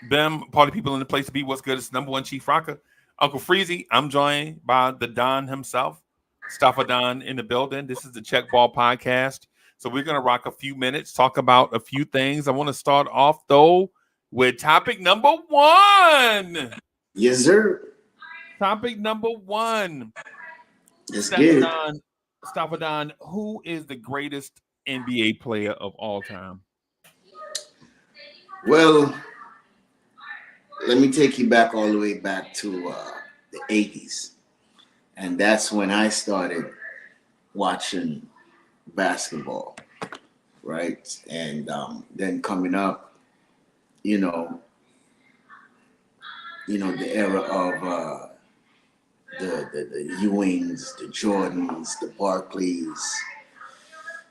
Them, party people in the place to be. What's good? It's number one Chief Rocker, Uncle Freezy. I'm joined by the Don himself, Staffa Don in the building. This is the Check Ball Podcast. So we're gonna rock a few minutes, talk about a few things. I want to start off though with topic number one. Yes, sir. Topic number one. Let's get Staffa it. Don, Staffa Don, who is the greatest NBA player of all time? Well, let me take you back all the way back to the 80s. And that's when I started watching basketball, right? And then coming up, you know, the era of the Ewings, the Jordans, the Barclays,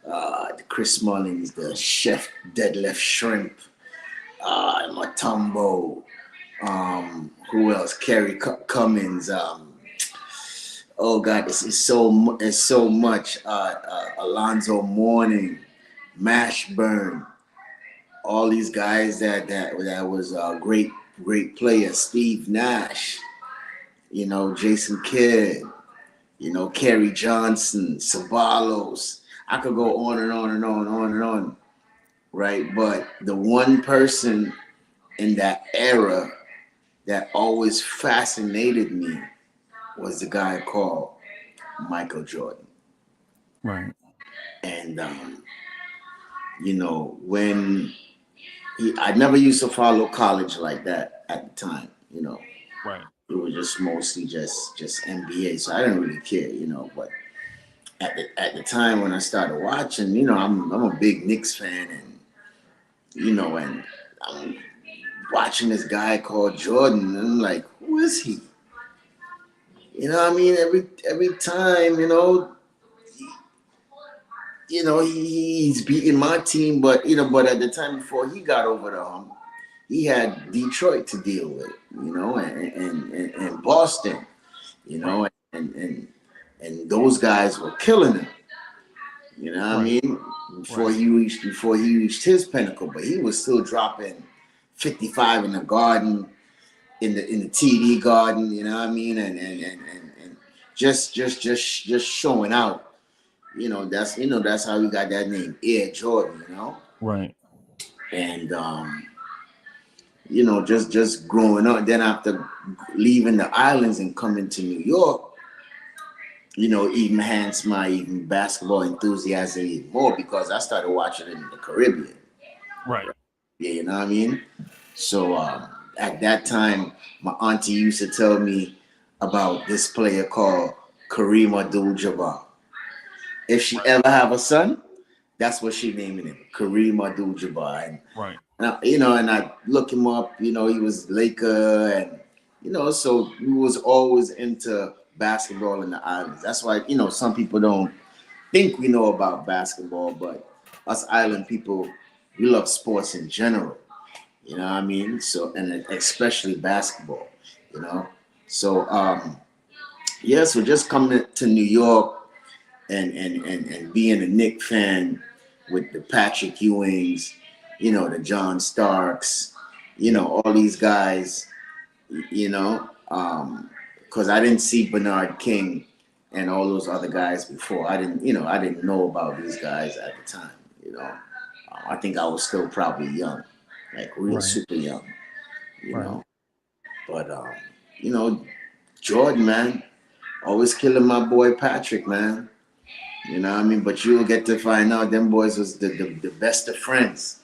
the Chris Mullins, the Chef Deadlift Shrimp, Matumbo, who else? Kerry Cummins. Oh God, it's so much. Alonzo Mourning, Mashburn, all these guys that was a great player. Steve Nash, Jason Kidd, Kerry Johnson, Sabalos. I could go on and on and on and on and on, right? But the one person in that era that always fascinated me was the guy called Michael Jordan. Right. And when I never used to follow college like that at the time, Right. it was just mostly just NBA, so I didn't really care, but at the time when I started watching, I'm a big Knicks fan, and and I'm watching this guy called Jordan, and I'm like, who is he? What I mean? Every time, he's beating my team, but at the time before he got over the hump, he had Detroit to deal with, and Boston, Right. and those guys were killing him. You know what I Right. mean? Before he reached his pinnacle, but he was still dropping 55 in the Garden, in the TD Garden. You know what I mean? And just showing out. That's how we got that name, Air Jordan. Right. And just growing up. Then after leaving the islands and coming to New York, even enhanced my even basketball enthusiasm even more because I started watching it in the Caribbean. Right. Yeah, you know what I mean? So at that time, my auntie used to tell me about this player called Kareem Abdul-Jabbar. If she ever have a son, that's what she naming him, Kareem Abdul-Jabbar. Right. And I look him up. He was Laker, and so we was always into basketball in the islands. That's why some people don't think we know about basketball, but us island people, we love sports in general. You know what I mean? So, and especially basketball. You know, so yeah. So just coming to New York and being a Knick fan with the Patrick Ewings, the John Starks, all these guys, because I didn't see Bernard King and all those other guys before. I didn't know about these guys at the time. I think I was still probably young, like real Right. super young, you Right. know. But you know, Jordan, man, always killing my boy Patrick, man. You know what I mean? But you'll get to find out them boys was the best of friends.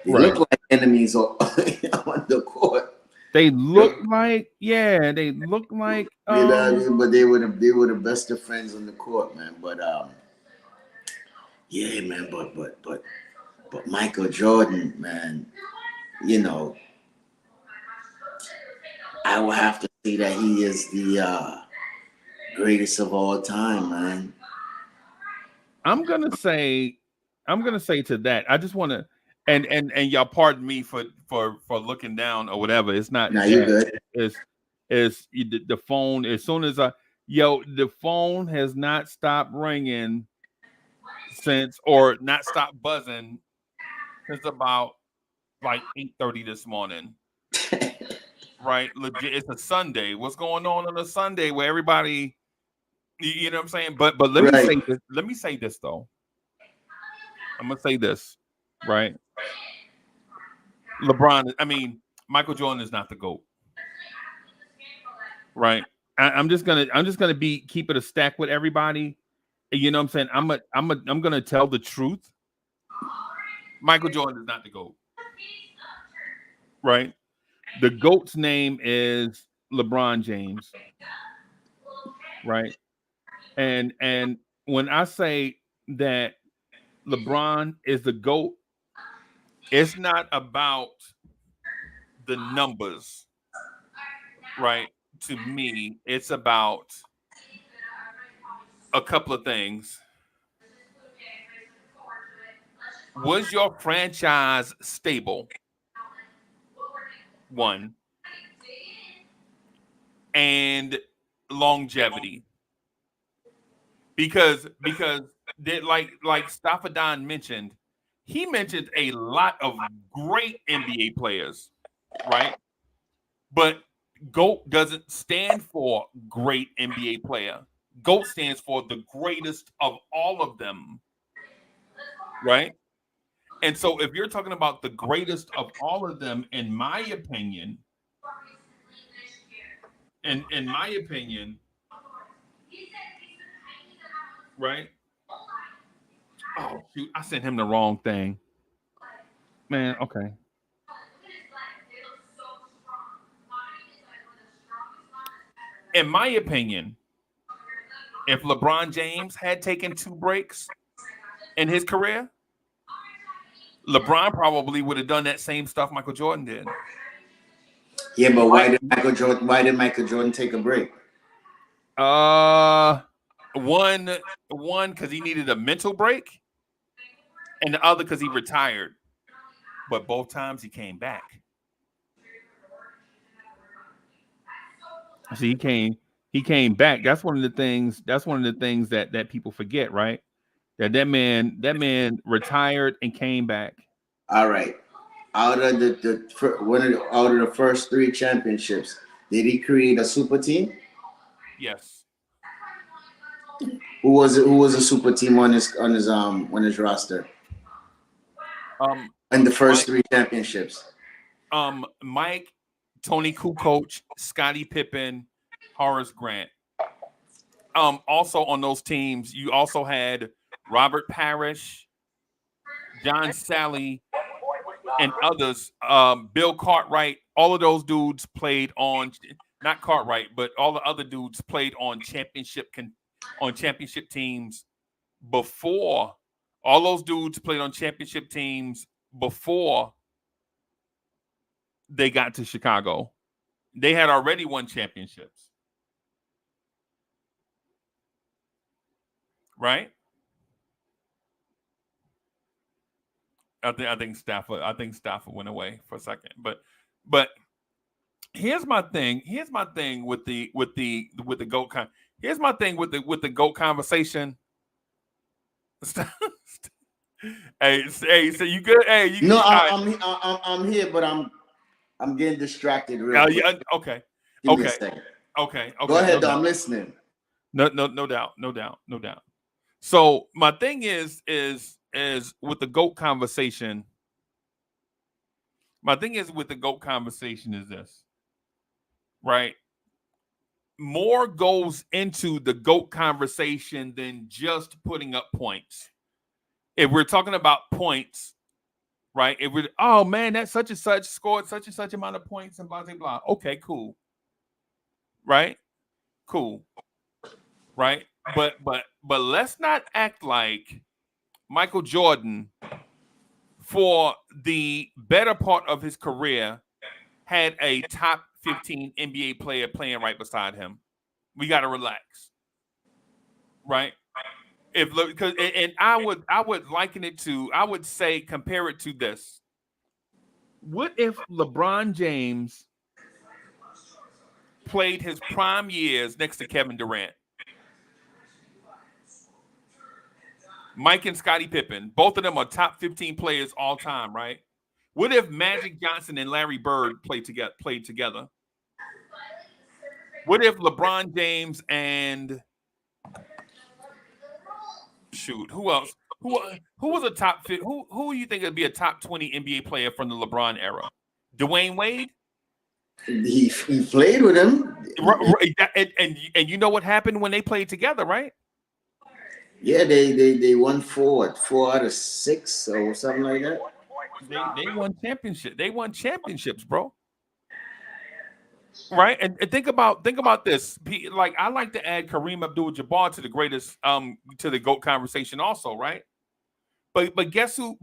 They Right. look like enemies on on the court. They look like, yeah, they look like You know what I mean? But they were the best of friends on the court, man. But yeah, man. But Michael Jordan, man. You know, I will have to say that he is the greatest of all time, man. I'm gonna say to that. I just wanna and y'all pardon me for looking down or whatever. It's not Now you that. good? The phone, as soon as the phone has not stopped ringing since, or not stopped buzzing since about like 8:30 this morning. right? Legit, it's a Sunday. What's going on a Sunday where everybody, you know what I'm saying? But let me Right. say this. Let me say this though. I'm gonna say this, right? LeBron. I mean, Michael Jordan is not the GOAT, right? I'm just gonna keep it a stack with everybody. You know what I'm saying? I'm gonna tell the truth. Michael Jordan is not the GOAT, right? The GOAT's name is LeBron James, right? And when I say that LeBron is the GOAT, it's not about the numbers, right? To me, it's about a couple of things. Was your franchise stable? One, and longevity. Because like Staffordon mentioned, he mentioned a lot of great NBA players, right? But GOAT doesn't stand for great NBA player. GOAT stands for the greatest of all of them, right? And so if you're talking about the greatest of all of them, in my opinion, right? Oh shoot, I sent him the wrong thing. Man, okay. In my opinion, if LeBron James had taken 2 breaks in his career, LeBron probably would have done that same stuff Michael Jordan did. Yeah, but Right? Why did Michael Jordan take a break? Uh, one because he needed a mental break, and the other because he retired. But both times he came back. See, he came back. That's one of the things. That's one of the things that people forget, right? That man retired and came back. All right. Out of out of the first 3 championships, did he create a super team? Yes. Who was it? Who was a super team on his roster Um, in the first Mike, 3 championships? Mike, Tony Kukoc, Scottie Pippen, Horace Grant. Also on those teams, you also had Robert Parrish, John Sally, and others. Bill Cartwright. All of those dudes played on not Cartwright, but all the other dudes played on championship teams before. All those dudes played on championship teams before they got to Chicago. They had already won championships, right? I think Stafford went away for a second, but here's my thing. Here's my thing with the goat Here's my thing with the goat conversation. Hey, so you good? Hey, No, all right. I'm here, but I'm getting distracted real quick. Yeah, okay, Give me a okay, second. okay, Go okay. No ahead, though. doubt. I'm listening. No doubt. No doubt. No doubt. So my thing is with the goat conversation. My thing is with the GOAT conversation is this, right? More goes into the GOAT conversation than just putting up points. If we're talking about points, right? If we're, oh man, that such and such scored such and such amount of points and blah, blah, blah. Okay, cool. Right? Cool. Right? But let's not act like Michael Jordan, for the better part of his career, had a top 15 NBA player playing right beside him. We got to relax, right? If because and I would liken it to, I would say, compare it to this. What if LeBron James played his prime years next to Kevin Durant? Mike and Scottie Pippen, both of them are top 15 players all time, right? What if Magic Johnson and Larry Bird played together? What if LeBron James and who else? Who was a top fit? Who you think would be a top 20 NBA player from the LeBron era? Dwayne Wade? He played with him. And you know what happened when they played together, right? Yeah, they won four out of 6 or something like that. They won championship. They won championships, bro. Right, and think about this. Like I like to add Kareem Abdul-Jabbar to the greatest to the GOAT conversation also, right? But guess who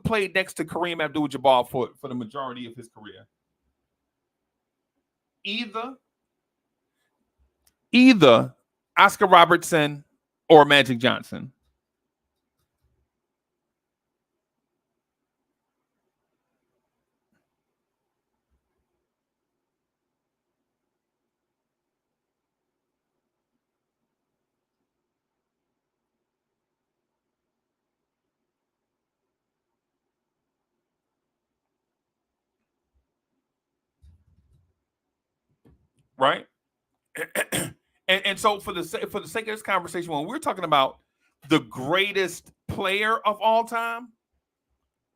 played next to Kareem Abdul-Jabbar for the majority of his career? Either Oscar Robertson or Magic Johnson. Right? and so for the sake of this conversation, when we're talking about the greatest player of all time,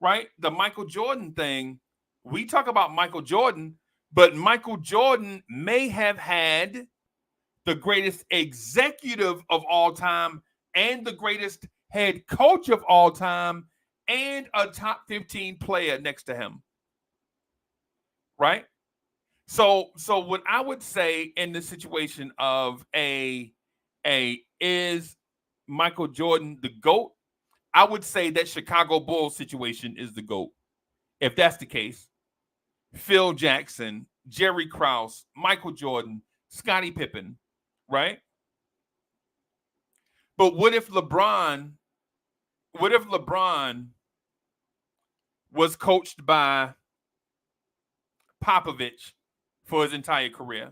right? The Michael Jordan thing, we talk about Michael Jordan, but Michael Jordan may have had the greatest executive of all time and the greatest head coach of all time and a top 15 player next to him. Right? So what I would say in the situation of a is Michael Jordan the GOAT, I would say that Chicago Bulls situation is the GOAT. If that's the case, Phil Jackson, Jerry Krause, Michael Jordan, Scottie Pippen, right? But what if LeBron was coached by Popovich for his entire career?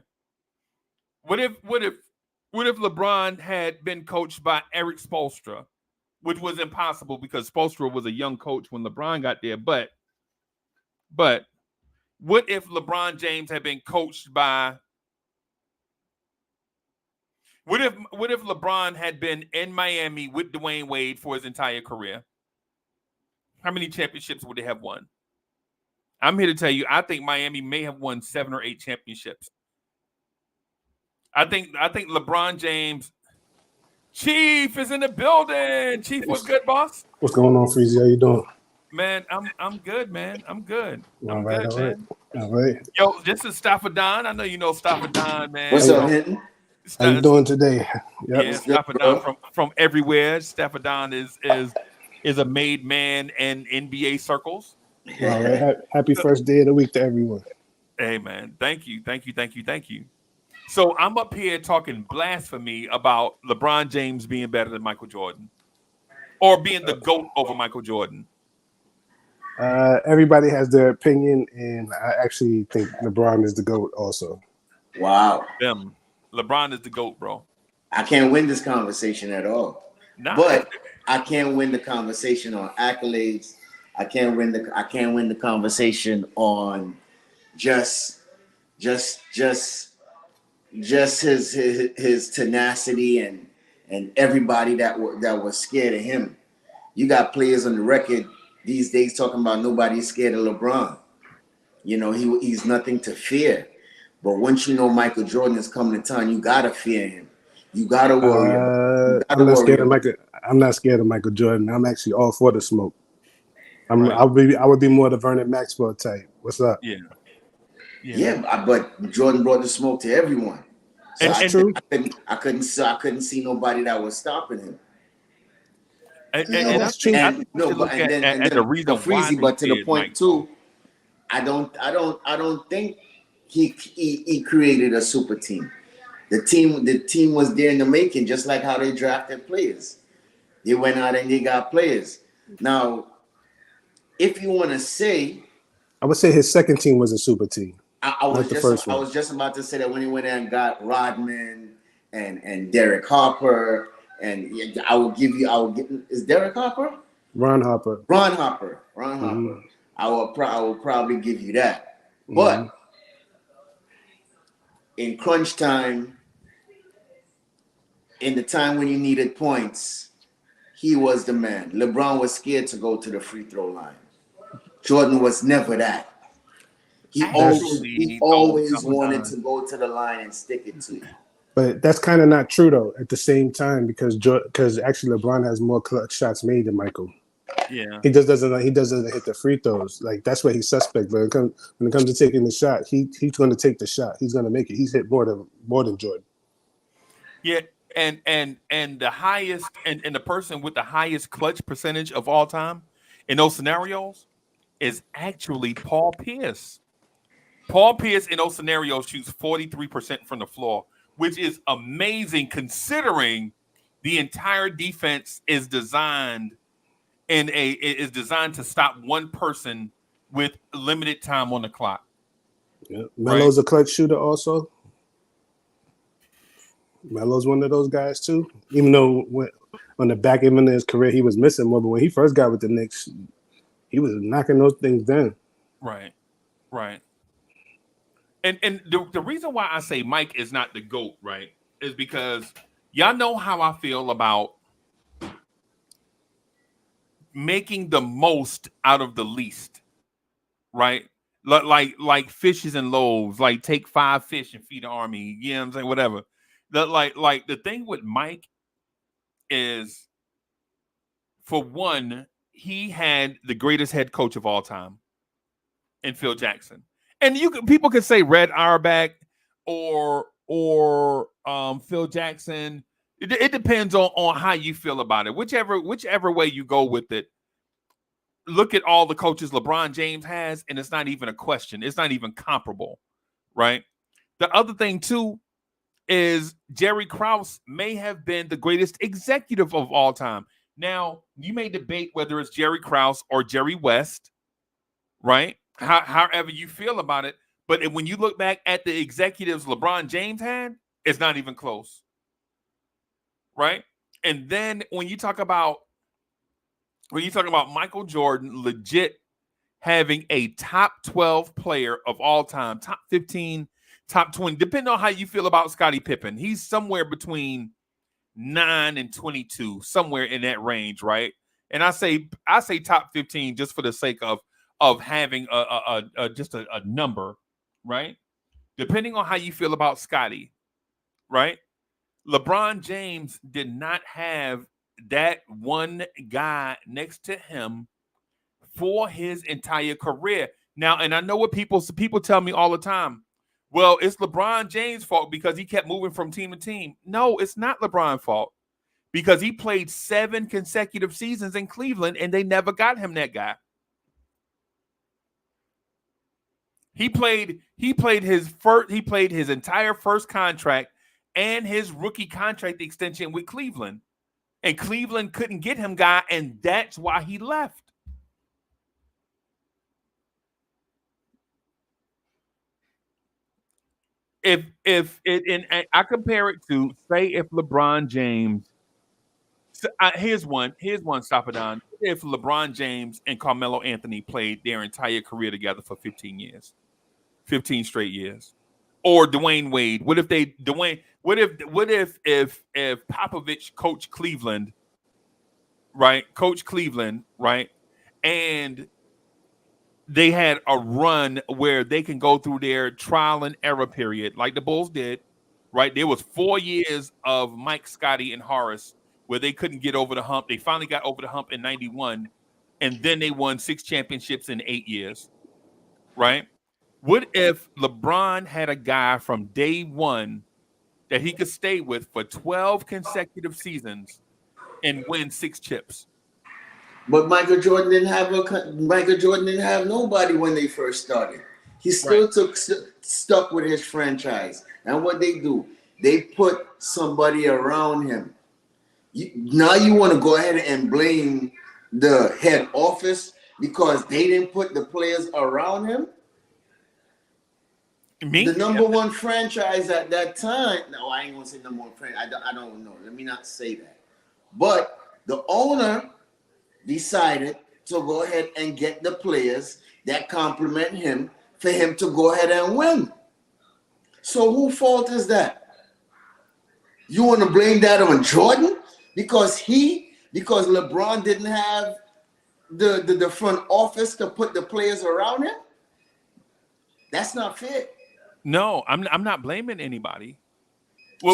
What if LeBron had been coached by Eric Spoelstra, which was impossible because Spoelstra was a young coach when LeBron got there. But what if LeBron James had been coached by? What if LeBron had been in Miami with Dwayne Wade for his entire career? How many championships would they have won? I'm here to tell you, I think Miami may have won 7 or 8 championships. I think LeBron James. Chief is in the building. Chief, what's good, boss? What's going on, Freezy? How you doing? Man, I'm good, man. I'm good. All right. Yo, this is Staffordon. I know you know Staffordon, man. What's up, Hinton? How you doing today? Yep. Yeah, Staffordon from everywhere. Staffordon is a made man in NBA circles. All right. Happy first day of the week to everyone. Hey, man. Thank you. So I'm up here talking blasphemy about LeBron James being better than Michael Jordan or being the GOAT over Michael Jordan. Everybody has their opinion, and I actually think LeBron is the GOAT also. Wow. LeBron is the GOAT, bro. I can't win this conversation at all. But I can't win the conversation on accolades. I can't win the conversation on just his tenacity and everybody that was scared of him. You got players on the record these days talking about nobody's scared of LeBron. You know, he's nothing to fear. But once you know Michael Jordan is coming to town, you gotta fear him. You gotta worry. I'm not scared of Michael Jordan. I'm actually all for the smoke. I would be more the Vernon Maxwell type. What's up? Yeah, but Jordan brought the smoke to everyone. So That's true. I couldn't see nobody that was stopping him. That's true. And the reason Freezy, but to the point too, I don't think he created a super team. The team was there in the making, just like how they drafted players. They went out and they got players. Now, if you want to say, I would say his second team was a super team. I was just about to say that when he went in and got Rodman and Derek Harper, and I will give is Derek Harper? Ron Harper. Mm-hmm. I will probably give you that. But in crunch time, in the time when you needed points, he was the man. LeBron was scared to go to the free throw line. Jordan was never that. He Actually, though, always wanted to go to the line and stick it to you. But that's kind of not true though. At the same time, because actually LeBron has more clutch shots made than Michael. yeah, He doesn't hit the free throws. Like that's where he's suspect. But when it comes to taking the shot, he's going to take the shot. He's going to make it. He's hit more than Jordan. yeah, and the highest and the person with the highest clutch percentage of all time in those scenarios is actually Paul Pierce. Paul Pierce in those scenarios shoots 43% from the floor, which is amazing considering the entire defense is designed to stop one person with limited time on the clock. Yeah. Melo's a clutch shooter also. Melo's one of those guys too. Even though on the back end of his career he was missing more, but when he first got with the Knicks, he was knocking those things down. Right. And the reason why I say Mike is not the GOAT, right, is because y'all know how I feel about making the most out of the least, right? Like fishes and loaves, like take 5 fish and feed the army, you know what I'm saying? Whatever. Like the thing with Mike is, for one, he had the greatest head coach of all time in Phil Jackson. And people could say Red Auerbach or Phil Jackson. It depends on how you feel about it. Whichever way you go with it. Look at all the coaches LeBron James has, and it's not even a question. It's not even comparable, right? The other thing too is Jerry Krause may have been the greatest executive of all time. Now, you may debate whether it's Jerry Krause or Jerry West, right? However you feel about it. But when you look back at the executives LeBron James had, it's not even close, right? And then when you talk about Michael Jordan legit having a top 12 player of all time, top 15, top 20, depending on how you feel about Scottie Pippen, he's somewhere between 9 and 22, somewhere in that range, right? And I say top 15 just for the sake of having just a number, right? Depending on how you feel about Scottie, right? LeBron James did not have that one guy next to him for his entire career. Now, and I know what people tell me all the time. Well, it's LeBron James' fault because he kept moving from team to team. No, it's not LeBron's fault because he played 7 consecutive seasons in Cleveland and they never got him that guy. He played his entire first contract and his rookie contract extension with Cleveland. And Cleveland couldn't get him guy, and that's why he left. I compare it to, say, if LeBron James, here's one, Stapadon. If LeBron James and Carmelo Anthony played their entire career together for 15 years, 15 straight years, or Dwayne Wade. What if Popovich coached Cleveland, right? And they had a run where they can go through their trial and error period, like the Bulls did, right? There was 4 years of Mike, Scottie, and Horace where they couldn't get over the hump. They finally got over the hump in 91, and then they won 6 championships in 8 years, right? What if LeBron had a guy from day one that he could stay with for 12 consecutive seasons and win 6 chips? But Michael Jordan didn't have nobody when they first started. He still stuck with his franchise. And what they do, they put somebody around him. Now you want to go ahead and blame the head office because they didn't put the players around him? The number one franchise at that time. No, I ain't gonna say number one franchise. I don't know. Let me not say that. But the owner decided to go ahead and get the players that complement him for him to go ahead and win. So whose fault is that? You want to blame that on Jordan because LeBron didn't have the front office to put the players around him? That's not fair. No, I'm not blaming anybody.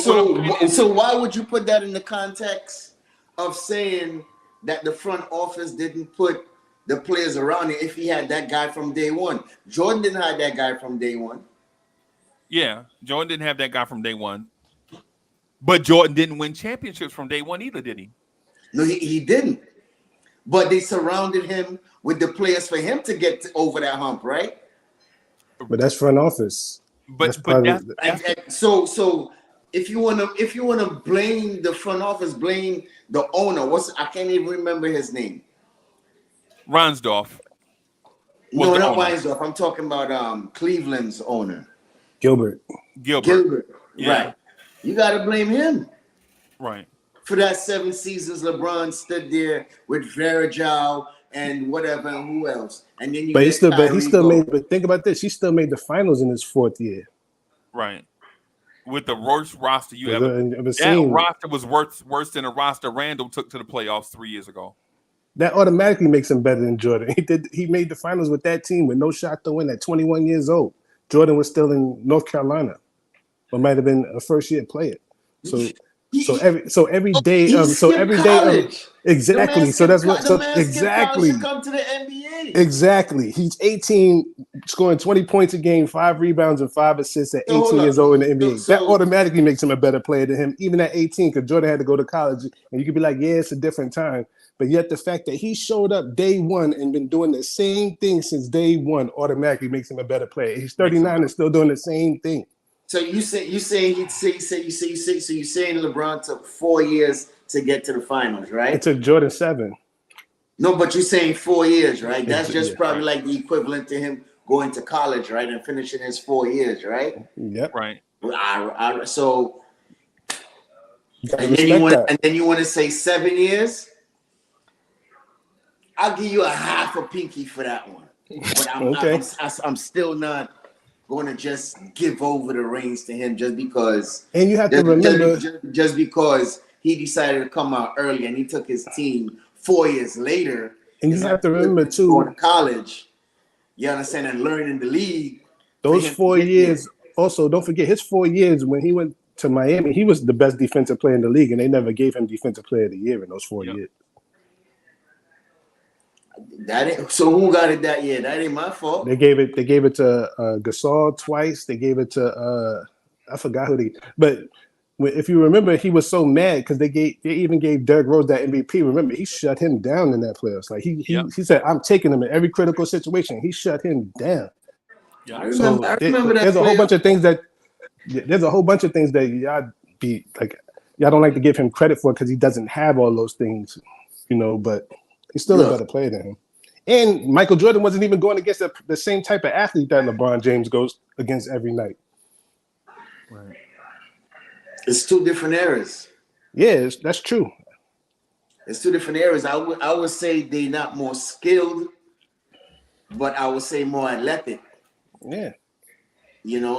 So why would you put that in the context of saying that the front office didn't put the players around him if he had that guy from day one? Jordan didn't have that guy from day one. Yeah, Jordan didn't have that guy from day one. But Jordan didn't win championships from day one either, did he? No, he didn't. But they surrounded him with the players for him to get over that hump, right? But that's front office. So if you wanna blame the front office, blame the owner. I can't even remember his name. Ransdorf. No, not Reinsdorf. I'm talking about Cleveland's owner. Gilbert. Yeah. Right. You gotta blame him. Right. For that 7 seasons, LeBron stood there with Verajao and whatever, and who else? And then But think about this. He still made the finals in his 4th year. Right. With the worst roster you ever seen. That roster was worse than a roster Randall took to the playoffs 3 years ago. That automatically makes him better than Jordan. He made the finals with that team with no shot to win at 21 years old. Jordan was still in North Carolina, or might have been a first-year player. So every day exactly. So that's what. So exactly. Come to the NBA. Exactly. He's 18, scoring 20 points a game, 5 rebounds and 5 assists at 18 years old in the NBA. That automatically makes him a better player than him, even at 18, because Jordan had to go to college. And you could be like, yeah, it's a different time. But yet the fact that he showed up day one and been doing the same thing since day one automatically makes him a better player. He's 39 and still doing the same thing. So you saying LeBron took 4 years to get to the finals, right? It took Jordan 7. No, but you're saying 4 years, right? That's just probably like the equivalent to him going to college, right, and finishing his 4 years, right? Yep. Right. So, and then you want to say 7 years? I'll give you a half a pinky for that one. But I'm still not going to just give over the reins to him just because. And you have to remember, just because he decided to come out early and he took his team 4 years later. And you have to remember too, going to college. You understand, and learning the league. Those 4 years. Also, don't forget his 4 years when he went to Miami. He was the best defensive player in the league, and they never gave him Defensive Player of the Year in those 4 years. So who got it that year? That ain't my fault. They gave it to Gasol twice. They gave it to I forgot who they. But if you remember, he was so mad because they even gave Derrick Rose that MVP. Remember, he shut him down in that playoffs. Like he said, I'm taking him in every critical situation. He shut him down. Yeah, I remember that. There's a whole bunch of things that y'all be like. Y'all don't like to give him credit for because he doesn't have all those things, but. He's still a better player than him. And Michael Jordan wasn't even going against the same type of athlete that LeBron James goes against every night. Right. It's 2 different eras. Yeah, that's true. It's 2 different eras. I would say they're not more skilled, but I would say more athletic. Yeah.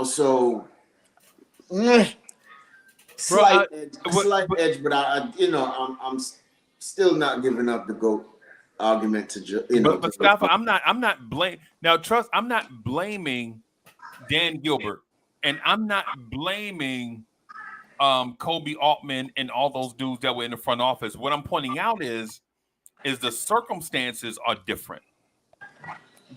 So slight edge, but I'm still not giving up the GOAT argument to But Stafford, I'm not blaming now. Trust, I'm not blaming Dan Gilbert, and I'm not blaming Kobe Altman and all those dudes that were in the front office. What I'm pointing out is the circumstances are different.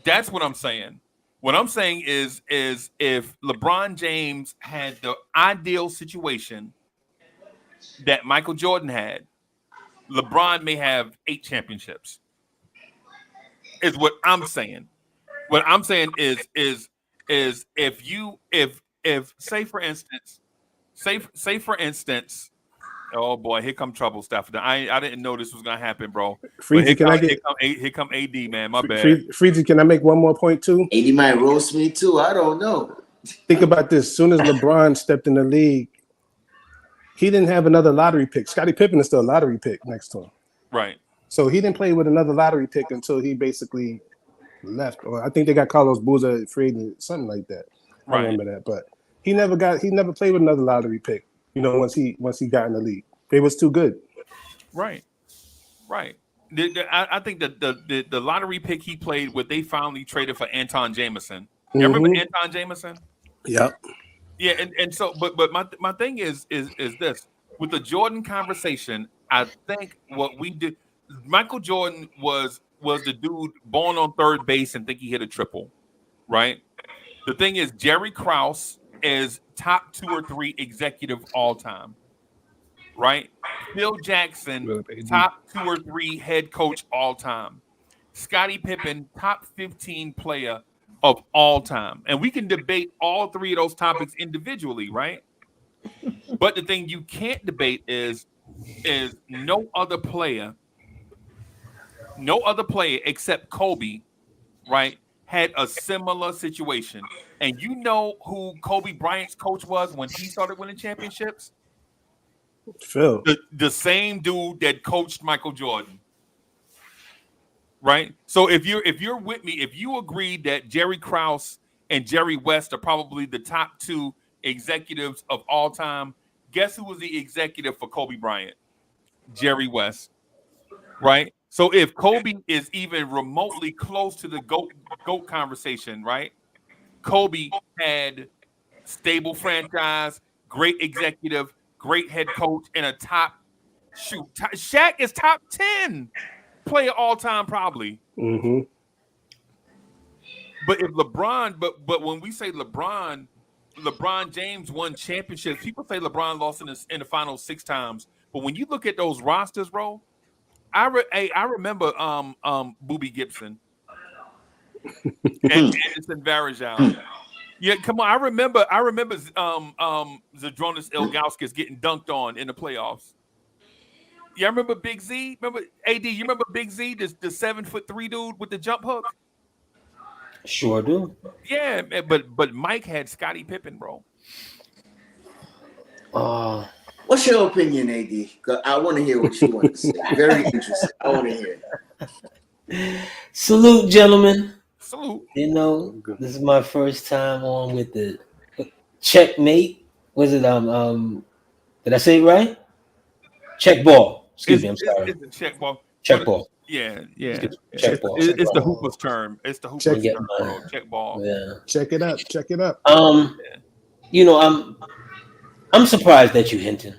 That's what I'm saying. What I'm saying is if LeBron James had the ideal situation that Michael Jordan had, LeBron may have 8 championships. Is what I'm saying. What I'm saying is if say for instance, oh boy, here come trouble, Stafford. I didn't know this was gonna happen, bro. Here come AD, man. My bad. Freezy, can I make one more point too? AD might roast me too. I don't know. Think about this. As soon as LeBron stepped in the league, he didn't have another lottery pick. Scottie Pippen is still a lottery pick next to him. Right. So he didn't play with another lottery pick until he basically left. Or I think they got Carlos Boozer free agent, something like that. I remember that. But he never played with another lottery pick. You know, once he got in the league, it was too good. Right. I think that the lottery pick he played with, they finally traded for Anton Jameson. You remember Anton Jameson? Yep. Yeah, and so but my thing is this with the Jordan conversation. I think what we did, Michael Jordan was the dude born on third base and think he hit a triple, right? The thing is, Jerry Krause is top 2 or 3 executive all time, right? Phil Jackson, top 2 or 3 head coach all time. Scottie Pippen, top 15 player of all time. And we can debate all 3 of those topics individually, right? But the thing you can't debate is no other player except Kobe, right, had a similar situation. And you know who Kobe Bryant's coach was when he started winning championships? Phil. The same dude that coached Michael Jordan. Right? So if you're with me, if you agree that Jerry Krause and Jerry West are probably the top 2 executives of all time, guess who was the executive for Kobe Bryant? Jerry West. Right? So if Kobe is even remotely close to the GOAT conversation, right? Kobe had stable franchise, great executive, great head coach, and a top Shaq is top 10 player all time, probably. Mm-hmm. But if LeBron, but when we say LeBron James won championships, people say LeBron lost in the finals 6 times. But when you look at those rosters, bro, I remember Boobie Gibson and Anderson Varejao. Yeah, come on. I remember Zydrunas Ilgauskas getting dunked on in the playoffs. Yeah, I remember Big Z. Remember AD? You remember Big Z, the 7'3" dude with the jump hook? Sure do. Yeah, but Mike had Scottie Pippen, bro. What's your opinion, AD? 'Cause I want to hear what you want to say. Very interesting. I want to hear it. Salute, gentlemen. Salute. You know, this is my first time on with the checkmate. Was it did I say it right? Check ball. Excuse me, I'm sorry. It's the check ball. Check ball. Yeah. Check ball. It's the Hooper's term. It's the Hooper's term, bro. Check ball. Yeah. Check it up. You know, I'm surprised that you hinting.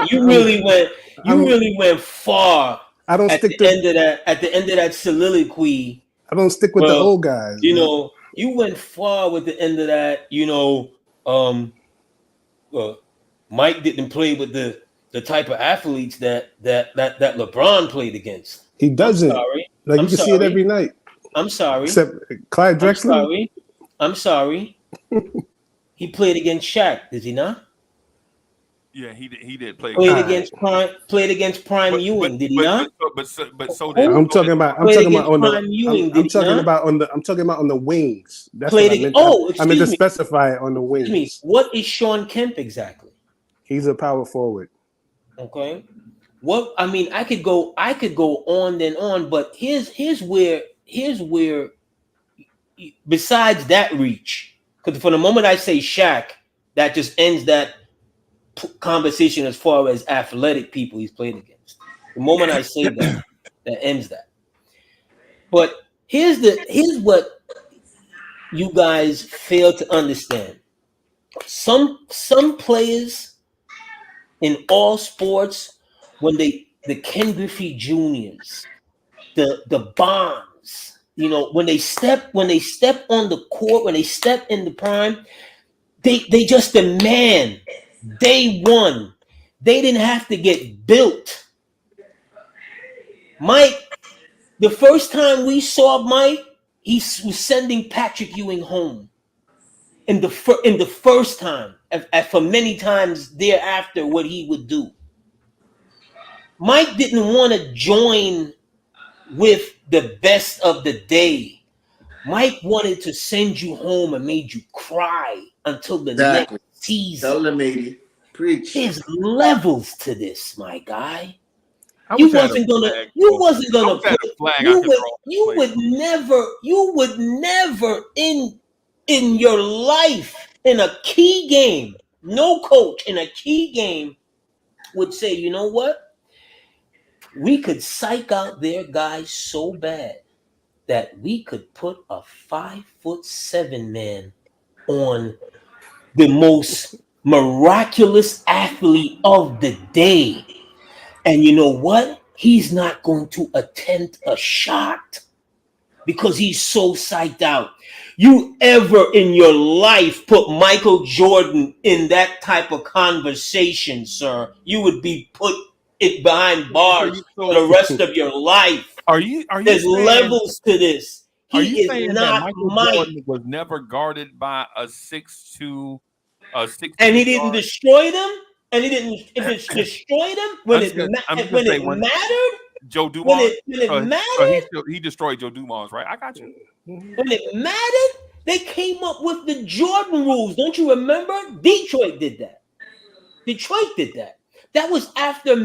You really went far. I don't at stick the end of that soliloquy. I don't stick with the old guys. You know, you went far with the end of that. You know, Mike didn't play with the type of athletes that LeBron played against. He doesn't. Like you can see it every night. I'm sorry. Except Clyde Drexler. I'm sorry. He played against Shaq, did he not? Yeah, he did play. Played against Prime Ewing, did he not? But so did I'm talking about on the wings. That's what I meant to specify it on the wings. Excuse me. What is Sean Kemp exactly? He's a power forward. Okay. What I mean, I could go on and on, but here's where besides that reach, because for the moment I say Shaq, that just ends that conversation as far as athletic people he's played against. The moment I say that ends that. But here's what you guys fail to understand. Some players in all sports, when the Ken Griffey Juniors, the Bonds, you know, when they step on the court, when they step in the prime, they just demand. Day one, they didn't have to get built. Mike, the first time we saw Mike, he was sending Patrick Ewing home. In the first time, for many times thereafter, what he would do. Mike didn't want to join with the best of the day. Mike wanted to send you home and made you cry until the next season. Tell them, lady. Preach. There's levels to this, my guy. You wasn't gonna put, you would never in in your life in a key game, no coach in a key game would say, you know what? We could psych out their guys so bad that we could put a 5'7" man on the most miraculous athlete of the day. And you know what? He's not going to attempt a shot because he's so psyched out. You ever in your life put Michael Jordan in that type of conversation, sir, you would be put it behind bars for the rest of your life. There's levels to this. Are you saying that Michael Jordan was never guarded by a 6'2", and he didn't destroy them? And he didn't destroy them when it mattered? Joe Dumars. When it mattered? So he destroyed Joe Dumars, right? I got you. When it mattered, they came up with the Jordan rules. Don't you remember? Detroit did that. That was after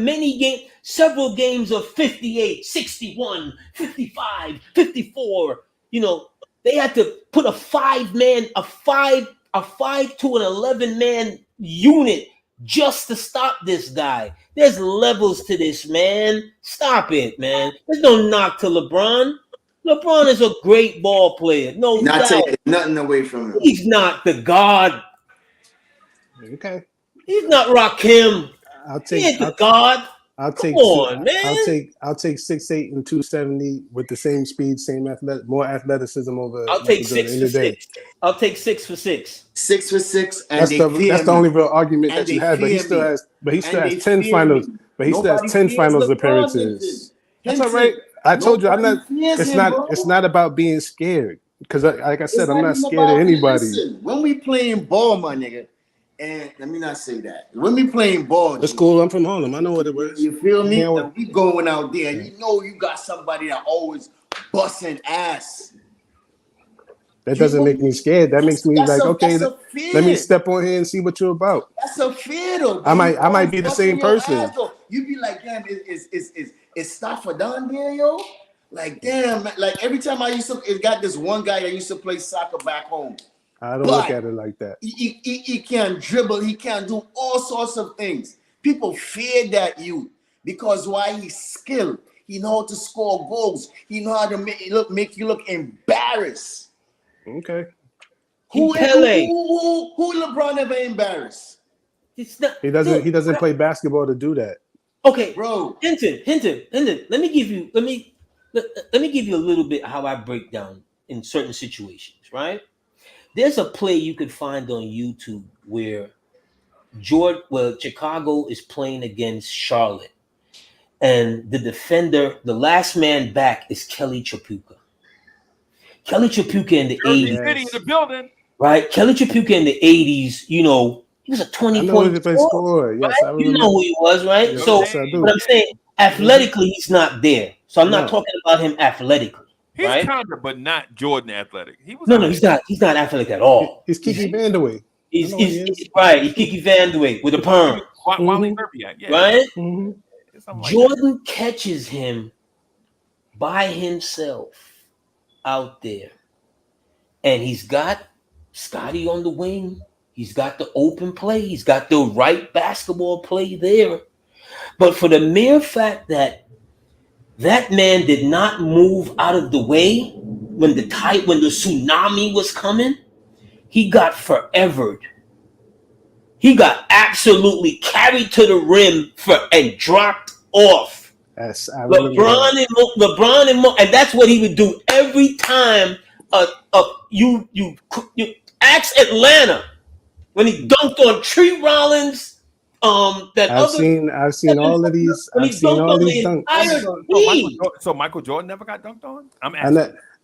several games of 58, 61, 55, 54. You know, they had to put a 5-to 11-man unit just to stop this guy. There's levels to this, man. Stop it, man. There's no knock to LeBron. LeBron is a great ball player. No doubt. Not taking nothing away from him. He's not the god. Okay. He's not Rakim. He ain't the god. I'll take 6'8" and 270 with the same speed, more athleticism over. I'll take 6 for 6. I'll take 6 for 6. 6 for 6, and that's the only real argument that you have. But he still has 10 finals. But he still has 10 finals appearances. That's all right. I told you I'm not. It's not about being scared because, like I said, I'm not scared of anybody. Listen, when we playing ball, my nigga. And let me not say that. When we playing ball, that's cool. I'm from Harlem. I know what it was. You feel me? And we going out there, and you know you got somebody that always busting ass. That doesn't make me scared. That makes me like, okay, let me step on here and see what you're about. That's a fear, though. I might be the same person. You be like, damn, is Stafford down there, yo? Like, damn, like every time it got this one guy that used to play soccer back home. I don't look at it like that. He can't dribble. He can't do all sorts of things. People fear that youth because why? He's skilled. He know how to score goals. He know how to make you look embarrassed. Okay. Who LeBron ever embarrassed? It's not. He doesn't play basketball to do that. Okay, bro. Hinton. Let me give you a little bit how I break down in certain situations, right? There's a play you could find on YouTube where Chicago is playing against Charlotte, and the defender, the last man back, is Kelly Tripucka. Kelly Tripucka in the 80s, in the building, right? Kelly Tripucka in the 80s, you know, he was a 20-point scorer. Yes, right? You know who he was, right? Yes, so, yes, but I'm saying athletically, he's not there. So I'm not talking about him athletically. He's right? kind of, but not Jordan athletic. He's not. He's not athletic at all. He's Kiki Vandeweghe. He's right. He's Kiki Vandeweghe with a perm. Wally Zerbiak, yeah. Right. Mm-hmm. Jordan catches him by himself out there, and he's got Scotty on the wing. He's got the open play. He's got the right basketball play there. But for the mere fact that man did not move out of the way when the tsunami was coming, he got forevered. He got absolutely carried to the rim and dropped off. Yes, LeBron and that's what he would do every time. You ask Atlanta when he dunked on Tree Rollins. I've seen all of these. I've seen all these dunks. So Michael Jordan never got dunked on?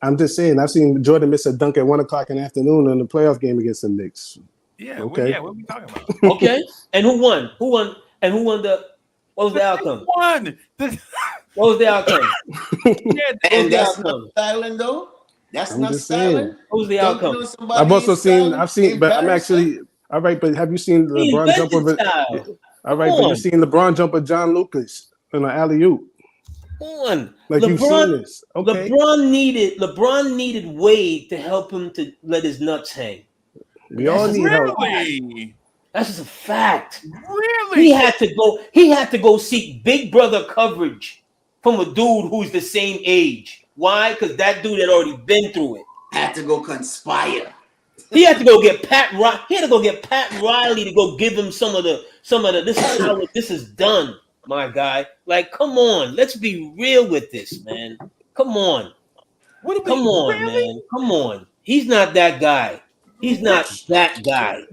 I'm just saying. I've seen Jordan miss a dunk at 1:00 in the afternoon in the playoff game against the Knicks. Yeah. Okay. What are we talking about? Okay. And who won? What was the outcome? Won. What was the outcome? And that's not styling, though. That's not styling. What was the outcome? I've seen, but I'm actually. All right, but have you seen LeBron jump over? All right, but you seen LeBron jump at John Lucas in an alley-oop? on. Like you've seen this. Okay. LeBron needed Wade to help him to let his nuts hang. We all need help. Really? That's just a fact. Really? He had to go seek big brother coverage from a dude who's the same age. Why? Because that dude had already been through it. Had to go conspire. He had to go get Pat Riley to go give him some of the this is how this is done, my guy. Like, come on, let's be real with this, man. Come on. Come on, man. Come on. He's not that guy. He's not that guy.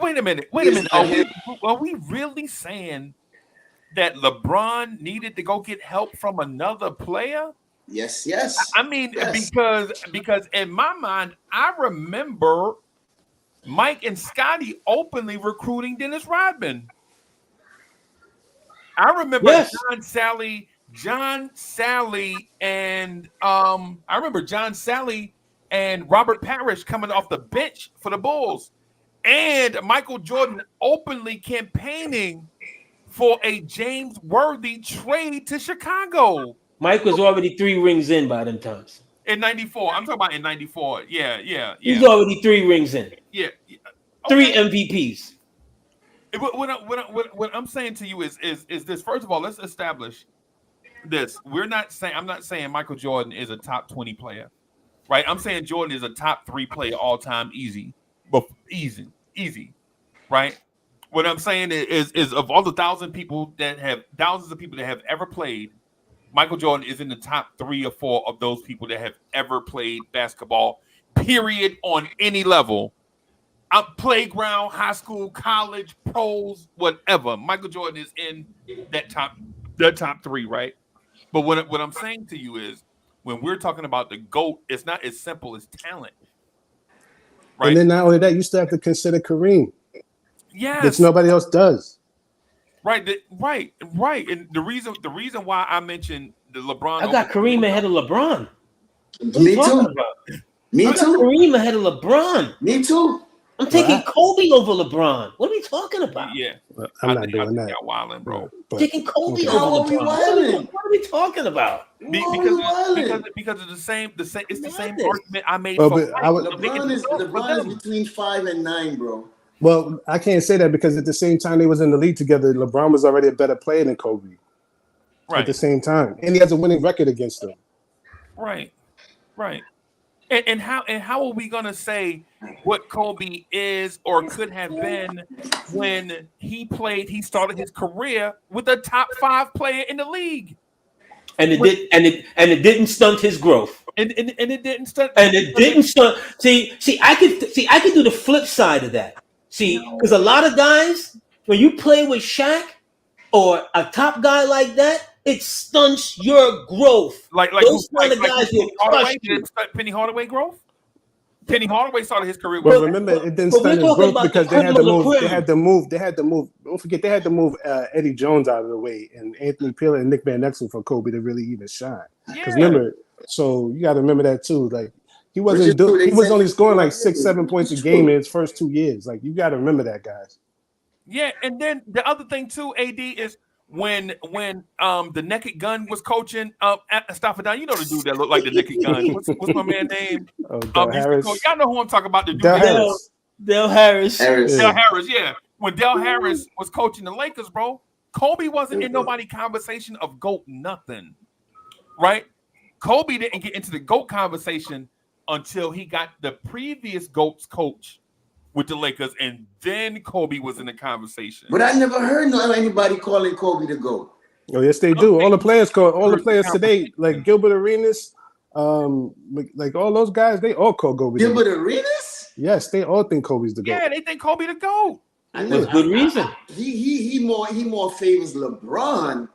Wait a minute. Are we really saying that LeBron needed to go get help from another player? Yes. I mean, yes. because in my mind, I remember Mike and Scotty openly recruiting Dennis Rodman. I remember John Sally, and I remember John Sally and Robert Parrish coming off the bench for the Bulls, and Michael Jordan openly campaigning for a James Worthy trade to Chicago. Mike was already 3 rings in by them times. In 94. I'm talking about in 94. Yeah. He's already 3 rings in. Yeah. Okay. 3 MVPs. What I'm saying to you is this. First of all, let's establish this. I'm not saying Michael Jordan is a top 20 player, right? I'm saying Jordan is a top 3 player all time, easy, easy, right? What I'm saying is of all the thousands of people that have ever played, Michael Jordan is in the top 3 or 4 of those people that have ever played basketball, period, on any level. Playground, high school, college, pros, whatever. Michael Jordan is in that top 3, right? But what I'm saying to you is, when we're talking about the GOAT, it's not as simple as talent, right? And then not only that, you still have to consider Kareem. Yes, which nobody else does. Right. And the reason why I mentioned the LeBron, I got Kareem ahead of LeBron. Me too. Me I got too. Kareem ahead of LeBron. Me too. I'm taking Kobe over LeBron. What are we talking about? Yeah, I'm not doing that. Y'all wilding, bro. Taking Kobe How over are we LeBron. wilding? What are we talking about? Because of the same. It's the same argument I made. LeBron is between 5 and 9, bro. Well, I can't say that because at the same time they was in the league together, LeBron was already a better player than Kobe. Right. At the same time, and he has a winning record against them. Right. And how are we gonna say what Kobe is or could have been when he started his career with a top 5 player in the league? And it didn't stunt his growth. And it didn't stunt. And it didn't stunt. See, I could do the flip side of that. See, because a lot of guys, when you play with Shaq or a top guy like that, it stunts your growth. Like those kind of guys will crush you. Penny Hardaway growth. Penny Hardaway started his career. But remember, it didn't stunt his growth because they had to move. They had to move. Don't forget, they had to move Eddie Jones out of the way and Anthony Peeler and Nick Van Exel for Kobe to really even shine. Because remember, so you got to remember that too. Like he wasn't he was only scoring like 6-7 points a game in his first 2 years. Like you got to remember that, guys. Yeah, and then the other thing too, AD, is when the Naked Gun was coaching at Staffordine, you know the dude that looked like the Naked Gun. What's my man name? Del Harris. Y'all know who I'm talking about. The dude Del Harris. Del Harris. Del Harris, yeah. When Del Harris was coaching the Lakers, bro, Kobe wasn't in nobody conversation of GOAT nothing, right? Kobe didn't get into the GOAT conversation until he got the previous GOAT's coach with the Lakers, and then Kobe was in the conversation. But I never heard anybody calling Kobe the GOAT. Oh yes, they do. All the players today, like Gilbert Arenas, like all those guys, they all call Kobe. Gilbert Arenas? Yes, they all think Kobe's the GOAT. Yeah, they think Kobe the GOAT. With good reason. He more favors LeBron.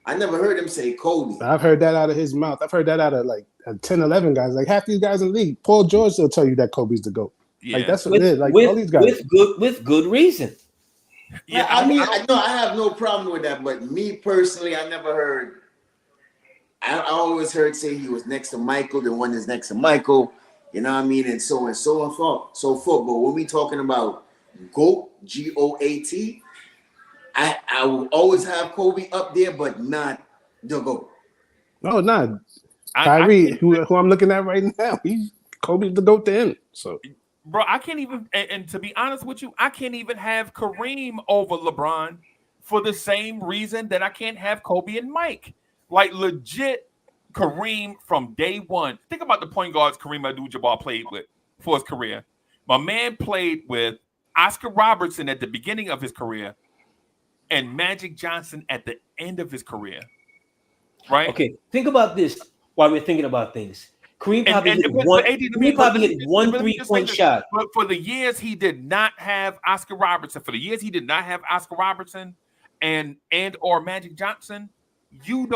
I never heard him say Kobe. I've heard that out of his mouth. I've heard that out of like 10, 11 guys. Like half these guys in the league. Paul George will tell you that Kobe's the GOAT. Yeah. Like that's what it is. Like all these guys. With good reason. Yeah, I have no problem with that. But me personally, I never heard. I always heard say he was next to Michael. The one is next to Michael. You know what I mean? And so forth. But when we talking about GOAT, GOAT, I will always have Kobe up there, but not the GOAT. No, nah. Kyrie, who I'm looking at right now, Kobe's the GOAT to him. So, bro, I can't even. And to be honest with you, I can't even have Kareem over LeBron for the same reason that I can't have Kobe and Mike. Like legit, Kareem from day one. Think about the point guards Kareem Abdul-Jabbar played with for his career. My man played with Oscar Robertson at the beginning of his career and Magic Johnson at the end of his career. Right? Okay, think about this while we're thinking about things. Kareem probably hit one 3-point shot. But for the years he did not have Oscar Robertson, and or Magic Johnson, you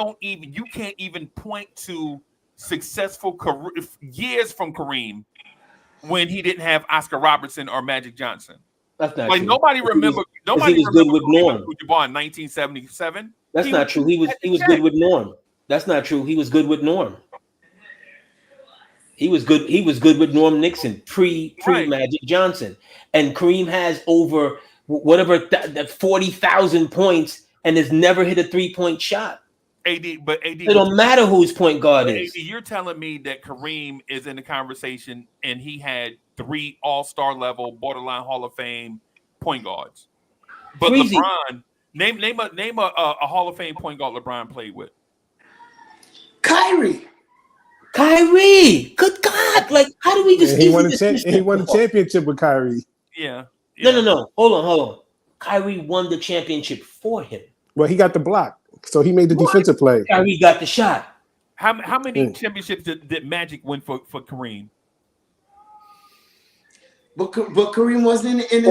can't even point to successful years from Kareem when he didn't have Oscar Robertson or Magic Johnson. That's not like true. Nobody remember good with Norm. In 1977. That's not true. He was good with Norm. That's not true. He was good with Norm. He was good with Norm Nixon pre Magic Johnson, and Kareem has over 40,000 points and has never hit a 3-point shot. AD, it don't matter whose point guard is. AD, you're telling me that Kareem is in the conversation and he had 3 all-star level, borderline Hall of Fame point guards. But Crazy. LeBron, name a Hall of Fame point guard LeBron played with. Kyrie. Good God! Like, how do we just? He won a championship with Kyrie. Yeah. No. Hold on. Kyrie won the championship for him. Well, he got the block, so he made the defensive play. Kyrie got the shot. How many championships did Magic win for Kareem? But Kareem wasn't in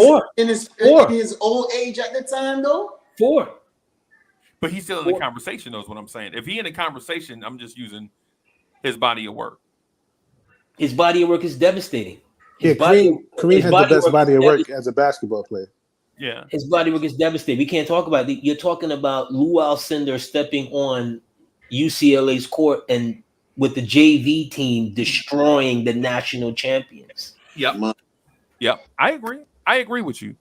his old age at the time, though. 4. But he's still in the conversation, though, is what I'm saying. If he in the conversation, I'm just using his body of work. His body of work is devastating. Kareem has the best body of work as a basketball player. Yeah. His body work is devastating. We can't talk about it. You're talking about Lou Alcindor stepping on UCLA's court and with the JV team destroying the national champions. Yep. I agree with you.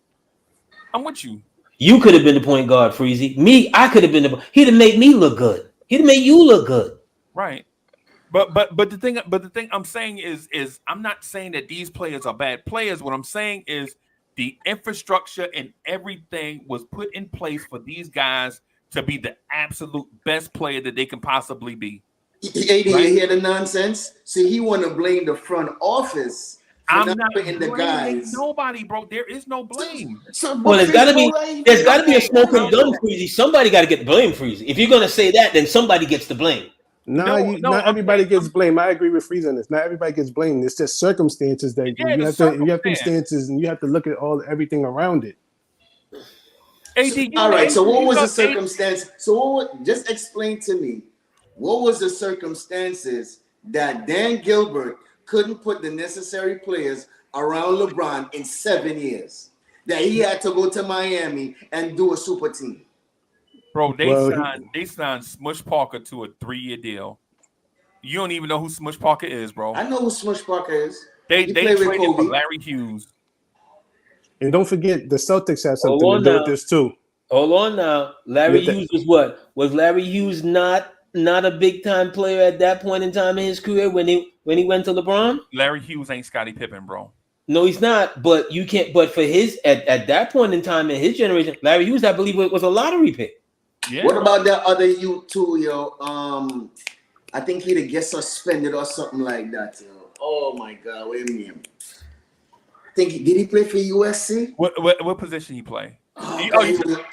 I'm with you. You could have been the point guard, Freezy. Me, I could have been he'd have made me look good. He'd have made you look good. Right. But the thing I'm saying is I'm not saying that these players are bad players. What I'm saying is the infrastructure and everything was put in place for these guys to be the absolute best player that they can possibly be. You hear the nonsense? See, he want to blame the front office. I'm not blaming the guys. Nobody, bro. There is no blame. Well, there's got to be a smoking gun, Freezy. Somebody got to get the blame, Freezy. If you're going to say that, then somebody gets the blame. Not everybody gets blamed. I agree with Freeze on this. Not everybody gets blamed. It's just circumstances that you have circumstances, and you have to look at everything around it. All right. So what was the circumstance? Just explain to me what was the circumstances that Dan Gilbert couldn't put the necessary players around LeBron in 7 years, that he had to go to Miami and do a super team. Bro, they signed Smush Parker to a 3-year deal. You don't even know who Smush Parker is, bro. I know who Smush Parker is. They traded for Larry Hughes. And don't forget, the Celtics have something to do with this too. Hold on now. Larry Hughes was what? Was Larry Hughes not a big time player at that point in time in his career when he went to LeBron? Larry Hughes ain't Scottie Pippen, bro. No, he's not. But you can't. But for his at that point in time in his generation, Larry Hughes, I believe, was a lottery pick. Yeah. What about that other youth too, yo? I think he'd get suspended or something like that, yo. Oh my God, wait a minute. Did he play for USC? What position he play?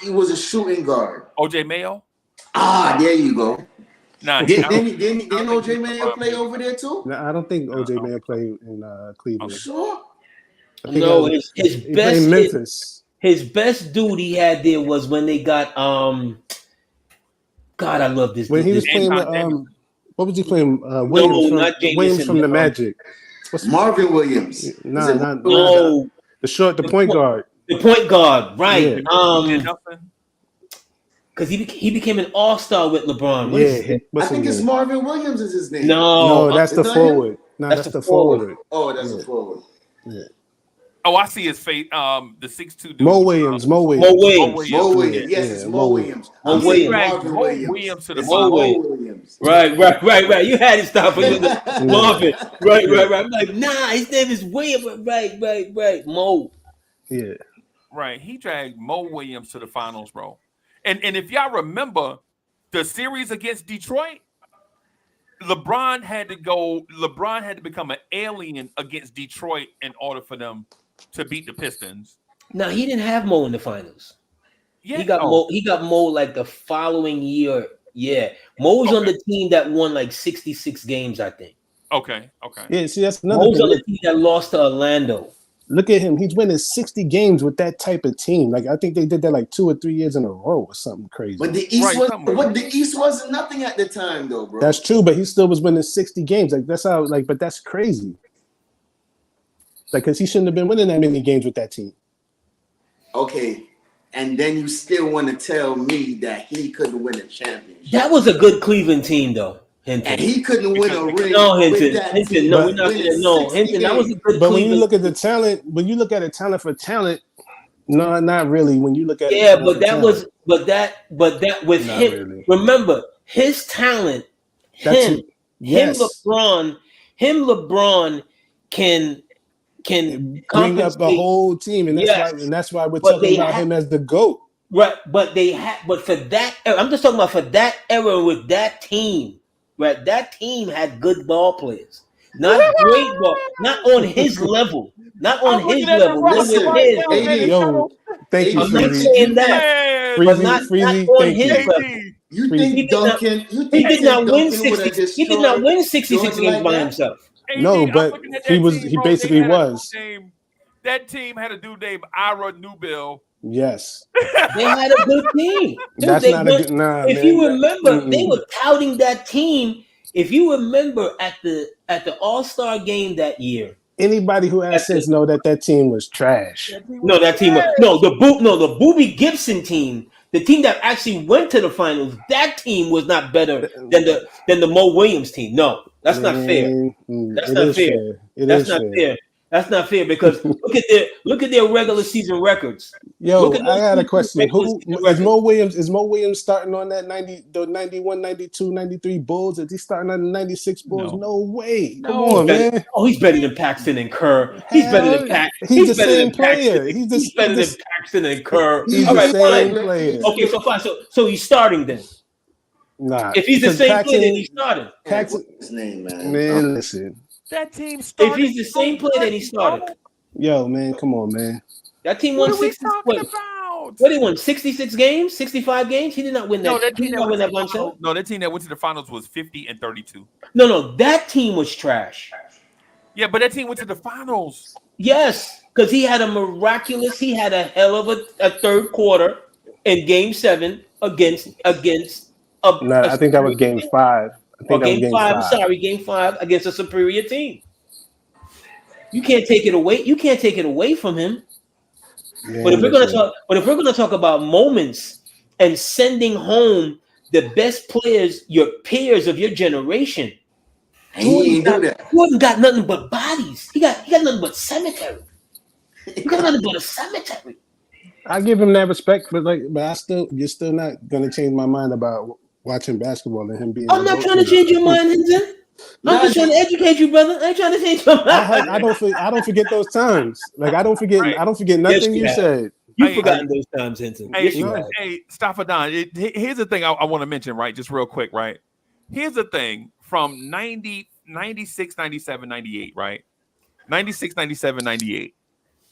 He was a shooting guard. OJ Mayo? There you go. Nah, didn't OJ Mayo play over there too? No, I don't think OJ Mayo played in Cleveland. I'm sure. No, his best in Memphis. His best dude he had there was when they got God, I love this. When he was playing with what was he playing? Williams from the Magic. Marvin Williams. The point guard. The point guard, right? Yeah. Because he became an all-star with LeBron. I think it's Marvin Williams is his name. No, that's the forward. No, that's the forward. Oh, that's the forward. Yeah. Oh, I see his face. The 6'2" dude. Mo Williams. Mo Williams. Mo Williams. Yes, it's Yeah, Mo Williams. Mo I'm Williams. saying Marvin Mo Williams. Williams to the It's finals. Mo Williams. Right. You had to stop with the Marvin. Right. I'm like, nah, his name is Williams. Right. Mo. Yeah. Right. He dragged Mo Williams to the finals, bro. And if y'all remember the series against Detroit, LeBron had to become an alien against Detroit in order for them to beat the Pistons. No, he didn't have Mo in the finals. Yeah. He got Mo like the following year. Yeah. Mo was on the team that won like 66 games, I think. Okay. Yeah, see, that's another Mo was thing. on the team that lost to Orlando. Look at him. He's winning 60 games with that type of team. Like I think they did that like 2 or 3 years in a row or something crazy. But the East wasn't nothing at the time, though, bro. That's true, but he still was winning 60 games. Like that's how. Like, but that's crazy. Like, because he shouldn't have been winning that many games with that team. Okay, and then you still want to tell me that he couldn't win a championship? That was a good Cleveland team, though. Hinton. And he couldn't win a ring. No, with Hinton. that Hinton. team. No, we're not gonna. No, Hinton. That was a good. But Cleveland. when you look at the talent, when you look at it talent for talent, no, not really. When you look at but that with Not him. really. Remember his talent. That's yes. LeBron can bring up the whole team, and that's why we're talking about him as the GOAT. Right, but for that era, I'm just talking about for that era with that team. Right, that team had good ball players, not great ball, not on his level, not on his level. Yo, thank you, I'm not Freezy. saying that, but not on his level. You think Duncan? He did not win 66. He did not win 66 games by himself. No, but he basically was. That team had a dude named Ira Newbill. Yes, they had a good team. That's not a good. Nah, if you remember, they were touting that team. If you remember at the All-Star game that year, anybody who has sense know that team was trash. No, that team was the Boobie Gibson team, the team that actually went to the finals. That team was not better than the Mo Williams team. No, that's not fair. That's not fair. That's not fair. That's not fair because look at their regular season records. Yo, I got a question. Is Mo Williams starting on that 91, 92, 93 Bulls? Is he starting on the 96 Bulls? No way. Come on, man. Oh, he's better than Paxton and Kerr. He's better than Paxton. He's the same player. He's better than Paxton and Kerr. He's the same player. Okay, so fine. So he's starting then. Nah. If he's the same player, then he's starting. Paxton, what's his name, man? Man, listen. That team started. If he's the same player, then he started. Yo, man, come on, man. That team won 60. What he won? 66 games, 65 games. He did not win that. No, that team that went that by himself. No, that team that went to the finals was 50-32. No, that team was trash. Yeah, but that team went to the finals. Yes, because he had a hell of a third quarter in Game 7 against. I think that was Game 5. Game 5 against a superior team. You can't take it away. You can't take it away from him. Yeah, but if we're gonna talk about moments and sending home the best players, your peers of your generation, he hasn't got nothing but bodies. He got nothing but cemetery. He got nothing but a cemetery. I give him that respect, but you're still not gonna change my mind about watching basketball and him being. I'm not trying to change your mind, Hinton. I'm just trying to educate you, brother. I ain't trying to change your mind. I don't forget those times. Like I don't forget. Right. I don't forget nothing you said. You've forgotten those times, Hinton. Hey, Staffadan. Here's the thing I want to mention, right? Just real quick, right? Here's the thing from 96, 97, 98, right? 96, 97, 98.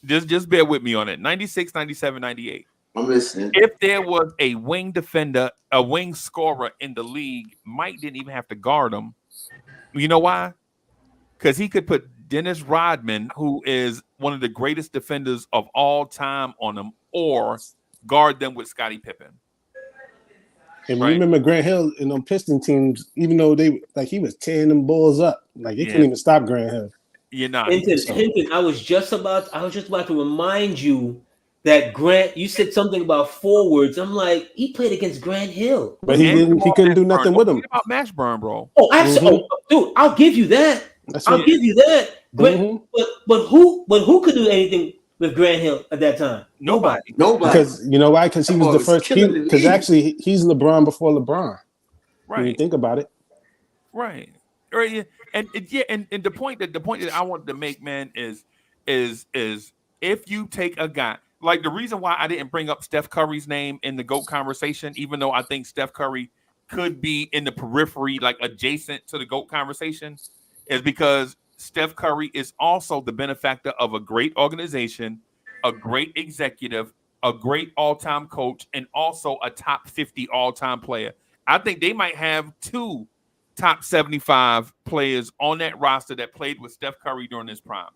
Just bear with me on it. 96, 97, 98. I'm listening. If there was a wing defender, a wing scorer in the league, Mike didn't even have to guard him. You know why? Because he could put Dennis Rodman, who is one of the greatest defenders of all time, on them, or guard them with Scottie Pippen. And remember Grant Hill in them Piston teams, even though he was tearing them balls up, they couldn't even stop Grant Hill. You're not. Hinton, I was just about to remind you that Grant. You said something about forwards. I'm like, he played against Grant Hill, but he couldn't do nothing with him. What about Mashburn, bro? Oh, absolutely, dude. I'll give you that. I'll give you that. But who could do anything with Grant Hill at that time? Nobody. Because you know why? Because he was the first. Because actually, he's LeBron before LeBron. Right. When you think about it. Right. And the point that I wanted to make, man, is if you take a guy like the reason why I didn't bring up Steph Curry's name in the GOAT conversation, even though I think Steph Curry could be in the periphery, like adjacent to the GOAT conversation, is because Steph Curry is also the benefactor of a great organization, a great executive, a great all-time coach, and also a top 50 all-time player. I think they might have 2 top 75 players on that roster that played with Steph Curry during his prime.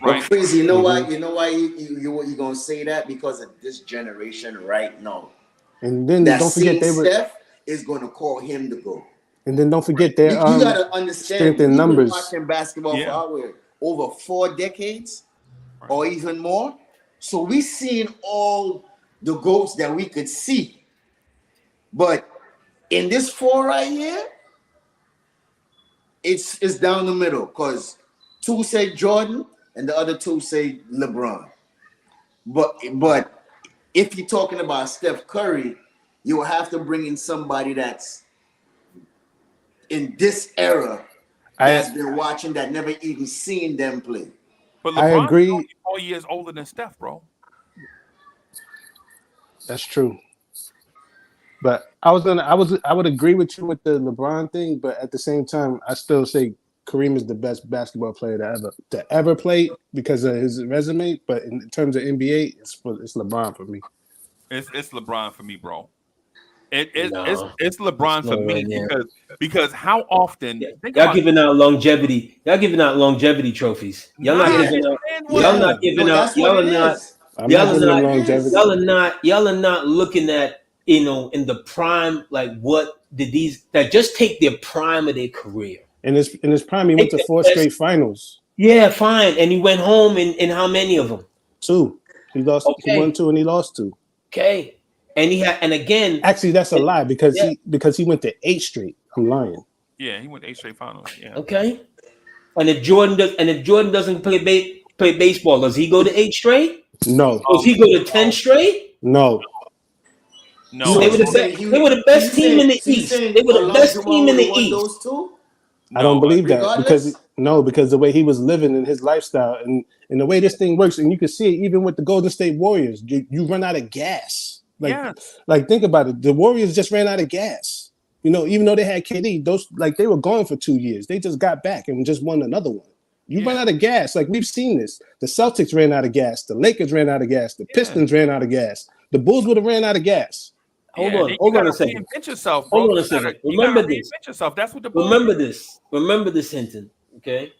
Right? Well, crazy. You know why? You know why you're gonna say that? Because of this generation right now. And then don't forget Steph is gonna call him to go. And then don't forget their you gotta understand strength in numbers. Watching basketball for over 4 decades or even more. So we seen all the GOATs that we could see. But in this 4 right here, it's down the middle because 2 say Jordan and the other 2 say LeBron. But if you're talking about Steph Curry, you will have to bring in somebody that's in this era that's been watching that never even seen them play. But LeBron is only 4 years older than Steph, bro. That's true. But I would agree with you with the LeBron thing, but at the same time, I still say Kareem is the best basketball player to ever play because of his resume. But in terms of NBA, it's LeBron for me. It's LeBron for me, bro. It's LeBron for me because how often y'all giving out longevity? Y'all giving out longevity trophies. Y'all are not looking at, you know, in the prime, like what did these that just take their prime of their career. In his prime, he went to 4 straight finals. Yeah, fine. And he went home in how many of them? 2. He lost. Okay. He won 2 and he lost 2. Okay. And again. Actually, that's a lie because he went to 8 straight. I'm lying. Yeah, he went to 8 straight finals. Yeah. Okay. And if Jordan doesn't play baseball, does he go to 8 straight? No. Does he go to 10 straight? No. They were the best team in the East. They were the best team in the East. I don't believe that because the way he was living in his lifestyle and the way this thing works, and you can see it even with the Golden State Warriors. You run out of gas. Like think about it. The Warriors just ran out of gas. You know, even though they had KD, they were gone for 2 years. They just got back and just won another one. You run out of gas. Like we've seen this. The Celtics ran out of gas. The Lakers ran out of gas. The Pistons ran out of gas. The Bulls would have ran out of gas. Hold on a second. Yourself, bro. Hold on a second. Remember this. Yourself. That's what the Remember this, Hinton. Okay.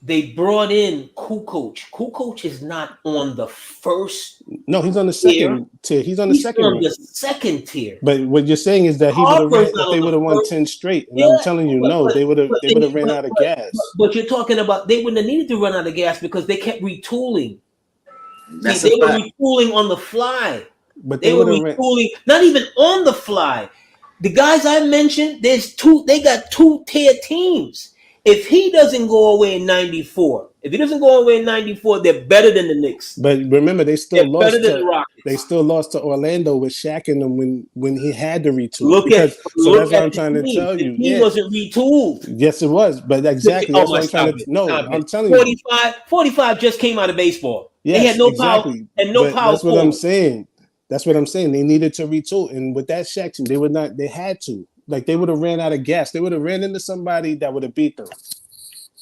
They brought in Kukoc. Kukoc is not on the first. No, he's on the second tier. He's on the second tier. But what you're saying is that they would have won 10 straight. And I'm telling you, they would have ran out of gas. But you're talking about they wouldn't have needed to run out of gas because they kept retooling. They were retooling on the fly. But they were retooling, not even on the fly. The guys I mentioned, they got 2-tier teams. If he doesn't go away in 94, they're better than the Knicks. But remember, they still lost to Orlando with Shaq in them when he had to retool. That's what I'm trying to tell you. He wasn't retooled. Yes, it was. But exactly, that's what I'm trying to. No, I'm telling you. 45 just came out of baseball. Yes, they had no power and no power. That's what I'm saying. That's what I'm saying. They needed to retool, and with that Shaq team, they would not. They had to. Like they would have ran out of gas. They would have ran into somebody that would have beat them,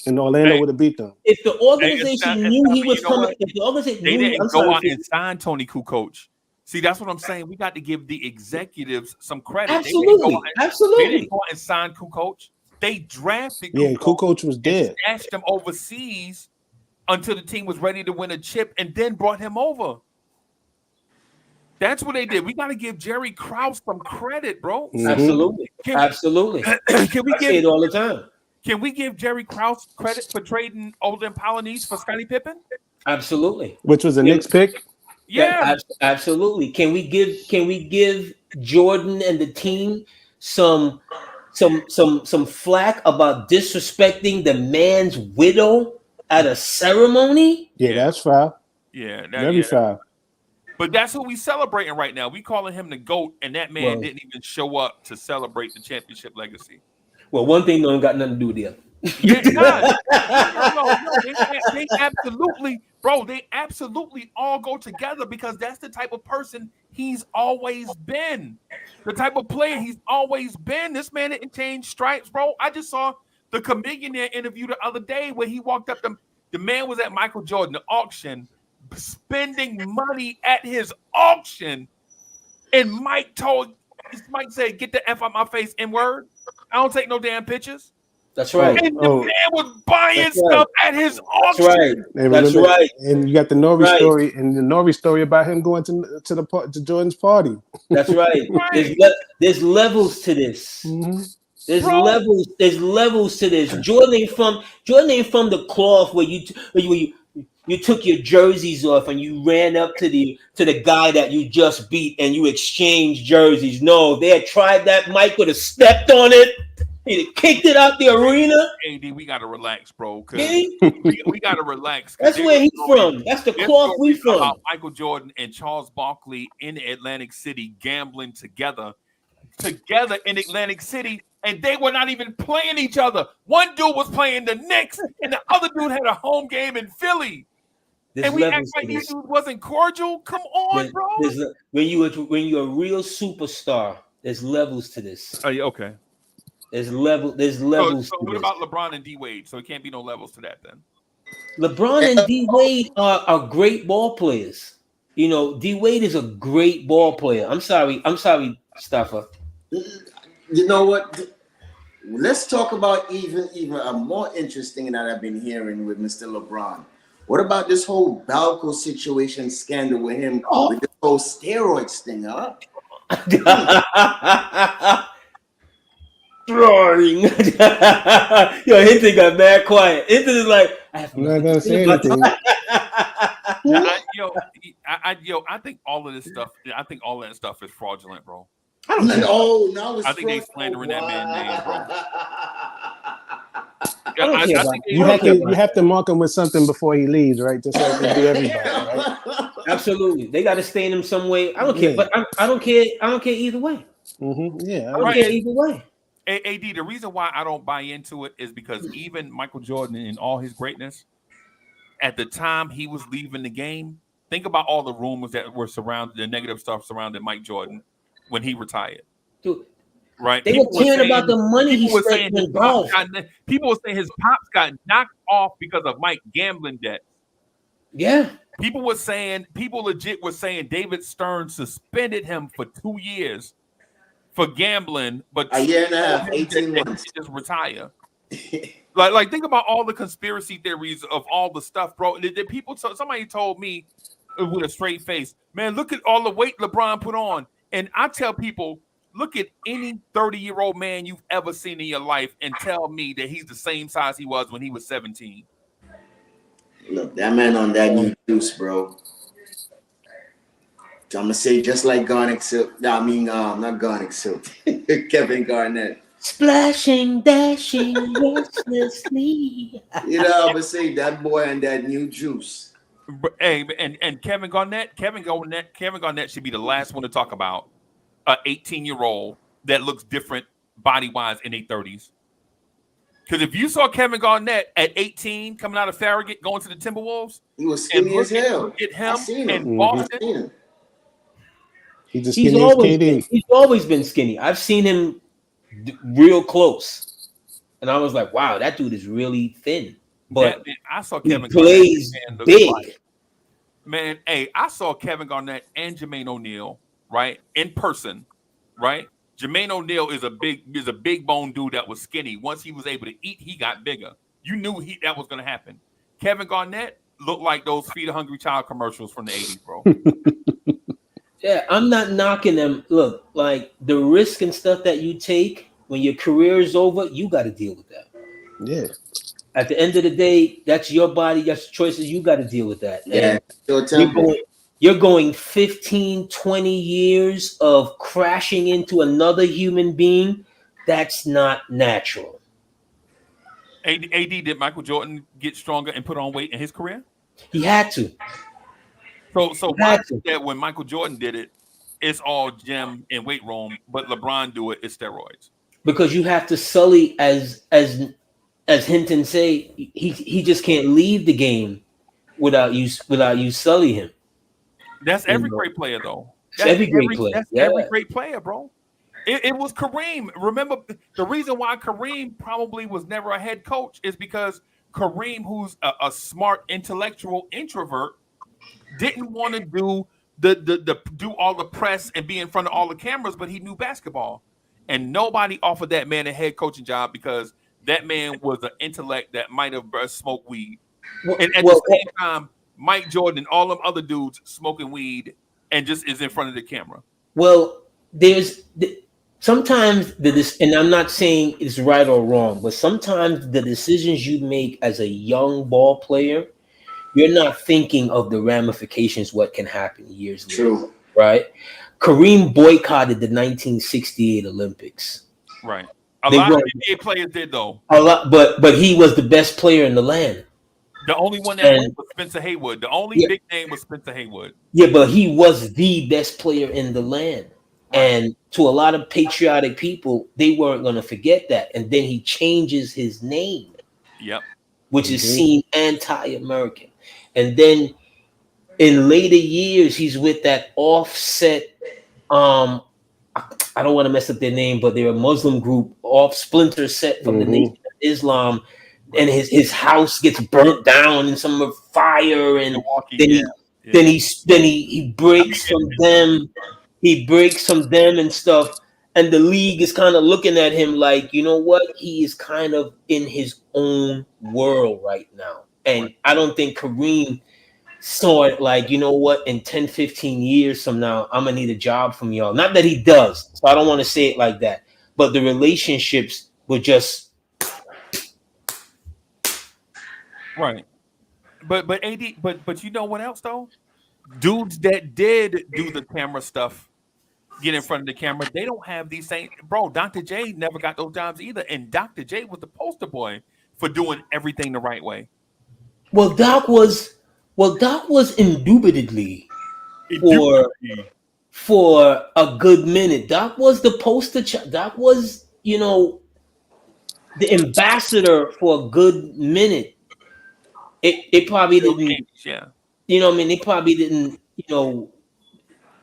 and Orlando would have beat them. If the organization knew he was coming, if the organization they didn't go out and sign Tony Kukoc. See, that's what I'm saying. We got to give the executives some credit. Absolutely. They didn't go out and sign Kukoc. They drafted. Yeah, Kukoc was dead. Stashed him overseas until the team was ready to win a chip, and then brought him over. That's what they did. We got to give Jerry Krause some credit, bro. Mm-hmm. Absolutely. Can we give it all the time? Can we give Jerry Krause credit for trading Olden Polynice for Scottie Pippen? Absolutely. Which was a Knicks pick? Yeah. Absolutely. Can we give Jordan and the team some flack about disrespecting the man's widow at a ceremony. Yeah, that's foul. Yeah, Very foul. But that's who we celebrating right now. We calling him the GOAT, and that man didn't even show up to celebrate the championship legacy. Well, one thing don't got nothing to do with the other. Yeah, they absolutely, bro. They absolutely all go together because that's the type of person he's always been. The type of player he's always been. This man didn't change stripes, bro. I just saw the Chameleonaire interview the other day where he walked up. The man was at Michael Jordan the auction, spending money at his auction, and Mike said, "Get the F out my face, N-word. I don't take no damn pictures." That's right. And the man was buying stuff at his auction. That's right. And you got the Nori story, and the Nori story about him going to Jordan's party. That's right. There's levels to this. Mm-hmm. There's levels to this. Jordan ain't from the cloth where you took your jerseys off and you ran up to the guy that you just beat and you exchanged jerseys. No, they had tried that. Mike would have stepped on it. He kicked it out the arena. AD, we gotta relax, bro. We gotta relax. That's where he's from. That's the cloth we from. About Michael Jordan and Charles Barkley in Atlantic City gambling together in Atlantic City, and they were not even playing each other. One dude was playing the Knicks, and the other dude had a home game in Philly. And we act like these dudes wasn't cordial. Come on, bro. When you're a real superstar, there's levels to this. Oh, yeah, okay. There's levels. So what about LeBron and D Wade? So it can't be no levels to that then. LeBron and D Wade are great ball players. You know, D Wade is a great ball player. I'm sorry, Staffer. You know what? Let's talk about even a more interesting that I've been hearing with Mr. LeBron. What about this whole Balco situation scandal with him with this whole steroids thing, huh? Drawing. Yo, Hinton got mad quiet. Hinton is like, I'm not gonna say anything. I think all of this stuff. I think all of that stuff is fraudulent, bro. I think they slandering that man's name, bro. You have to mark him with something before he leaves, right? Just like they do everybody, right? Absolutely, they got to stain him some way. I don't care, but I don't care. I don't care either way. Mm-hmm. Yeah, I don't care either way. AD, the reason why I don't buy into it is because even Michael Jordan, in all his greatness, at the time he was leaving the game, think about all the rumors that were the negative stuff surrounding Mike Jordan when he retired. Dude, right? They were caring about the money he spent in golf. People were saying his pops got knocked off because of Mike gambling debt. Yeah. People legit were saying David Stern suspended him for 2 years for gambling, but a year and a half, 18 months, just retire. like think about all the conspiracy theories of all the stuff, bro. Somebody told me with a straight face, man, look at all the weight LeBron put on. And I tell people, look at any 30-year-old man you've ever seen in your life and tell me that he's the same size he was when he was 17. Look, that man on that new juice, bro. I'm gonna say just like Garnett Silk. I mean, not Garnett Silk. Kevin Garnett. Splashing, dashing, restlessly. You know, I'm gonna say that boy and that new juice. Hey, and Kevin Garnett should be the last one to talk about an 18-year-old that looks different body-wise in their 30s. Because if you saw Kevin Garnett at 18 coming out of Farragut going to the Timberwolves, he was skinny as hell. Look at him in Boston. He's always been skinny. I've seen him real close, and I was like, "Wow, that dude is really thin." But I saw Kevin plays Garnett big. Man, hey, I saw Kevin Garnett and Jermaine O'Neal, right, in person, right? Jermaine O'Neal is a big bone dude that was skinny. Once he was able to eat, he got bigger. You knew that was going to happen. Kevin Garnett looked like those Feed a Hungry Child commercials from the 80s, bro. Yeah, I'm not knocking them. Look, like the risk and stuff that you take when your career is over, you got to deal with that. Yeah. At the end of the day, that's your body, that's choices. You got to deal with that. Yeah. You're going 15, 20 years of crashing into another human being. That's not natural. AD, did Michael Jordan get stronger and put on weight in his career? He had to. So why is it that when Michael Jordan did it, it's all gym and weight room, but LeBron do it, it's steroids? Because you have to sully, as Hinton say, he just can't leave the game without you sully him. That's every great player, though. That's every great player. That's every great player, bro. It was Kareem. Remember, the reason why Kareem probably was never a head coach is because Kareem, who's a smart, intellectual introvert, didn't want to do do all the press and be in front of all the cameras, but he knew basketball, and nobody offered that man a head coaching job because that man was an intellect that might have smoked weed. And at the same time, Mike Jordan and all them other dudes smoking weed and just is in front of the camera. Well, sometimes and I'm not saying it's right or wrong, but sometimes the decisions you make as a young ball player, you're not thinking of the ramifications, what can happen years later, right? Kareem boycotted the 1968 Olympics. Right. A lot of NBA players did, though. A lot, but he was the best player in the land. The only one that was Spencer Haywood. The only big name was Spencer Haywood. Yeah, but he was the best player in the land. Right. And to a lot of patriotic people, they weren't going to forget that. And then he changes his name. Yep. Which is seen anti-American. And then in later years, he's with that offset. I don't want to mess up their name, but they're a Muslim group, off splinter set from the Nation of Islam. And his house gets burnt down in some fire, and then he breaks from them. He breaks from them and stuff. And the league is kind of looking at him like, you know what? He is kind of in his own world right now. And I don't think Kareem saw it like, you know what? In 10, 15 years from now, I'm going to need a job from y'all. Not that he does. So I don't want to say it like that. But the relationships were just. Right. But AD, but you know what else, though? Dudes that did do the camera stuff, get in front of the camera, they don't have these same. Bro, Dr. J never got those jobs either. And Dr. J was the poster boy for doing everything the right way. Well, Doc was indubitably for a good minute. Doc was the poster Doc was, the ambassador for a good minute. It probably didn't, they probably didn't,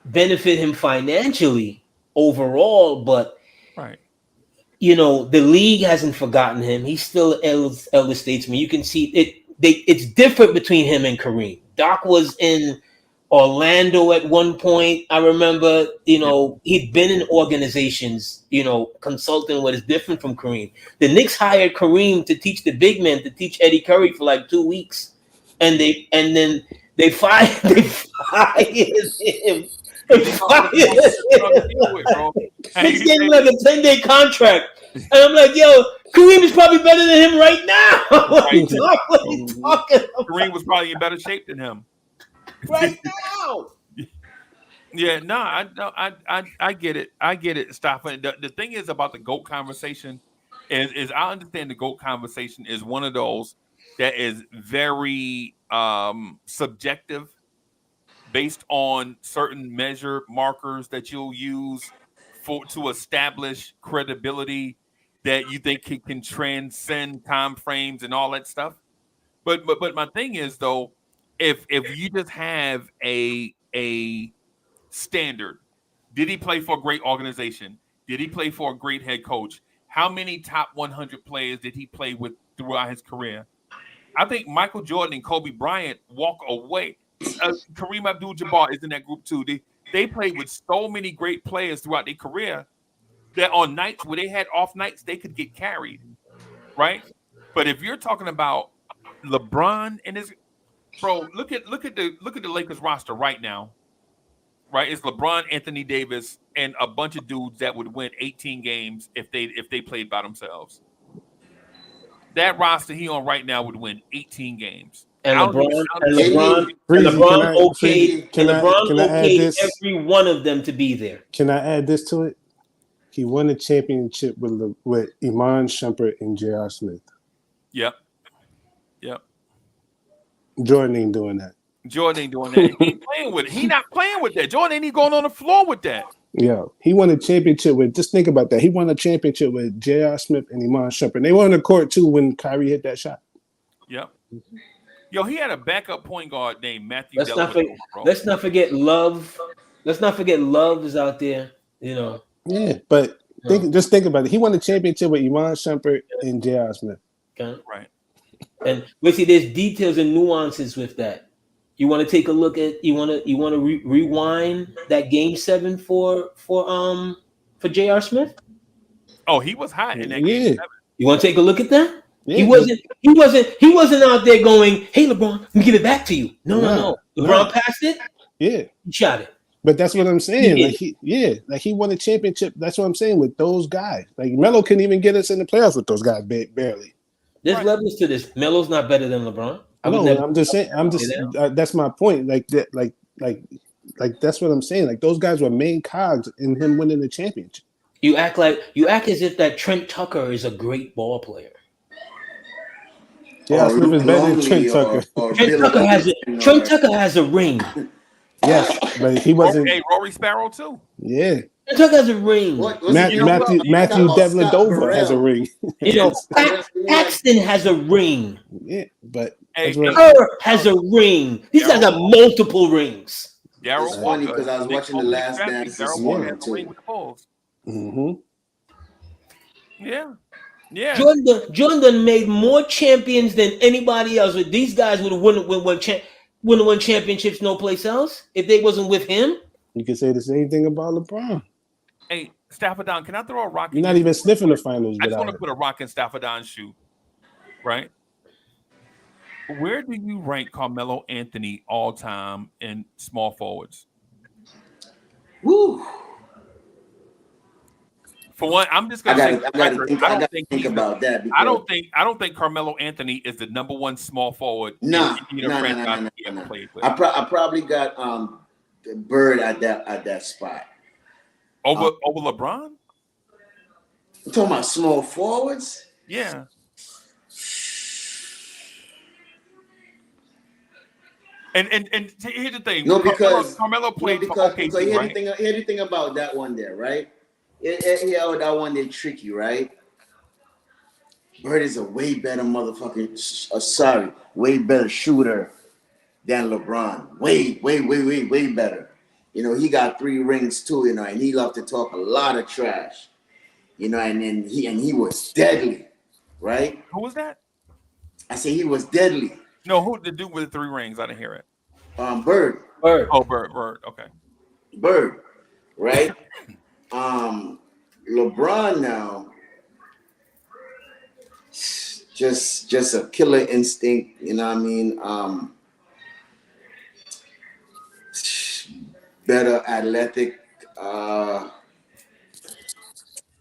benefit him financially overall, but right. The league hasn't forgotten him. He's still an elder statesman. You can see it. It's different between him and Kareem. Doc was in Orlando at one point. I remember, he'd been in organizations, consulting what is different from Kareem. The Knicks hired Kareem to teach the big men, to teach Eddie Curry for like 2 weeks. And then they fired him. He's getting like a 10-day contract. And I'm like, yo, Kareem is probably better than him right now. What are you talking about? Kareem was probably in better shape than him. Right now. Yeah, no, I get it. I get it. Stop it. The thing is about the GOAT conversation is I understand the GOAT conversation is one of those that is very subjective, based on certain measure markers that you'll use to establish credibility that you think can transcend time frames and all that stuff. But my thing is, though, if you just have a standard, did he play for a great organization? Did he play for a great head coach? How many top 100 players did he play with throughout his career? I think Michael Jordan and Kobe Bryant walk away. Kareem Abdul-Jabbar is in that group too. They played with so many great players throughout their career that on nights where they had off nights, they could get carried, right? But if you're talking about LeBron and his look at the Lakers roster right now, right? It's LeBron, Anthony Davis, and a bunch of dudes that would win 18 games if they played by themselves. That roster he on right now would win 18 games. And LeBron okayed every one of them to be there. Can I add this to it? He won a championship with Iman Shumpert and J.R. Smith. Yep. Yep. Jordan ain't doing that. Jordan ain't doing that. He ain't playing with it. He not playing with that. Jordan ain't going on the floor with that. Yo, he won a championship with. Just think about that. He won a championship with J.R. Smith and Iman Shumpert. They were on the court too when Kyrie hit that shot. Yep. Yo, he had a backup point guard named Matthew. Let's not forget Love. Let's not forget Love is out there. You know. Yeah, but just think about it. He won the championship with Iman Shumpert and J.R. Smith. Okay. Right. And we see there's details and nuances with that. You want to take a look at you want to rewind that game 7 for J.R. Smith? Oh, he was hot in that game 7. You want to take a look at that? Yeah, he wasn't out there going, "Hey LeBron, let me give it back to you." No. LeBron passed it. Yeah. He shot it. But that's what I'm saying. Like he won a championship. That's what I'm saying with those guys. Like Melo couldn't even get us in the playoffs with those guys barely. There's levels to this. Melo's not better than LeBron. I'm just saying. That's my point. Like that. Like that's what I'm saying. Like those guys were main cogs in him winning the championship. You act as if that Trent Tucker is a great ball player. Yeah, Smith is better than Trent Tucker. Trent Tucker has a ring. Yes, but he wasn't. Hey, Rory Sparrow too. Yeah. Trent Tucker has a ring. Matthew Dellavedova has a ring. You know, Paxton has a ring. Yeah, but Kerr has a ring. These guys have multiple rings. It's funny because I was watching The Last Dance this morning too. Mm-hmm. Yeah. Jordan made more champions than anybody else. These guys would have won championships no place else if they wasn't with him. You can say the same thing about LeBron. Hey, Staffordon, can I throw a rock? You're not even sniffing the finals. I just want to put a rock in Staffordon's shoe, right? Where do you rank Carmelo Anthony all time in small forwards? Woo. For one, I'm just gonna say I gotta think about that. I don't think Carmelo Anthony is the number one small forward. No. I probably got Bird at that spot. Over LeBron? You talking about small forwards? Yeah. And here's the thing. No, because Carmelo played for OKC, right? Here's the thing about that one there, right? Yeah, that one there tricky, right? Bird is a way better way better shooter than LeBron. Way better. You know, he got 3 rings too, you know, and he loved to talk a lot of trash. You know, and then he was deadly, right? Who was that? I say he was deadly. No, who the dude with the 3 rings? I didn't hear it. Bird. Oh, Bird. Okay. Bird, right? LeBron now, just a killer instinct, you know what I mean? Better athletic,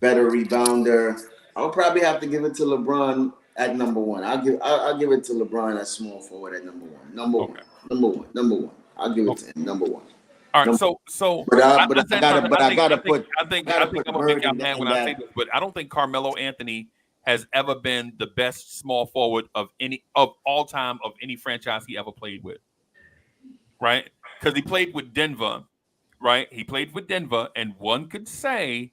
better rebounder. I'll probably have to give it to LeBron at number 1. I'll give it to LeBron at small forward at number 1. Number one. I'll give it to him number 1. All right, so I gotta put. I think I'm gonna make y'all mad when I say this, but I don't think Carmelo Anthony has ever been the best small forward of all time of any franchise he ever played with, right? Because he played with Denver, right? He played with Denver, and one could say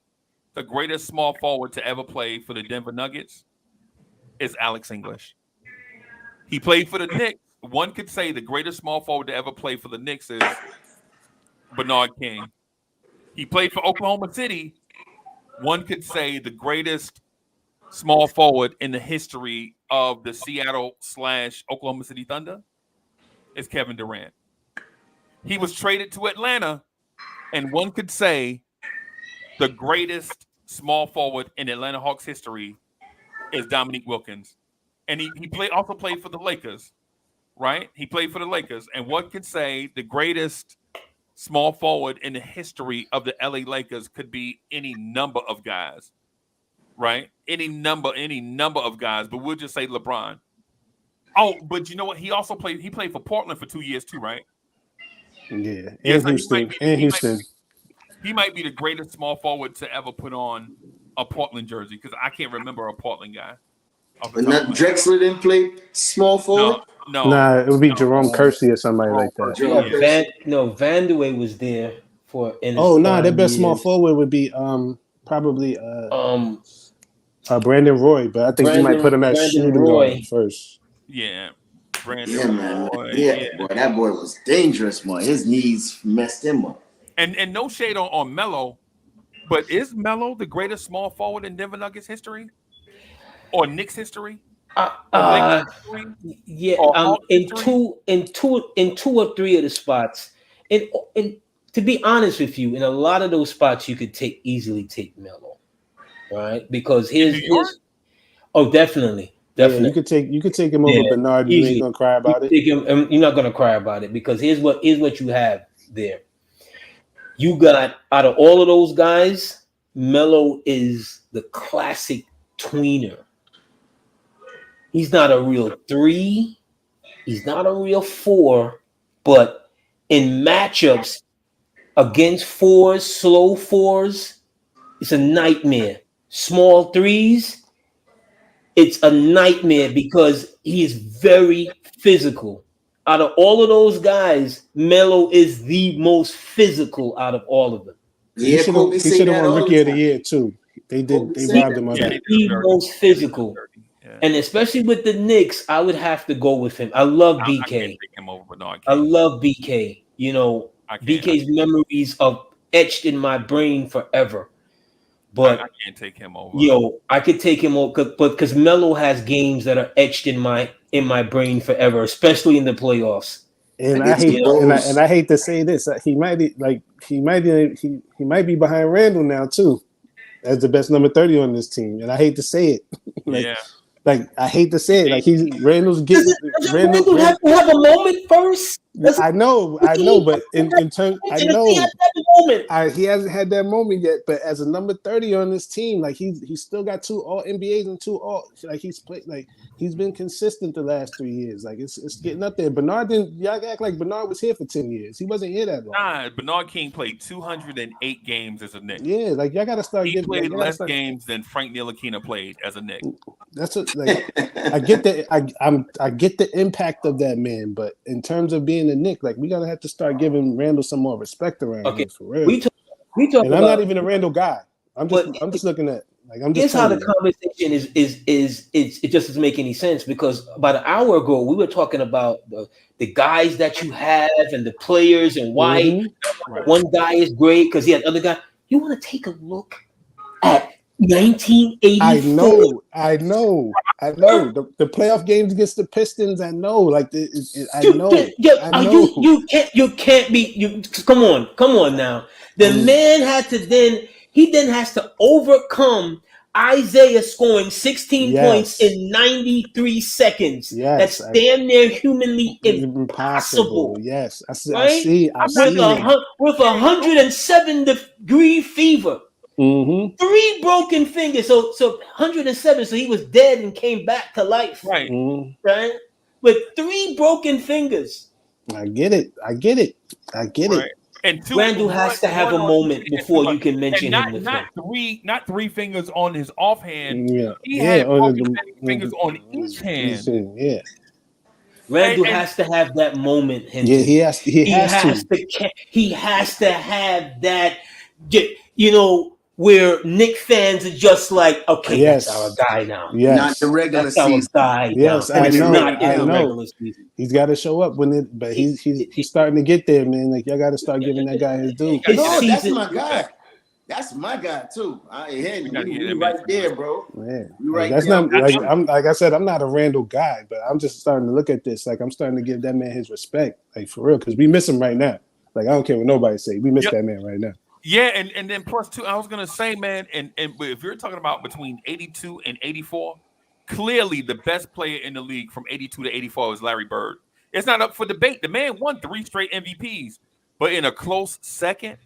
the greatest small forward to ever play for the Denver Nuggets is Alex English. He played for the Knicks. One could say the greatest small forward to ever play for the Knicks is Bernard King. He played for Oklahoma City. One could say the greatest small forward in the history of the Seattle/Oklahoma City Thunder is Kevin Durant. He was traded to Atlanta, and one could say the greatest small forward in Atlanta Hawks history is Dominique Wilkins. And he also played for the Lakers, right? He played for the Lakers, and one could say the greatest small forward in the history of the LA Lakers could be any number of guys, right? Any number of guys, but we'll just say LeBron. Oh, but you know what? He played for Portland for 2 years too, right? Yeah. Yes, Houston. He might be the greatest small forward to ever put on a Portland jersey because I can't remember a Portland guy. But not Drexler didn't play small forward. No. Nah, it would be Jerome Kersey or somebody like that. Vandeweghe was there for. Their best small forward would be probably Brandon Roy, but I think you might put him at shooting guard first. Yeah. Brandon Roy. Yeah, boy, that boy was dangerous, man. His knees messed him up. And no shade on Melo, but is Melo the greatest small forward in Denver Nuggets history? Or Knicks history? Yeah. In two or three of the spots. And to be honest with you, in a lot of those spots you could easily take Melo. Right? Because his definitely. Yeah, you could take him over Bernard. You ain't gonna cry about it. You're not gonna cry about it because here's what you have there. You got out of all of those guys, Melo is the classic tweener. He's not a real 3. He's not a real 4, but in matchups against 4s, slow 4s, it's a nightmare. Small 3s, it's a nightmare because he is very physical. Out of all of those guys, Melo is the most physical out of all of them. Yeah, he should have won Rookie of the Year too. They robbed him of that. The most physical. Yeah. And especially with the Knicks, I would have to go with him. I love BK. I can't take him over Bernard King. I love BK. You know, BK's memories are etched in my brain forever. But I can't take him over. I could take him over, but because Melo has games that are etched in my brain forever, especially in the playoffs. And I hate to say this, he might be behind Randall now too, as the best number 30 on this team. And I hate to say it. I hate to say it. Like Randall's getting. Randall have to have a moment first. I know, but in terms, I know he hasn't had that moment yet. But as a number 30 on this team, like he's still got 2 All NBAs and 2 All. Like he's played, like he's been consistent the last 3 years. Like it's getting up there. Bernard didn't. Y'all act like Bernard was here for 10 years. He wasn't here that long. Nah, Bernard King played 208 games as a Knick. Yeah, like y'all got to start. He played less games than Frank Ntilikina played as a Knick. That's what. Like, I get that. I get the impact of that man, but in terms of being a Knick, like we gotta have to start giving Randall some more respect around here for real. We talk and I'm not even a Randall guy. I'm just looking at Here's how the conversation is it just doesn't make any sense because about an hour ago we were talking about the guys that you have and the players and why one guy is great because he had other guy. You want to take a look at 1984. I know. The playoff games against the Pistons. I know. Like I know. You can't be. Come on now. The man had to then has to overcome Isaiah scoring 16 points in 93 seconds. That's damn near humanly impossible. Yes, I see. With 107-degree fever. 3 broken fingers, so 107. So he was dead and came back to life, right? With 3 broken fingers. I get it. And Randall has to have a moment before you can mention him with not three fingers on his offhand. He had fingers on each hand. Yeah. Randall has to have that moment. Yeah, he has to. He has to have that. Where Knick fans are just like, okay, that's our guy now. Yes. Not the regular that's season. Our guy yes, now. I know. Not in the regular season. He's got to show up but he's starting to get there, man. Like y'all got to start giving that guy his due. No, that's my guy. That's my guy too. We right there, bro. Man, we right that's there. Not like I said. I'm not a Randall guy, but I'm just starting to look at this. Like I'm starting to give that man his respect, like for real, because we miss him right now. Like I don't care what nobody say, we miss that man right now. Yeah, and then plus too, I was gonna say, man, and if you're talking about between 82 and 84, clearly the best player in the league from 82 to 84 is Larry Bird. It's not up for debate. The man won 3 straight MVPs, but in a close second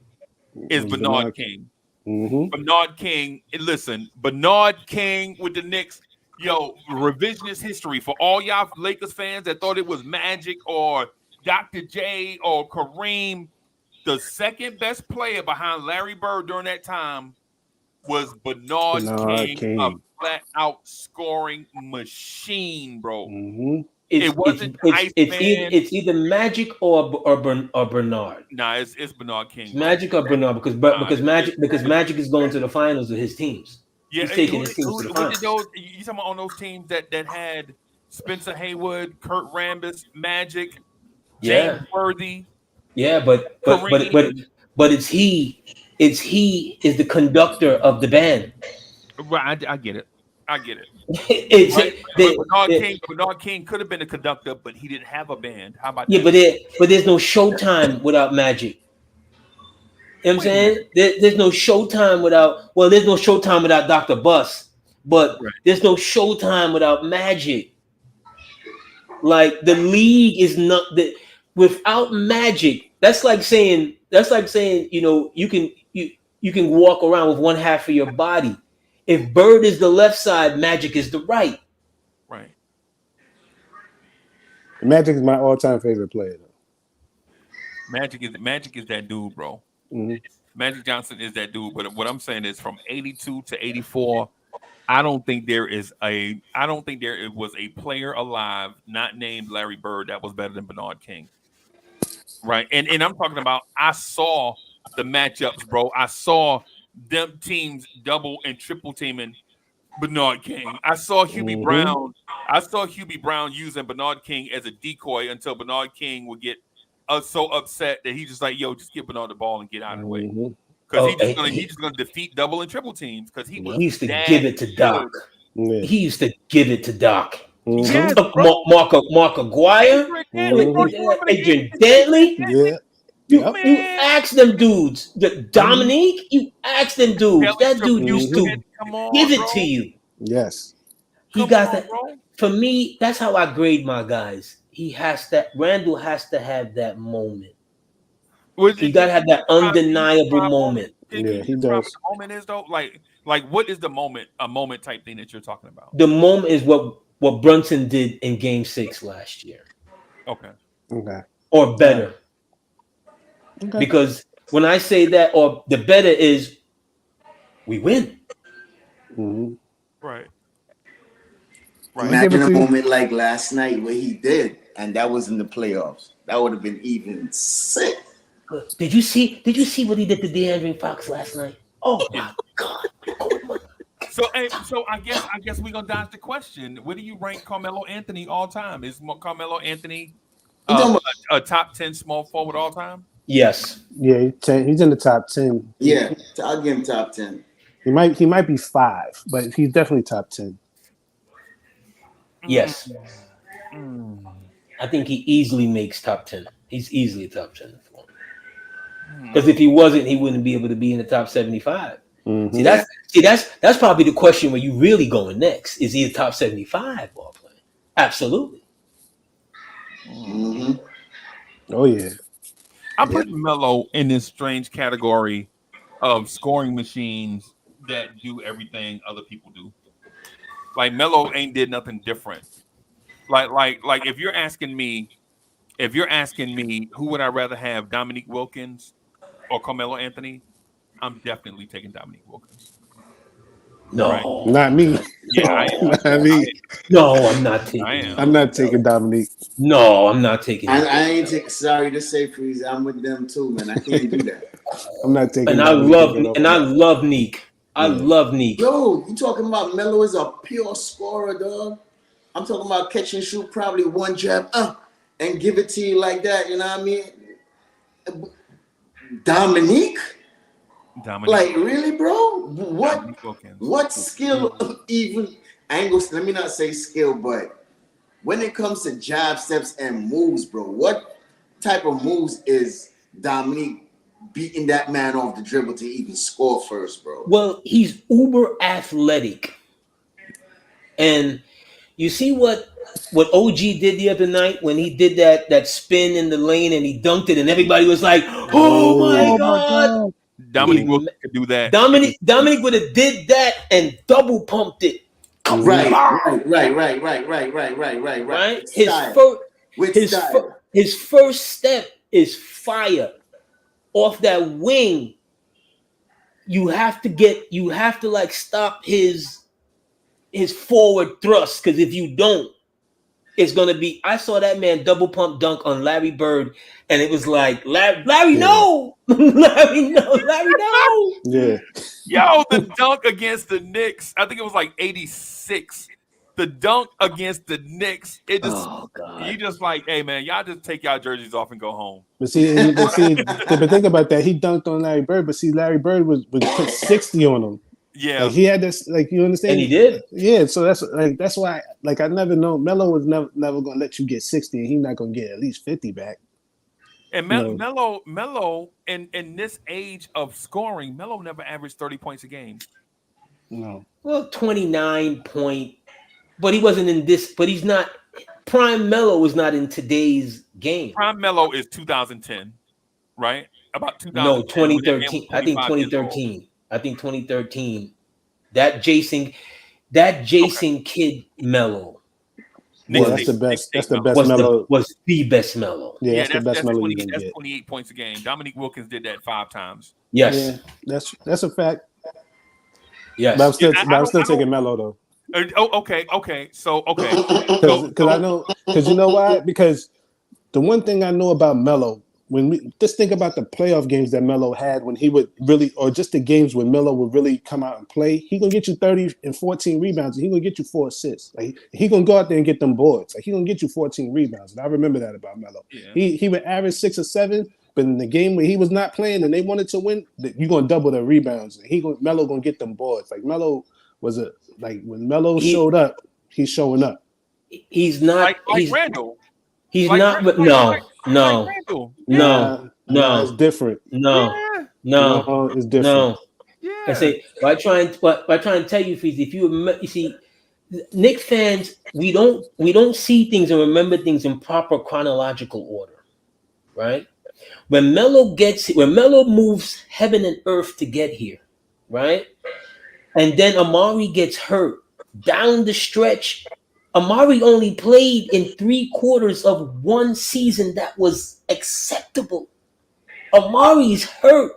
is Bernard King. Bernard King. Listen, Bernard King with the Knicks. Revisionist history for all y'all Lakers fans that thought it was Magic or Dr. J or Kareem. The second best player behind Larry Bird during that time was Bernard King, a King. flat out scoring machine, bro. Mm-hmm. It wasn't Iceman. It's either Magic or Bernard. Nah, it's Bernard King, It's bro. Magic or Bernard because Magic is going to the finals with his teams. Yeah, He's taking his teams to the who finals. did those? You talking about on those teams that had Spencer Haywood, Kurt Rambis, Magic, James Worthy. Yeah, but Kareem. it's he is the conductor of the band. Right, I get it. I get it. Bernard King could have been a conductor, but he didn't have a band. How about that? But there's no Showtime without Magic. You know what I'm saying? There's no Showtime there's no Showtime without Dr. Bus, but there's no Showtime without Magic. Like the league is not without Magic. That's like saying you can walk around with one half of your body. If Bird is the left side, Magic is the right. Right. Magic is my all-time favorite player. Magic is that dude, bro. Mm-hmm. Magic Johnson is that dude. But what I'm saying is, from 82 to 84, I don't think there was a player alive not named Larry Bird that was better than Bernard King. Right. And I'm talking about, I saw the matchups, bro. I saw them teams double and triple teaming Bernard King. I saw Hubie Brown. I saw Hubie Brown using Bernard King as a decoy until Bernard King would get so upset that he just like, yo, just give Bernard the ball and get out of the way. Because he's just gonna defeat double and triple teams. Because he used to give it to Doc. Yeah. He used to give it to Doc. Yes, Mark Aguirre, Adrian Dantley. Yeah. You ask them dudes, Dominique. You ask them dudes. That dude used to give it to you. Yes, he got that. For me, that's how I grade my guys. Randall has to have that moment. He got to have that undeniable moment. Yeah, he does. The moment is though, like what is the moment? A moment type thing that you're talking about? The moment is what Brunson did in Game 6 last year. Okay. Or better. Okay. Because when I say that, or the better is, we win. Mm-hmm. Right. Imagine a moment like last night where he did, and that was in the playoffs. That would have been even sick. Did you see what he did to DeAndre Fox last night? Oh my God! So I guess we're gonna dodge the question. Where do you rank Carmelo Anthony all time? Is Carmelo Anthony a top 10 small forward all time? Yes. Yeah, he's in the top 10. Yeah, I'll give him top 10. He might be 5, but he's definitely top 10. Yes. I think he easily makes top 10. He's easily a top 10. Because if he wasn't, he wouldn't be able to be in the top 75. Mm-hmm. That's probably the question where you really going next. Is he a top 75 ball player? Absolutely. Mm-hmm. Oh yeah. I put Melo in this strange category of scoring machines that do everything other people do. Like Melo ain't did nothing different. Like if you're asking me who would I rather have, Dominique Wilkins or Carmelo Anthony, I'm definitely taking Dominique Wilkins. No, right? Not me. Yeah, I am. Not me. No, I'm not taking. I'm not taking Dominique. No, I'm not taking. I ain't sorry to say, Freeze. I'm with them too, man. I can't do that. I'm not taking. And I love Neek. I love Neek. Yo, you talking about Melo is a pure scorer, dog. I'm talking about catch and shoot, probably one jab, and give it to you like that. You know what I mean? Dominique? Like really, bro? What skill even angles? Let me not say skill, but when it comes to jab steps and moves, bro, what type of moves is Dominique beating that man off the dribble to even score first, bro? Well, he's uber athletic, and you see what OG did the other night when he did that spin in the lane and he dunked it, and everybody was like, "Oh my God!" Dominique could do that. Dominique would have did that and double pumped it. Right. His first step is fire off that wing. you have to like stop his forward thrust, because if you don't, it's gonna be. I saw that man double pump dunk on Larry Bird, and it was like Larry no, Larry no. Yeah. Yo, the dunk against the Knicks. I think it was like 86. The dunk against the Knicks. It just you just like, hey man, y'all just take y'all jerseys off and go home. But but think about that. He dunked on Larry Bird, but see, Larry Bird was put 60 on him. Yeah, like he had this. Like you understand? And he did. Yeah. So that's why. Like I never know. Melo was never gonna let you get 60, and he's not gonna get at least 50 back. And Melo, in this age of scoring, Melo never averaged 30 points a game. No. Well, 29 point, but he wasn't in this. But he's not. Prime Melo was not in today's game. Prime Melo is 2010, right? About 2010. No, 2013. I think 2013. I think 2013. That Jason Kidd Melo. Well, that's the best. That's the best Melo. Was the best Melo. Yeah, that's the best Melo you can get. That's get. 28 points a game. Dominique Wilkins did that 5 times. Yes. Yeah, that's a fact. Yes. But I'm still taking Melo though. Okay. So because I know, because you know why? Because the one thing I know about Melo, when we just think about the playoff games that Melo had, when he would really, or just the games when Melo would really come out and play, he gonna get you 30 and 14 rebounds, and he gonna get you 4 assists. Like he gonna go out there and get them boards. Like he gonna get you 14 rebounds, and I remember that about Melo. Yeah. He would average 6 or 7, but in the game where he was not playing and they wanted to win, you gonna double the rebounds, and Melo gonna get them boards. Like Melo was when Melo showed up, he's showing up. He's not like Randall. He's like not. But no. It's different. No, it's different. No. Yeah. I say by trying to tell you, Feezy, if you see, Knicks fans, we don't see things and remember things in proper chronological order, right? When Melo moves heaven and earth to get here, right? And then Amari gets hurt down the stretch. Amari only played in 3/4 of one season that was acceptable. Amari's hurt.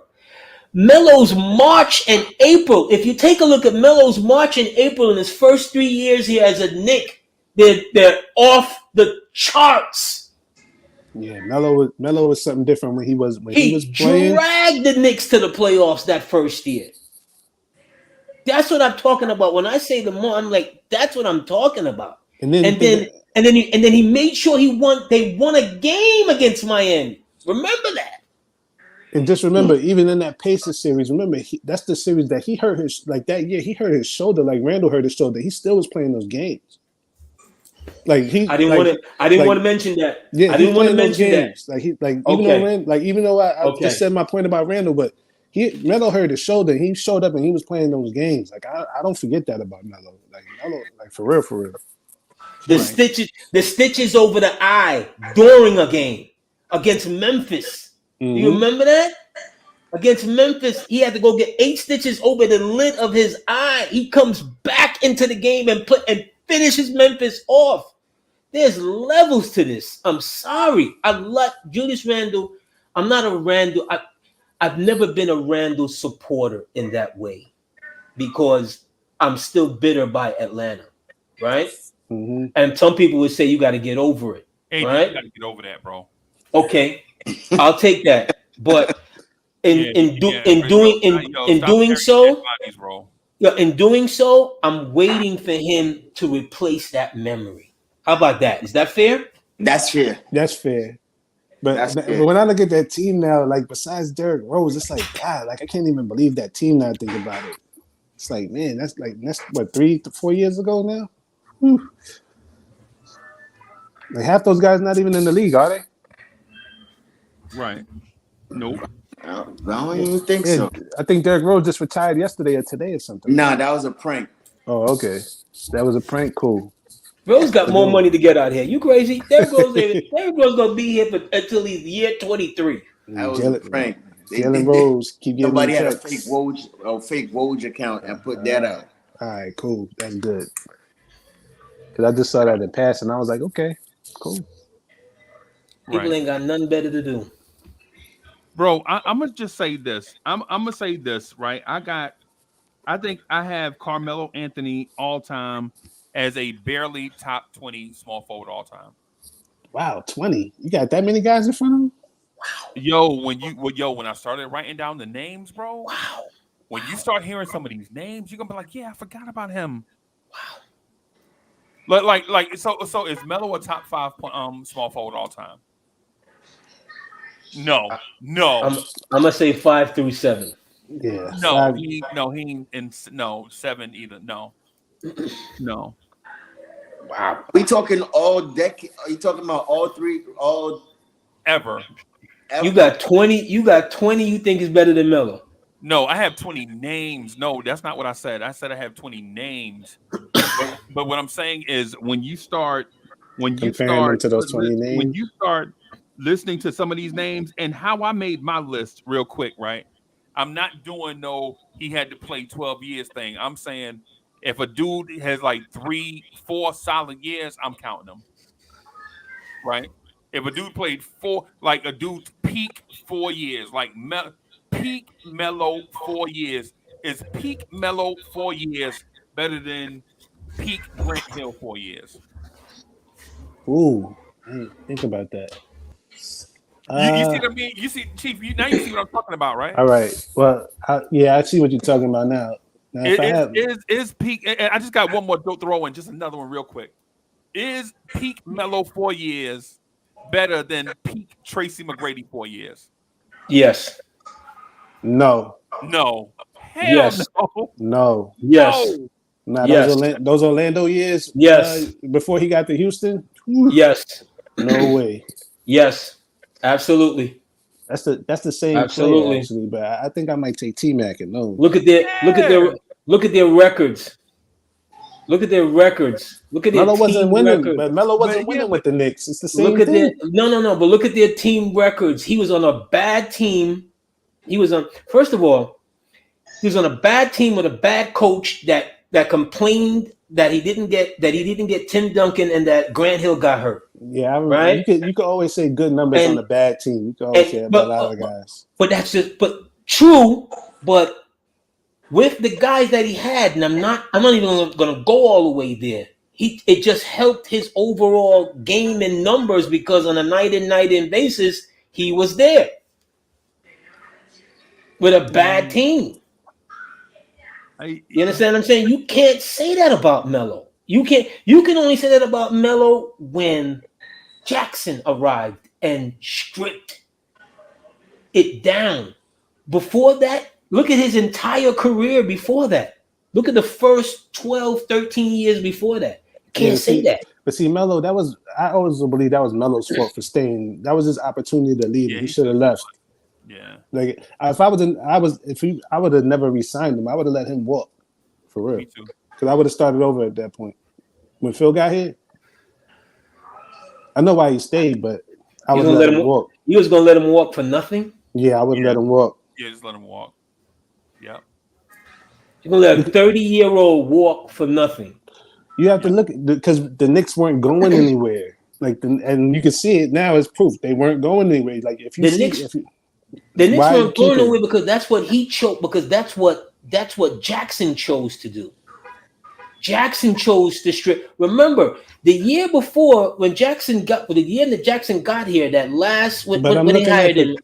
Melo's March and April. If you take a look at Melo's March and April in his first 3 years here as a Knick, they're off the charts. Yeah, Melo was something different when he was playing. He dragged the Knicks to the playoffs that first year. That's what I'm talking about. When I say I'm like, that's what I'm talking about. And then he made sure they won a game against Miami. Remember that. And just remember, even in that Pacers series, that's the series that he hurt that year. He hurt his shoulder, like Randall hurt his shoulder. He still was playing those games. I didn't want to mention that. Yeah, I didn't want to mention that. Even though I just said my point about Randall, but Melo hurt his shoulder. He showed up and he was playing those games. Like I don't forget that about Melo. Like Melo, like for real. The stitches over the eye during a game against Memphis. Mm-hmm. You remember that? Against Memphis, he had to go get 8 stitches over the lid of his eye. He comes back into the game and finishes Memphis off. There's levels to this. I'm sorry. I like Julius Randle. I'm not a Randle. I've never been a Randle supporter in that way because I'm still bitter by Atlanta, right? Mm-hmm. And some people would say you got to get over it, right? You got to get over that, bro. Okay, I'll take that. But in doing so, I'm waiting for him to replace that memory. How about that? Is that fair? That's fair. That's fair. But when I look at that team now, like besides Derrick Rose, it's like God, like I can't even believe that team now. Think about it. It's like, man, that's what 3 to 4 years ago now. Whew. Like half those guys not even in the league, are they? Right. Nope. I don't even think so. I think Derrick Rose just retired yesterday or today or something. Nah, that was a prank. Oh, okay. That was a prank. Cool. Rose got more money to get out here. You crazy? Derrick Rose gonna be here until he's year 23. That was a prank. Jalen Rose keep getting somebody had a fake Woj account and put that out. All right, cool. That's good. Because I just saw that in passing, and I was like, okay, cool. People ain't got nothing better to do. Bro, I'm gonna just say this. I'm gonna say this, right? I think I have Carmelo Anthony all time as a barely top 20 small forward all time. Wow, 20. You got that many guys in front of him? When I started writing down the names, bro, Wow. when you start hearing some of these names, you're gonna be like, yeah, I forgot about him. So is Melo a top 5 small forward all time? No. I'm gonna say 5 through 7. Yeah. No, he ain't in 7 either. No. Wow. We talking all decade? Are you talking about all three? All Ever. You got 20. You got 20. You think is better than Melo? No, I have 20 names. No, that's not what I said. I said I have 20 names. But what I'm saying is when you start comparing them to those 20 names, when you start listening to some of these names and how I made my list real quick, right? I'm not doing he had to play 12 years thing. I'm saying if a dude has like 3-4 solid years, I'm counting them. Right? If a dude played a dude's peak 4 years, like peak Melo 4 years, is peak Melo 4 years better than peak Grant Hill 4 years? ooh, think about that. You see what I mean? You see, Chief. You see what I'm talking about, right? All right. Well, I see what you're talking about now. Now, Is peak? I just got one more throw in, just another one real quick. Is peak Melo 4 years better than peak Tracy McGrady 4 years? Yes. No. Hell yes. no. No. Yes. Nah, yes. those Orlando years. Yes. Before he got to Houston. Yes. No way. Yes. Absolutely. That's the same Absolutely. player actually, but I think I might take T-Mac and no. Look at their records. Look at their records. Look at their Melo wasn't winning, records. but Melo wasn't winning with the Knicks. It's the same thing. But look at their team records. He was on a bad team. First of all, he was on a bad team with a bad coach that complained that he didn't get Tim Duncan and that Grant Hill got hurt. Yeah, right. You could always say good numbers on a bad team. You could always say about a lot of guys. But that's true. But with the guys that he had, and I'm not even going to go all the way there. It just helped his overall game in numbers because on a night in basis he was there with a bad team. You understand what I'm saying? You can't say that about Melo. You can only say that about Melo when Jackson arrived and stripped it down. Before that, look at his entire career before that. Look at the first 12, 13 years before that. Can't say that. But see, Melo, I always believe that was Melo's fault for staying. That was his opportunity to leave. He should have left. Yeah. Like if I would have never re-signed him. I would have let him walk. For real. Me too. Because I would have started over at that point. When Phil got here, I know why he stayed, but I was gonna let him walk. You was gonna let him walk for nothing? Yeah, I wouldn't let him walk. Yeah, just let him walk. Yeah. You're gonna let a 30-year-old walk for nothing. You have to look because the Knicks weren't going anywhere. And you can see it now as proof they weren't going anywhere. Like if you the Knicks weren't going nowhere because that's what he chose. Because that's what Jackson chose to do. Jackson chose to strip. Remember the year before when Jackson got here, that last when they hired him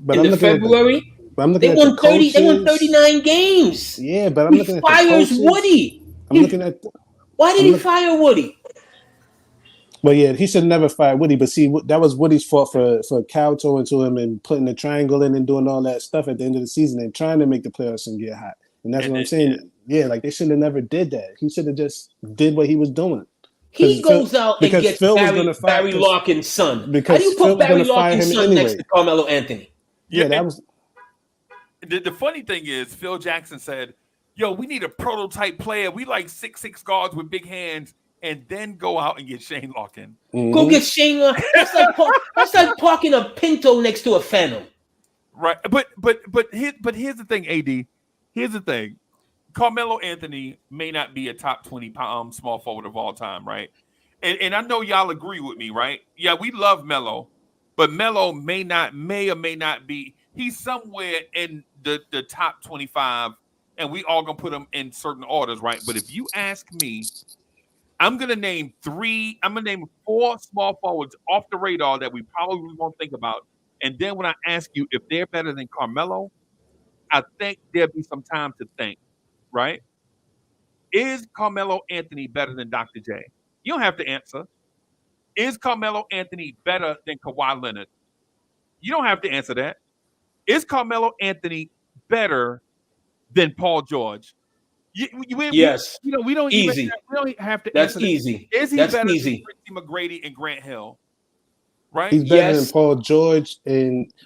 in February. They won 30. They won 39 games. Yeah, but I'm looking at the fires Woody. Why did he fire Woody? Well, yeah, he should never fire Woody. But see, that was Woody's fault for kowtowing to him and putting the triangle in and doing all that stuff at the end of the season and trying to make the playoffs and get hot. And that's what I'm saying. Yeah, like they should have never did that. He should have just did what he was doing. He goes out and gets Barry Larkin's son. How do you put Barry Larkin's son next to Carmelo Anthony? Yeah, that was. The funny thing is, Phil Jackson said, "Yo, we need a prototype player. We like 6'6" guards with big hands." And then go out and get Shane Larkin. Mm-hmm. Go get Shane Larkin. That's like parking a Pinto next to a Phantom. Right. But here's the thing, AD. Here's the thing. Carmelo Anthony may not be a top 20 small forward of all time, right? And I know y'all agree with me, right? Yeah, we love Melo, but Melo may or may not be. he's somewhere in the top 25, and we all gonna put him in certain orders, right? But if you ask me, I'm gonna name four small forwards off the radar that we probably won't think about. And then when I ask you if they're better than Carmelo, I think there'll be some time to think, right? Is Carmelo Anthony better than Dr. J? You don't have to answer. Is Carmelo Anthony better than Kawhi Leonard? You don't have to answer that. Is Carmelo Anthony better than Paul George? Yes. We don't Easy. we don't have to That's answer that. easy. Is he That's better easy. than Tracy McGrady and Grant Hill? Right? He's better Yes. than Paul George,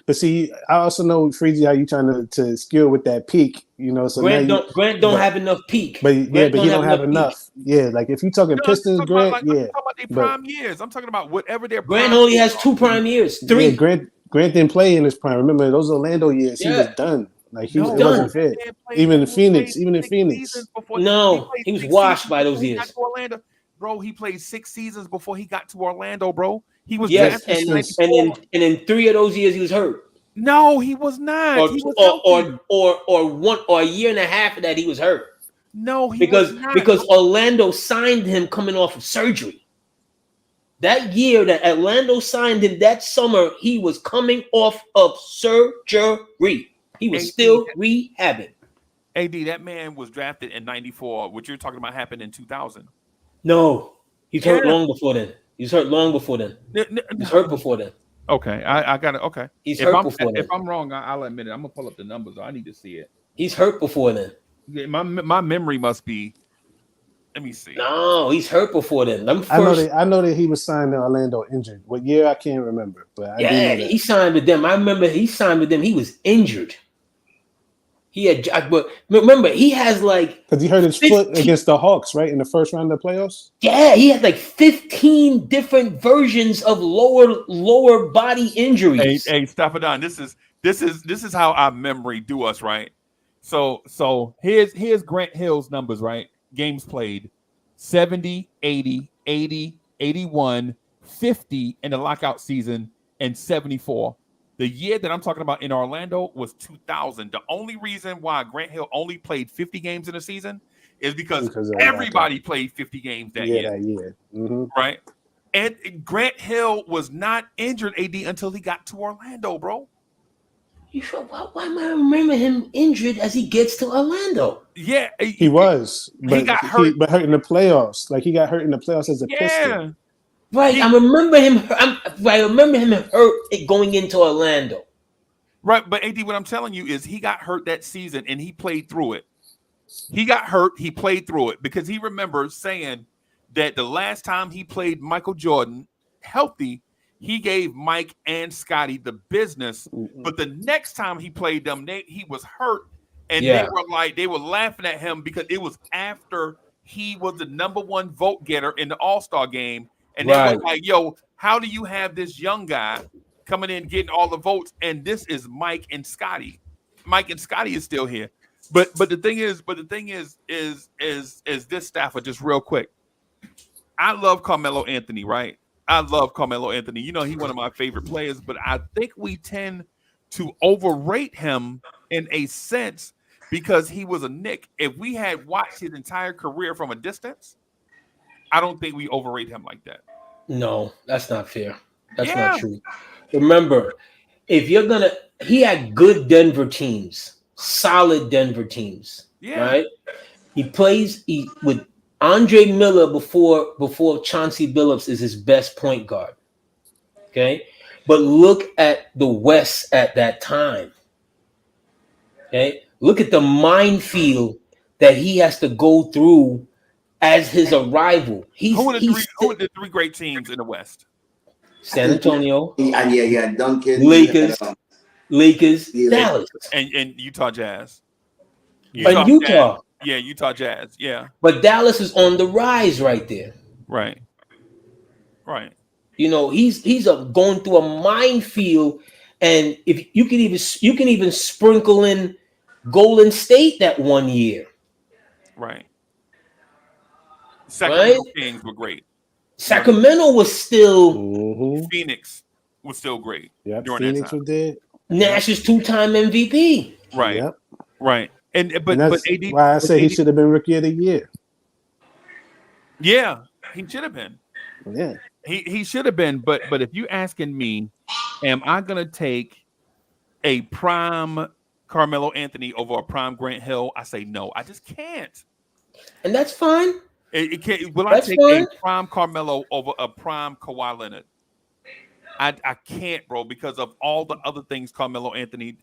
but see, I also know Freezy how you trying to skill with that peak, So Grant now don't have enough peak. but he don't have peak. enough. Yeah, like if you talking Pistons, I'm Grant, talking about their prime years. I'm talking about whatever their Grant prime only years has 2 prime years. 3. Yeah, Grant didn't play in his prime. Remember those Orlando years? He was Yeah. done. Like No, it wasn't that fit. man played- Even in that man Phoenix, played even in 6 Phoenix. seasons before- No, played he was 6 washed seasons by those before he got years. to Orlando. Bro, he played 6 seasons before he got to Orlando, bro. He was Yes, drafted in and 94. in 3 of those years he was hurt. No, he was not. He was healthy. Or a year and a half of that he was hurt. No, he was not. Because Orlando signed him coming off of surgery. That year that Orlando signed him, that summer, he was coming off of surgery. He was still rehabbing. AD, that man was drafted in 94. What you're talking about happened in 2000. No, he's hurt Yeah. long before then. He's hurt long before then. He's hurt before then. Okay, I got it. Okay. He's hurt before then. If I'm wrong, I'll admit it. I'm going to pull up the numbers. I need to see it. He's hurt before then. Yeah, my memory must be. Let me see. No, he's hurt before then. I know that he was signed to Orlando injured. What year I can't remember, but I do know that. He signed with them. I remember he signed with them. He was injured. But remember, he has because he hurt his foot against the Hawks, right, in the first round of the playoffs. Yeah, he had 15 different versions of lower body injuries. Hey, stop it down. This is how our memory do us, right? So here's Grant Hill's numbers, right? Games played 70, 80, 80, 81, 50 in the lockout season, and 74. The year that I'm talking about in Orlando was 2000. The only reason why Grant Hill only played 50 games in a season is because everybody played 50 games that year. That year. Mm-hmm. Right? And Grant Hill was not injured, AD, until he got to Orlando, bro. You sure? Why am I remembering him injured as he gets to Orlando? Yeah. He was. But he got hurt. But hurt in the playoffs. He got hurt in the playoffs as a Piston. Right. I remember him hurt going into Orlando. Right. But AD, what I'm telling you is he got hurt that season and he played through it. He got hurt. He played through it because he remembers saying that the last time he played Michael Jordan healthy, he gave Mike and Scotty the business. But the next time he played them, he was hurt. And they were laughing at him because it was after he was the number 1 vote getter in the All-Star game. And they were like, yo, how do you have this young guy coming in getting all the votes? And this is Mike and Scotty. Mike and Scotty is still here. But the thing is this, Stafford, just real quick. I love Carmelo Anthony, right? I love Carmelo Anthony. He's one of my favorite players, but I think we tend to overrate him in a sense because he was a Knick. If we had watched his entire career from a distance, I don't think we overrate him like that. No, that's not fair. That's not true. Remember, he had good Denver teams, solid Denver teams. Yeah. Right? He plays with Andre Miller before Chauncey Billups is his best point guard. Okay. But look at the West at that time. Okay. Look at the minefield that he has to go through as his arrival. Who are the 3 great teams in the West? San Antonio. Yeah, Duncan. Lakers, Dallas. And Utah Jazz. Utah. Yeah, Utah Jazz. Yeah. But Dallas is on the rise right there. Right. He's going through a minefield, and if you can even sprinkle in Golden State that one year. Right. Sacramento Kings were great. Sacramento was still Phoenix was still great. Yeah, during Phoenix that time. was dead. Nash is 2-time MVP. Right. Yep. Right. And But that's why I say he should have been Rookie of the Year. Yeah, he should have been. Yeah. He should have been. But if you asking me, am I gonna take a prime Carmelo Anthony over a prime Grant Hill? I say no. I just can't. And that's fine. It can't. Will That's I take fine. a prime Carmelo over a prime Kawhi Leonard? I can't, bro, because of all the other things Carmelo Anthony,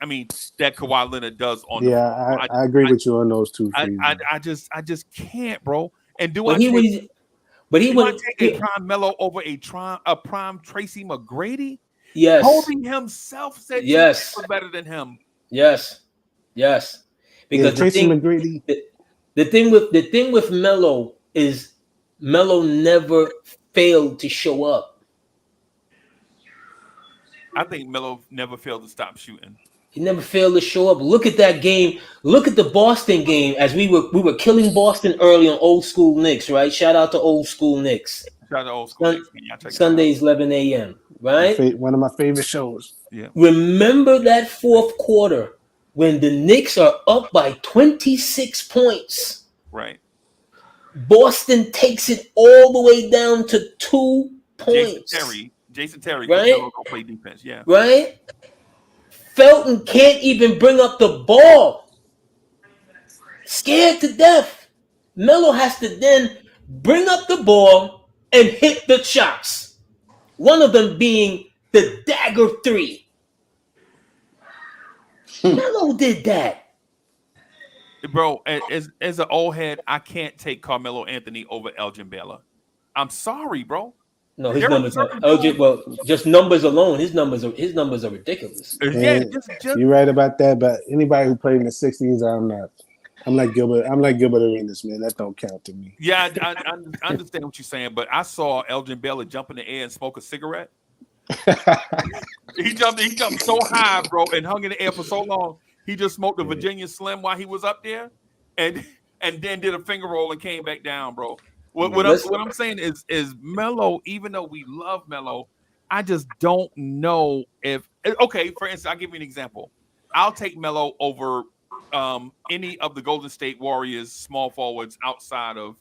that Kawhi Leonard does on the floor. I agree with you on those two. I just can't, bro. And do he would take a prime Melo over a prime Tracy McGrady? Yes. Kobe himself said yes was better than him. Yes. Because Tracy McGrady. The thing with Melo is Melo never failed to show up. I think Melo never failed to stop shooting. He never failed to show up. Look at that game. Look at the Boston game as we were killing Boston early on Old School Knicks, right? Shout out to Old School Knicks. Shout out to Old School Knicks. Sundays 11 a.m. Right? One of my favorite shows. Yeah. Remember that fourth quarter when the Knicks are up by 26 points. Right. Boston takes it all the way down to 2 points. Jason Terry, right? Go play defense, yeah. Right? Felton can't even bring up the ball. Scared to death. Melo has to then bring up the ball and hit the shots. One of them being the dagger 3. Melo did that. Bro, as an old head, I can't take Carmelo Anthony over Elgin Baylor. I'm sorry, bro. No, his numbers are just numbers alone. His numbers are ridiculous. Yeah, you're right about that. But anybody who played in the '60s, I'm like Gilbert. I'm like Gilbert Arenas, man. That don't count to me. Yeah, I understand what you're saying, but I saw Elgin Baylor jump in the air and smoke a cigarette. He jumped so high, bro, and hung in the air for so long. He just smoked a Virginia Slim while he was up there, and then did a finger roll and came back down, bro. What I'm saying is Melo, even though we love Melo, I just don't know if okay. For instance, I'll give you an example. I'll take Melo over any of the Golden State Warriors small forwards outside of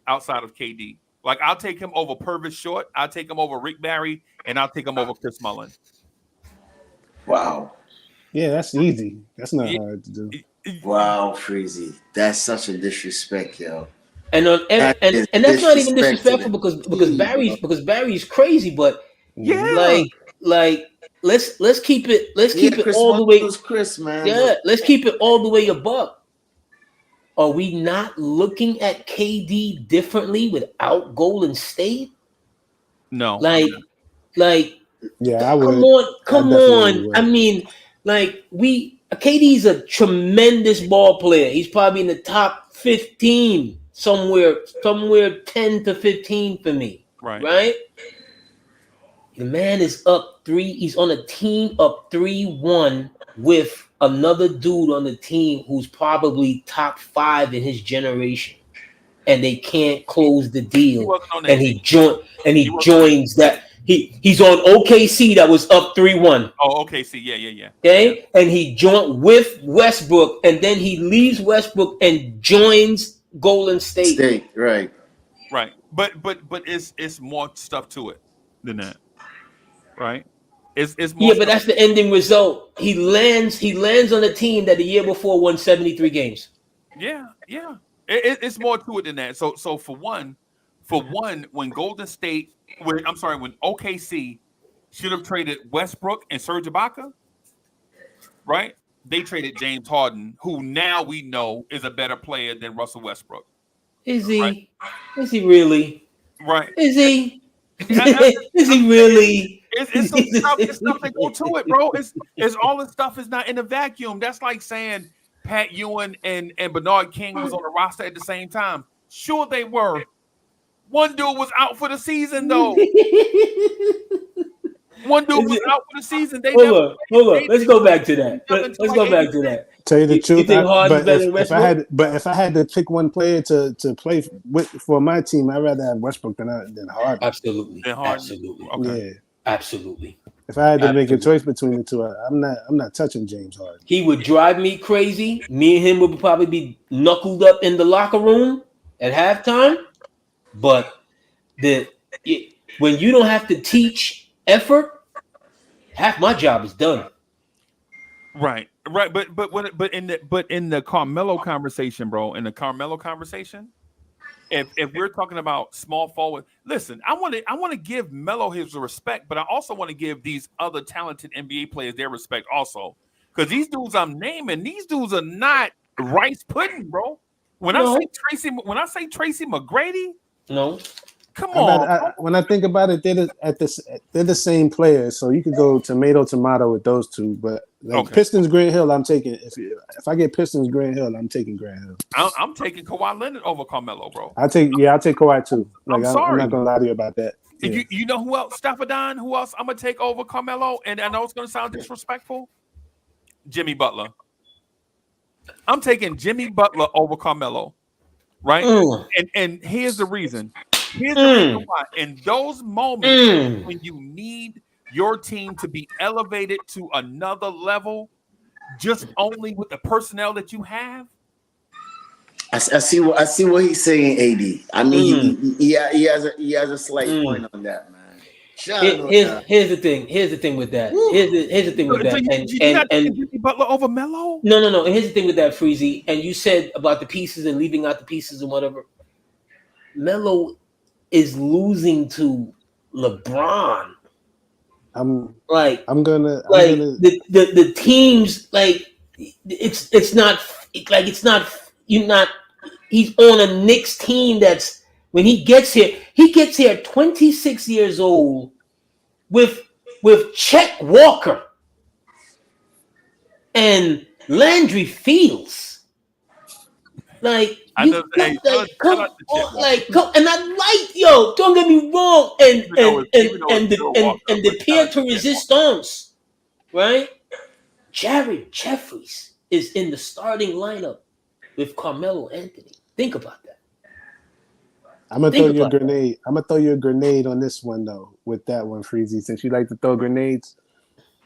KD. Like I'll take him over Purvis Short, I'll take him over Rick Barry, and I'll take him over Chris Mullin. Wow. Yeah, that's easy. That's not hard to do. Wow, Freezy. That's such a disrespect, yo. And that's not even disrespectful because Barry's crazy, but like let's keep it all the way. Chris, man. Yeah, let's keep it all the way $1. Are we not looking at KD differently without Golden State? No. Like yeah, I would. Come on. I mean, KD's a tremendous ball player. He's probably in the top 15. Somewhere 10 to 15 for me. Right? The man is up 3. He's on a team up 3-1 with another dude on the team who's probably top 5 in his generation. And they can't close the deal. And he joins that. He's on OKC that was up 3-1. Oh, OKC. Yeah. Okay? Yeah. And he joined with Westbrook, and then he leaves Westbrook and joins Golden State. Right. But it's more stuff to it than that. Right? It's more but that's the ending result. He lands on a team that the year before won 73 games. Yeah. It's more to it than that. So for one, when when OKC should have traded Westbrook and Serge Ibaka, right? They traded James Harden, who now we know is a better player than Russell Westbrook. Is he? Right? Is he really? Right. Is he? Is he really? It's stuff that go to it, bro. It's all the stuff is not in a vacuum. That's like saying Pat Ewing and Bernard King was on the roster at the same time. Sure they were. One dude was out for the season, though. One dude was out for the season. Hold on. Let's go back to that. Let's go back to that. Tell you the truth, if I had to pick one player to play for my team, I'd rather have Westbrook than Harden. Absolutely. Okay. Yeah. Absolutely. If I had to make a choice between the two, I'm not touching James Harden. He would drive me crazy. Me and him would probably be knuckled up in the locker room at halftime. But when you don't have to teach effort, half my job is done. Right. But in the Carmelo conversation, bro, if we're talking about small forward, listen, I want to give Melo his respect, but I also want to give these other talented NBA players their respect also, because these dudes I'm naming, these dudes are not rice pudding, bro. When I say Tracy McGrady, no. Come on. When I think about it, they're the same players, so you could go tomato with those two. But Pistons Grant Hill, I'm taking. If I get Pistons Grant Hill, I'm taking Grant Hill. I'm taking Kawhi Leonard over Carmelo, bro. I'll take Kawhi too. I'm not gonna lie to you about that. Yeah. You know who else, Staffordon? Who else I'm gonna take over Carmelo? And I know it's gonna sound disrespectful. Jimmy Butler. I'm taking Jimmy Butler over Carmelo, right? And here's the reason. Here's the reason why. In those moments when you need your team to be elevated to another level, just only with the personnel that you have. I see what he's saying, AD. I mean, he has a slight point on that, man. Here's the thing with that. Here's the thing with that. And Jimmy Butler over Melo? No. Here's the thing with that, Freezy. And you said about the pieces and leaving out the pieces and whatever. Melo is losing to LeBron. The teams he's on a Knicks team that's when he gets here 26 years old with Chet Walker and Landry Fields. Don't get me wrong, and the pied to resistance, right? Jared Jeffries is in the starting lineup with Carmelo Anthony. Think about that. I'm gonna throw you a grenade. I'm gonna throw you a grenade on this one though. With that one, Freezy, since you like to throw grenades,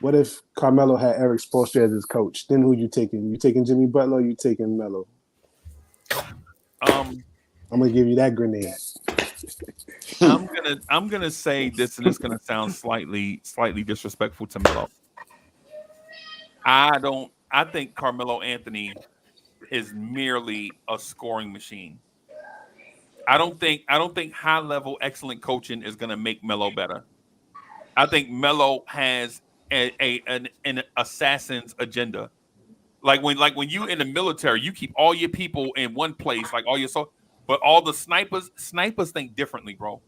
what if Carmelo had Eric Spoelstra as his coach? Then who you taking? You taking Jimmy Butler? Or you taking Melo? I'm gonna give you that grenade. I'm gonna say this, and it's gonna sound slightly disrespectful to Melo. I think Carmelo Anthony is merely a scoring machine. I don't think high level excellent coaching is gonna make Melo better. I think Melo has an assassin's agenda. Like when you in the military, you keep all your people in one place, like but all the snipers think differently, bro.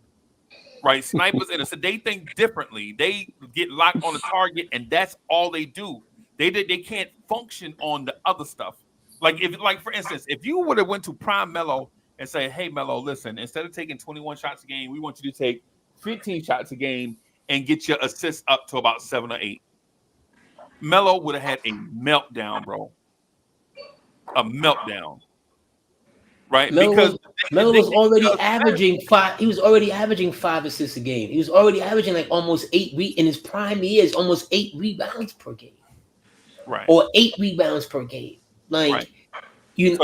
Right? Snipers they think differently. They get locked on the target, and that's all they do. They can't function on the other stuff. For instance, if you would have went to Prime Melo and say, "Hey Melo, listen, instead of taking 21 shots a game, we want you to take 15 shots a game and get your assists up to about 7 or 8." Melo would have had a meltdown, bro. A meltdown, right? Because Melo was already averaging 5. He was already averaging 5 assists a game. He was already averaging like almost 8 in his prime years, almost 8 rebounds per game, right? Or 8 rebounds per game. Like he was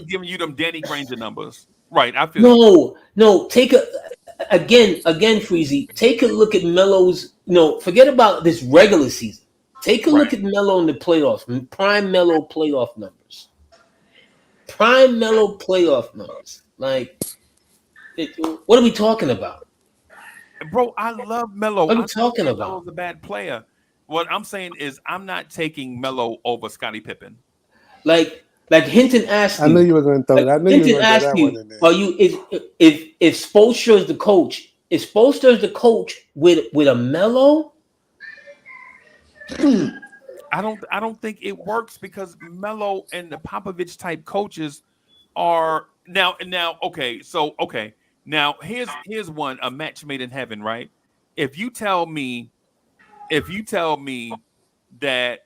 giving you them Danny Granger numbers, right? I feel no. Take again, Freezy. Take a look at Melo's. Forget about this regular season. Take a look at Melo in the playoffs. Prime Melo playoff numbers. Like, what are we talking about? Bro, I love Melo. What are we talking about? Melo's a bad player. What I'm saying is I'm not taking Melo over Scottie Pippen. Like Hinton asked you. I knew you were going to throw that. I knew you were going to throw that one in there. Are you if Spoelstra is the coach? Is Spoelstra the coach with a Melo? I don't think it works because Melo and the Popovich type coaches are now okay. So now here's one, a match made in heaven, right? If you tell me that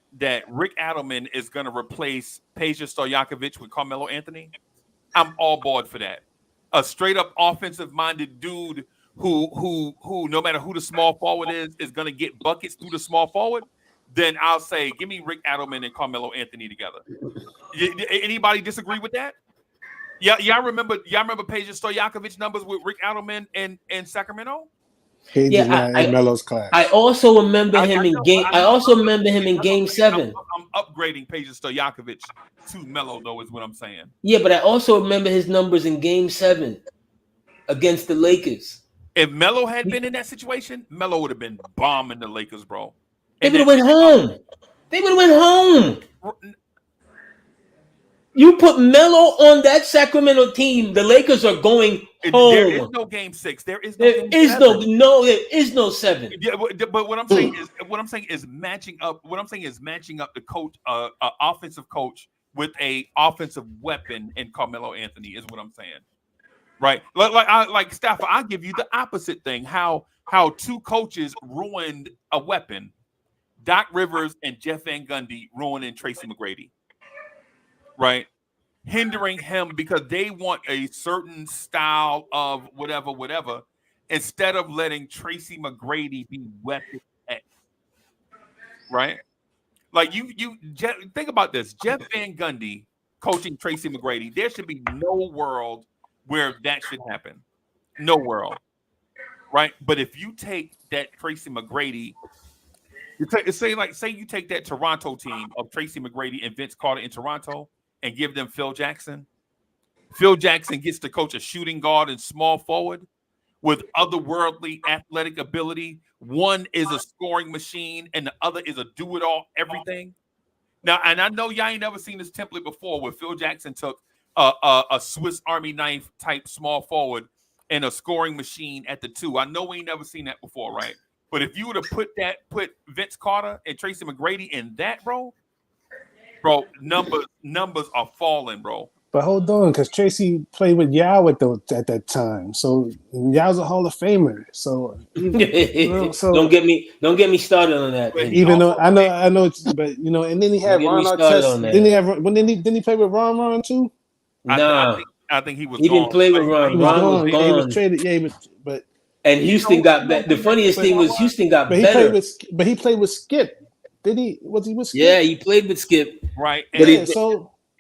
Rick Adelman is going to replace Peja Stojakovic with Carmelo Anthony, I'm all board for that. A straight up offensive minded dude who no matter who the small forward is going to get buckets through the small forward, then I'll say give me Rick Adelman and Carmelo Anthony together. Anybody disagree with that? Yeah, y'all remember Peja Stojakovic numbers with Rick Adelman in Sacramento? Page is not in Melo's class. I also remember him in game. I also remember him in Game 7. I'm upgrading Peja Stojakovic to Melo, though, is what I'm saying. Yeah, but I also remember his numbers in Game 7 against the Lakers. If Melo had been in that situation, Melo would have been bombing the Lakers, bro. They would have went home. They would have went home. You put Melo on that Sacramento team, the Lakers are going home. There is no Game 6. There is no Game 7. There is no 7. Yeah, but what I'm saying is matching up. What I'm saying is matching up the coach, offensive coach, with a offensive weapon in Carmelo Anthony is what I'm saying. Right? Like Stafford, I'll give you the opposite thing. How two coaches ruined a weapon. Doc Rivers and Jeff Van Gundy ruining Tracy McGrady. Right, hindering him because they want a certain style of whatever, instead of letting Tracy McGrady be weapon X. Right, like you think about this: Jeff Van Gundy coaching Tracy McGrady. There should be no world where that should happen. No world, right? But if you take that Tracy McGrady, say you take that Toronto team of Tracy McGrady and Vince Carter in Toronto, and give them Phil Jackson. Phil Jackson gets to coach a shooting guard and small forward with otherworldly athletic ability. One is a scoring machine and the other is a do-it-all everything. Now, and I know y'all ain't never seen this template before where Phil Jackson took a Swiss Army knife type small forward and a scoring machine at the 2. I know we ain't never seen that before, right? But if you would have put Vince Carter and Tracy McGrady in that, bro, numbers are falling, bro. But hold on, because Tracy played with Yao at that time, so Yao's a Hall of Famer. So, don't get me started on that. Even though I know, but and then he had Ron Artest. Didn't he play with Ron too? Nah, I think he was. He didn't play with Ron. Ron was gone. He was traded. Yeah, but and Houston got better. The funniest thing was Houston got better. But he played with Skip. Did he? Was he with Skip? Yeah, he played with Skip. Right.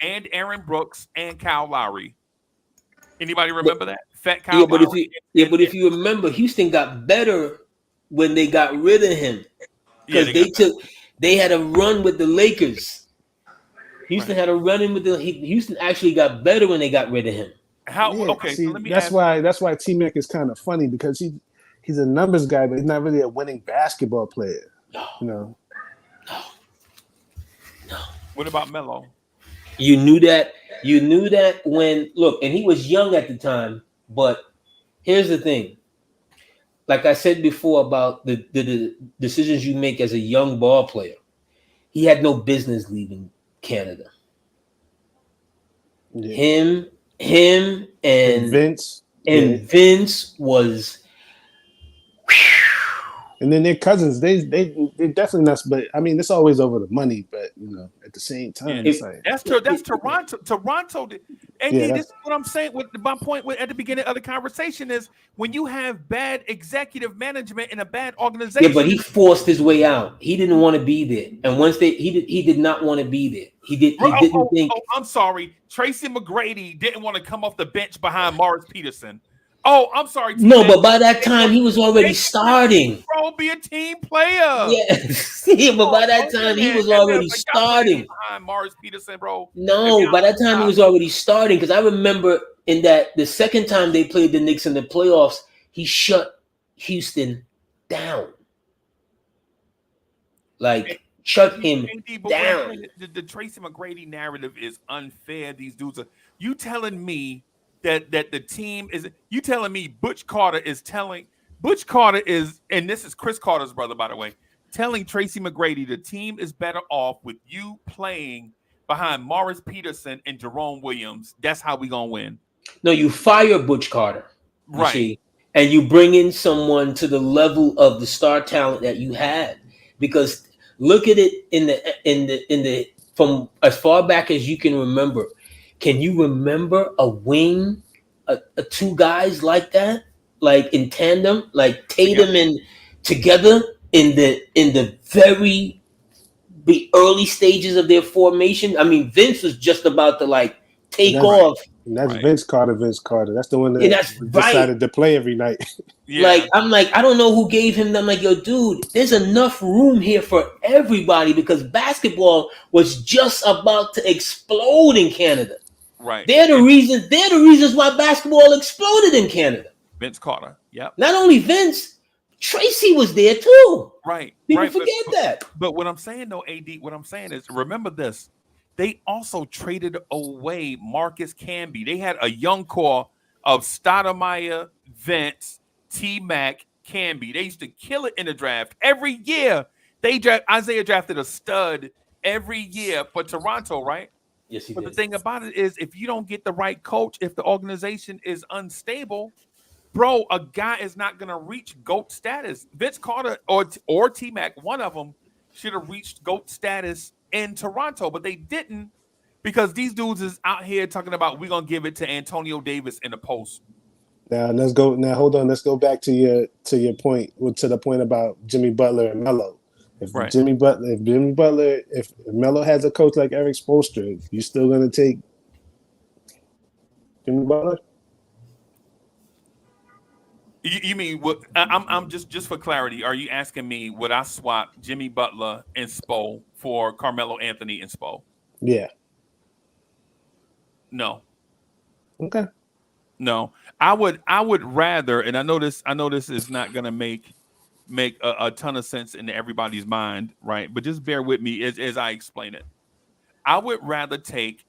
And Aaron Brooks and Kyle Lowry. Anybody remember that? Fat Kyle Lowry. But if you remember, Houston got better when they got rid of him. Because they had a run with the Lakers. Houston had a run in with Houston actually got better when they got rid of him. So let me that's why T-Mac is kind of funny, because he's a numbers guy, but he's not really a winning basketball player. No. What about Melo? You knew that when and he was young at the time, but here's the thing. Like I said before about the decisions you make as a young ball player, he had no business leaving Canada. Yeah. Him and Vince. And Vince was. And then their cousins, they're definitely not. But I mean, it's always over the money. But at the same time, it's like that's Toronto. Toronto, and this is what I'm saying. With my point at the beginning of the conversation is when you have bad executive management in a bad organization. Yeah, but he forced his way out. He didn't want to be there, and once he did not want to be there. He didn't think. Oh, I'm sorry. Tracy McGrady didn't want to come off the bench behind Morris Peterson. Oh, I'm sorry. No, but by that time he was already starting. Bro, be a team player. Yeah, but by that time he was already starting. Behind Morris Peterson, bro. No, by that time he was already starting, because I remember in that the second time they played the Knicks in the playoffs, he shut Houston down. Shut him down. The Tracy McGrady narrative is unfair. These dudes are. You telling me that the team is, you telling me Butch Carter is, and this is Chris Carter's brother, by the way, telling Tracy McGrady the team is better off with you playing behind Morris Peterson and Jerome Williams. That's how we gonna win. No, you fire Butch Carter, right? See, and you bring in someone to the level of the star talent that you had. Because look at it in the from as far back as you can remember. Can you remember a wing, two guys like that? like in tandem, like Tatum and together in the very early stages of their formation. I mean, Vince was just about to like And take that's, off. and that's Right. Vince Carter. That's the one Yeah, that that's decided to play every night. Yeah. Like, I'm like, I don't know who gave him that. I'm like, yo, dude, there's enough room here for everybody because basketball was just about to explode in Canada. Right. They're the reasons why basketball exploded in Canada. Vince Carter. Yep. Not only Vince, Tracy was there too. Right. People right. forget that. But what I'm saying though, AD, what I'm saying is, remember this. They also traded away Marcus Camby. They had a young core of Stoudemire, Vince, T-Mac, Camby. They used to kill it in the draft. Every year, Isaiah drafted a stud every year for Toronto, right? Yes, he But did. the thing about it is, if you don't get the right coach, if the organization is unstable, bro, a guy is not going to reach GOAT status. Vince Carter or T-Mac, one of them, should have reached GOAT status in Toronto, but they didn't because these dudes is out here talking about we're going to give it to Antonio Davis in the post. Now let's go. Now hold on. Let's go back to your point. To the point about Jimmy Butler and Melo. If Melo has a coach like Eric Spoelstra, you still gonna take Jimmy Butler? You mean what? I'm just for clarity. Are you asking me would I swap Jimmy Butler and Spo for Carmelo Anthony and Spo? Yeah. No. Okay. No. I would rather, and I know this is not gonna make a ton of sense in everybody's mind, right? But just bear with me as I explain it. I would rather take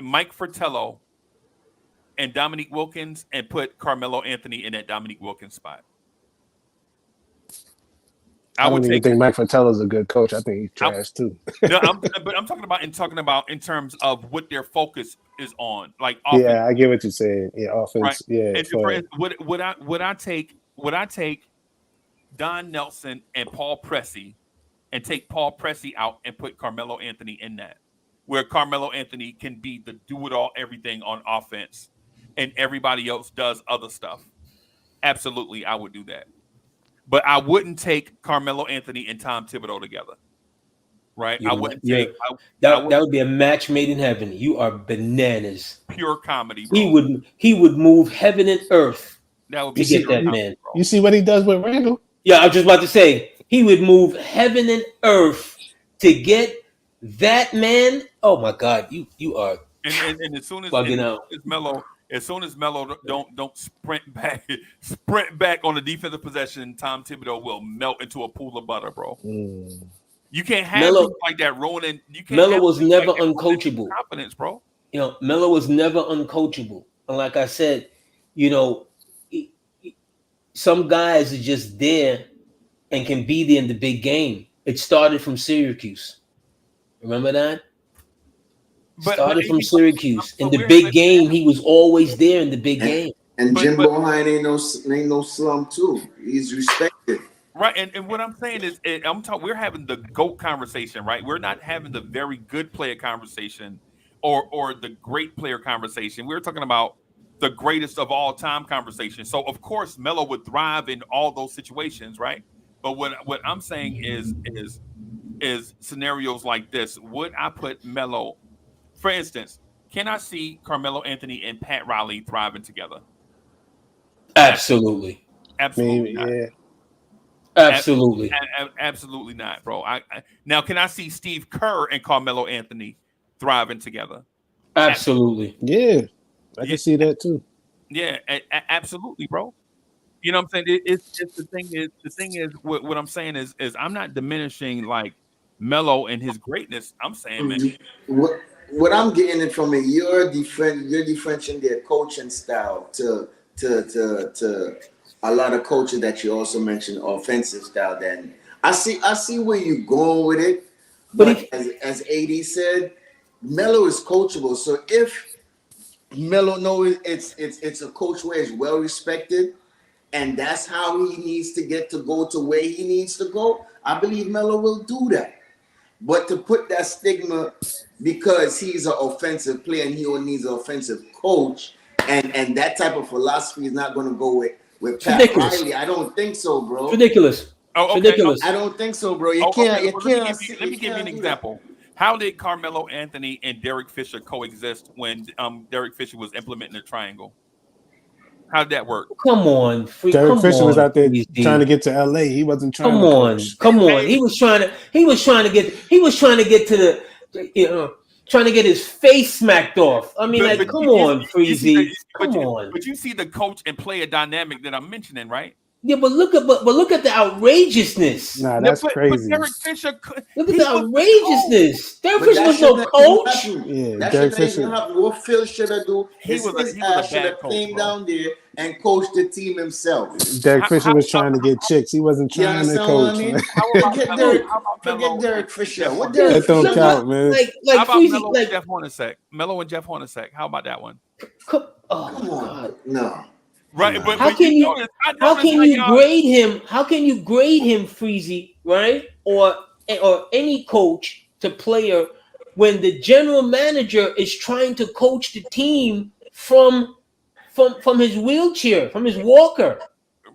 Mike Fratello and Dominique Wilkins and put Carmelo Anthony in that Dominique Wilkins spot. I don't even think Mike Fratello's a good coach. I think he's trash too. No, but I'm talking about in terms of what their focus is on, like offense. Yeah, I get what you're saying. Yeah, offense. Right. Yeah. And would I take Don Nelson and Paul Pressey and take Paul Pressey out and put Carmelo Anthony in that, where Carmelo Anthony can be the do-it-all everything on offense and everybody else does other stuff. Absolutely, I would do that. But I wouldn't take Carmelo Anthony and Tom Thibodeau together. Right? I wouldn't take that would be a match made in heaven. You are bananas. Pure comedy, bro. He would move heaven and earth That would be to get that man. Bro. You see what he does with Randall? Yeah, I was just about to say he would move heaven and earth to get that man. Oh my God, you are and as soon as bugging out. As soon as Melo don't sprint back on the defensive possession, Tom Thibodeau will melt into a pool of butter, bro. You can't have Melo like that ruining. Melo was never uncoachable. Confidence, bro. You know, Melo was never uncoachable. And like I said, you know, some guys are just there and can be there in the big game. It started from Syracuse. Remember that? Started from Syracuse. In the big game, he was always there in the big game. And Jim Boeheim ain't no slum too. He's respected. Right, and what I'm saying is, we're having the GOAT conversation, right? We're not having the very good player conversation or the great player conversation. We're talking about the greatest of all time conversation. So of course, Melo would thrive in all those situations, right? But what I'm saying is scenarios like this. Would I put Melo? For instance, can I see Carmelo Anthony and Pat Riley thriving together? Absolutely. Absolutely not. Yeah. Absolutely. Absolutely not, bro. Now, can I see Steve Kerr and Carmelo Anthony thriving together? Absolutely. Yeah. I can see that too. Yeah, absolutely, bro. You know what I'm saying? It's the thing is what I'm saying is I'm not diminishing like Melo and his greatness. I'm saying, man. What I'm getting it from it, you're differentiating their coaching style to a lot of coaches that you also mentioned offensive style. Then I see where you're going with it, but as AD said, Melo is coachable. So if Melo knows it's a coach where he's well respected, and that's how he needs to get to go to where he needs to go, I believe Melo will do that. But to put that stigma because he's an offensive player and he only needs an offensive coach, and that type of philosophy is not going to go with Pat ridiculous. Riley. I don't think so, bro. It's ridiculous. Oh, okay. Ridiculous. I don't think so, bro. You Oh, can't. okay. You Well, can't. let me give you an example. How did Carmelo Anthony and Derek Fisher coexist when Derek Fisher was implementing the triangle? How did that work? Come on, Derek Fisher was out there Freezy. trying to get to LA. He wasn't trying Come to on, coach. come on. He was trying to get to the, trying to get his face smacked off. I mean, But come on, Freezy. But Come on. But you see the coach and player dynamic that I'm mentioning, right? Yeah, but look at the outrageousness. Nah, that's but crazy. Derek Fisher, Look at the outrageousness. Derek Fisher was no coach. Yeah, Derek Fisher. What Phil should have do? He was a bad coach, came bro. down there and coached the team himself. Derek Fisher was trying to get chicks. He wasn't trying to coach. I mean? Man. Forget Derek Fisher. What That Derek don't Fisher? count, man. How about Freezy, Melo and Jeff Hornacek? Melo and Jeff Hornacek. How about that one? Come on. No. Right, but How can you grade him? How can you grade him, Freezy, right? Or any coach to player when the general manager is trying to coach the team from his wheelchair, from his walker.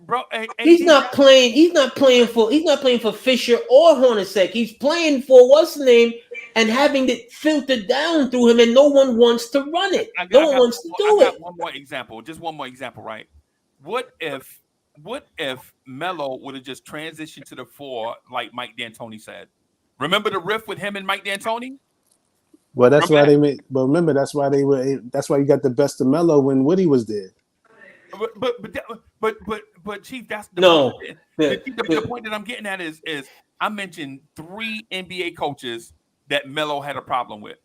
Bro, He's not playing for Fisher or Hornacek. He's playing for what's the name and having it filtered down through him, and no one wants to run it. No one wants to do it. One more example, right? What if Melo would have just transitioned to the 4 like Mike D'Antoni said? Remember the riff with him and Mike D'Antoni? Well, that's why they made. But remember, that's why you got the best of Melo when Woody was there. But Chief, that's the point. The point that I'm getting at is I mentioned 3 NBA coaches that Melo had a problem with.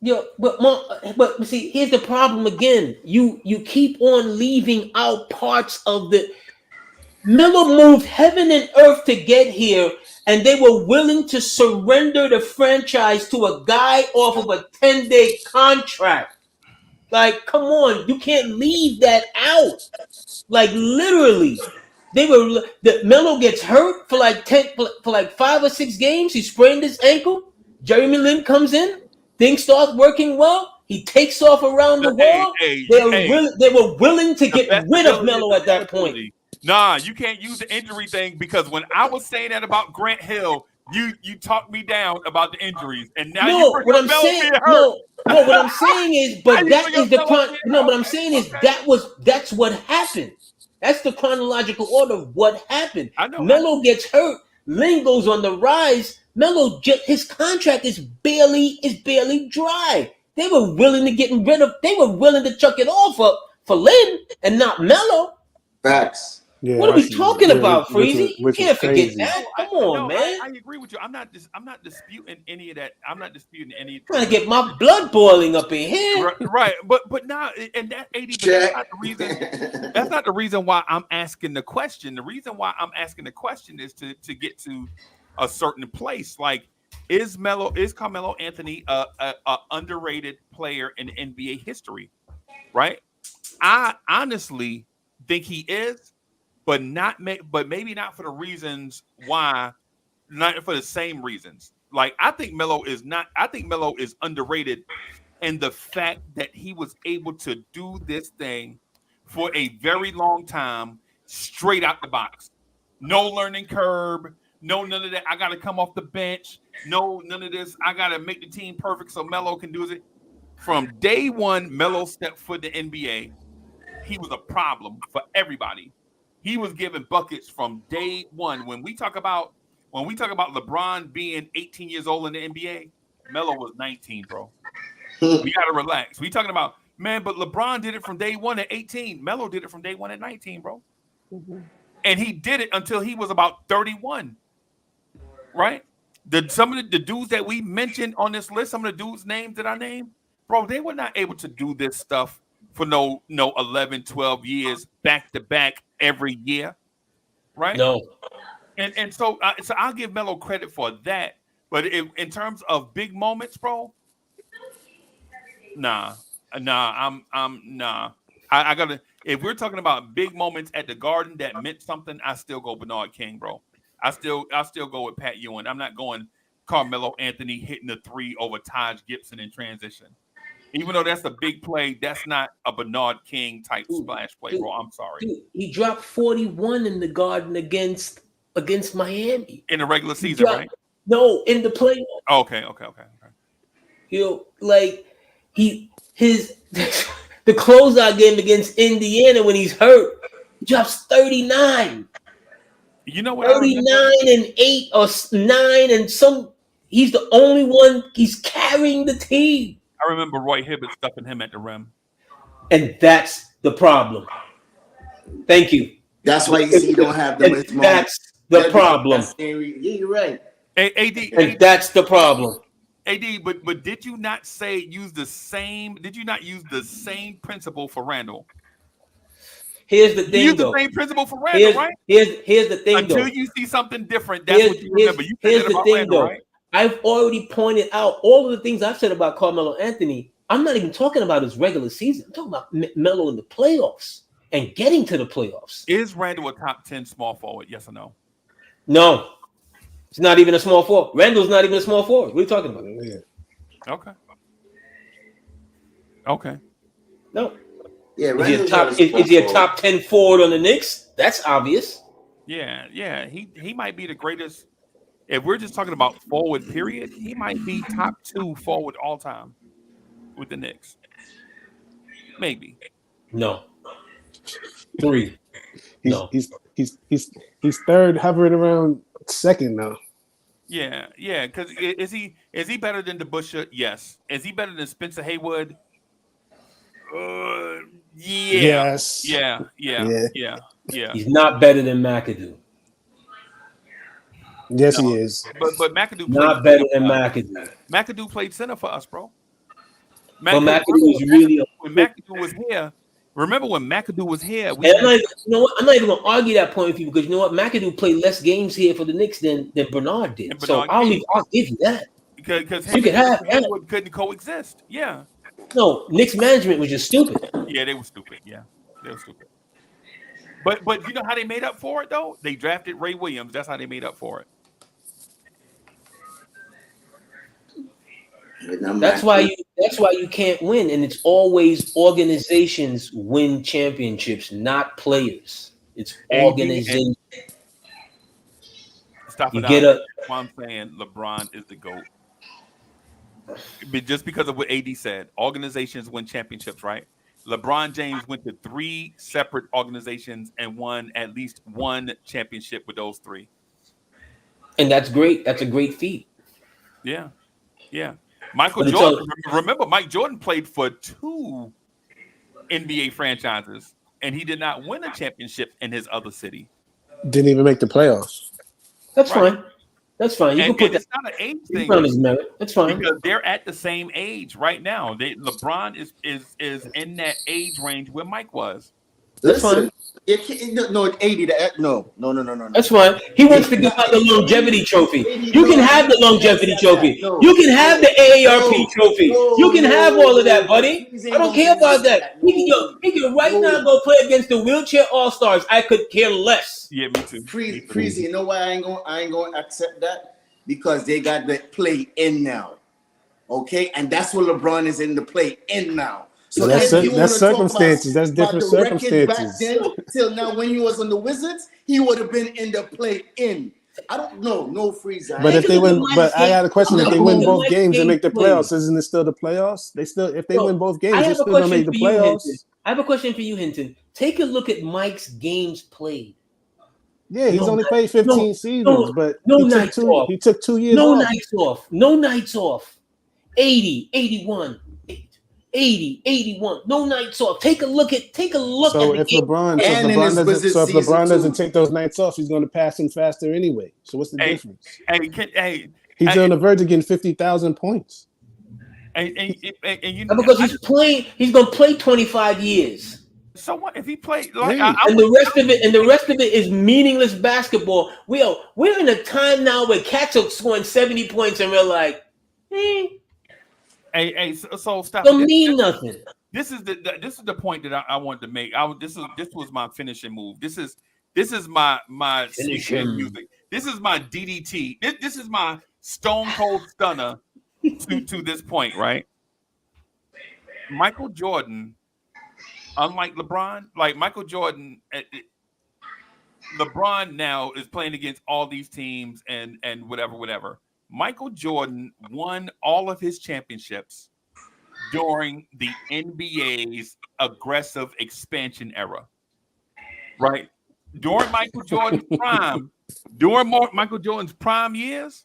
Yeah, but see, here's the problem again. You keep on leaving out parts of the. Melo moved heaven and earth to get here, and they were willing to surrender the franchise to a guy off of a 10-day contract. Like, come on, you can't leave that out. Like, literally, Melo gets hurt for like 5 or 6 games. He sprained his ankle. Jeremy Lin comes in. Things start working well. He takes off around the world. They were willing to get rid of Melo at that point. Nah, you can't use the injury thing because when I was saying that about Grant Hill, you talked me down about the injuries, and now you bring up Melo being hurt. What I'm saying is, but that is the what I'm saying is that's what happened. That's the chronological order of what happened. Melo gets hurt. Lin goes on the rise. Melo, his contract is barely dry. They were willing to get rid of. They were willing to chuck it off for Lin and not Melo. Facts. Yeah, what are we talking about, Freezy? You can't forget that. Come on, man. I agree with you. I'm not disputing any of that. I'm not disputing any. Trying to get my blood boiling up in here. Right. But now, and that 80. That's not the reason. That's not the reason why I'm asking the question. The reason why I'm asking the question is to get to a certain place. Like, is Carmelo Anthony a underrated player in NBA history? Right. I honestly think he is. But maybe not for the reasons why, not for the same reasons. Like, I think Melo is underrated in the fact that he was able to do this thing for a very long time, straight out the box. No learning curve, none of that. I got to come off the bench. No, none of this. I got to make the team perfect so Melo can do it. From day one, Melo stepped foot in the NBA. He was a problem for everybody. He was giving buckets from day one. When we talk about LeBron being 18 years old in the NBA, Melo was 19, bro. We gotta relax. We talking about, man, but LeBron did it from day one at 18. Melo did it from day one at 19, bro. Mm-hmm. And he did it until he was about 31. Right? Some of the dudes that we mentioned on this list, some of the dudes' names that I named, bro, they were not able to do this stuff for no 11, 12 years back to back every year, right? No. And so I'll give Melo credit for that. But in terms of big moments, bro, nah. I gotta. If we're talking about big moments at the Garden that meant something, I still go Bernard King, bro. I still go with Pat Ewing. I'm not going Carmelo Anthony hitting the 3 over Taj Gibson in transition. Even though that's a big play, that's not a Bernard King type splash play, bro. I'm sorry. Dude, he dropped 41 in the Garden against Miami in the regular season, right? No, in the playoffs. Oh, okay. You know, like his the closeout game against Indiana when he's hurt, he drops 39. You know what? 39 and 8 or 9 and some. He's the only one. He's carrying the team. I remember Roy Hibbert stuffing him at the rim. And that's the problem. Thank you. That's why you see you don't have them. That's the problem. Yeah, you're right. And that's the problem. AD, but did you not use the same principle for Randall? Here's the thing, use the same principle for Randall, right? Here's the thing, Until you see something different, that's what you remember. You here's the thing, Randall, though. Right? I've already pointed out all of the things I've said about Carmelo Anthony. I'm not even talking about his regular season. I'm talking about Melo in the playoffs and getting to the playoffs. Is Randall a top 10 small forward? Yes or no? No. It's not even a small forward. Randall's not even a small forward. What are you talking about? Yeah. Okay. No. Yeah, is he a top 10 forward on the Knicks? That's obvious. Yeah. He might be the greatest. If we're just talking about forward, period, he might be top 2 forward all time with the Knicks. Maybe. No. 3. He's third, hovering around second now. Yeah. Because is he better than DeBusschere? Yes. Is he better than Spencer Haywood? Yeah. Yes. Yeah. He's not better than McAdoo. Yes, he is. But McAdoo not better than McAdoo. McAdoo played center for us, bro. McAdoo was really when McAdoo was here. Remember when McAdoo was here? I'm not even gonna argue that point with you because you know what? McAdoo played less games here for the Knicks than Bernard did. So I'll give you that. Because you can have Haywood couldn't coexist. Yeah. No, Knicks management was just stupid. Yeah, they were stupid. Yeah, they were stupid. But you know how they made up for it though? They drafted Ray Williams. That's how they made up for it. That's why you can't win, and it's always organizations win championships, not players. It's organization. Stop it. That's why I'm saying LeBron is the GOAT. But just because of what AD said, organizations win championships, right? LeBron James went to 3 separate organizations and won at least 1 championship with those 3. And that's great. That's a great feat. Yeah. Michael Jordan. Remember, Mike Jordan played for 2 NBA franchises, and he did not win a championship in his other city. Didn't even make the playoffs. That's fine. That's fine. You can put that. It's not an age thing. That's fine because they're at the same age right now. LeBron is in that age range where Mike was. That's fine. No, 80. No. That's fine. He wants to give out the longevity trophy. You can have the longevity trophy. You can have the AARP trophy. You can have all of that, buddy. I don't care about that. He can right now go play against the wheelchair all-stars. I could care less. Yeah, me too. Freezy, you know why I ain't going to accept that? Because they got the play in now. Okay? And that's what LeBron is in the play in now. So that's circumstances. That's different circumstances. Back then till now, when he was on the Wizards, he would have been in the play-in. I don't know, no freeze. But if they win, I got a question. If they win both games and make the playoffs, isn't it still the playoffs? If they win both games, they still gonna make the playoffs. I have a question for you, Hinton. Take a look at Mike's games played. Yeah, he's only played 15 seasons, but he took 2 years off. No nights off. 80, 81. 80, 81, no nights off. Take a look at if LeBron doesn't take those nights off, he's going to pass him faster anyway. So what's the difference? He's on the verge of getting 50,000 points. Because he's going to play 25 years. So what if he played the rest of it is meaningless basketball. We're in a time now where cats are scoring 70 points and we're like, so stop. Don't mean nothing. This is the point that I wanted to make. This was my finishing move. This is my music. This is my DDT. This is my Stone Cold Stunner to this point, right? Michael Jordan, unlike LeBron, like Michael Jordan, LeBron now is playing against all these teams and whatever. Michael Jordan won all of his championships during the NBA's aggressive expansion era, right? During Michael Jordan's prime, Michael Jordan's prime years,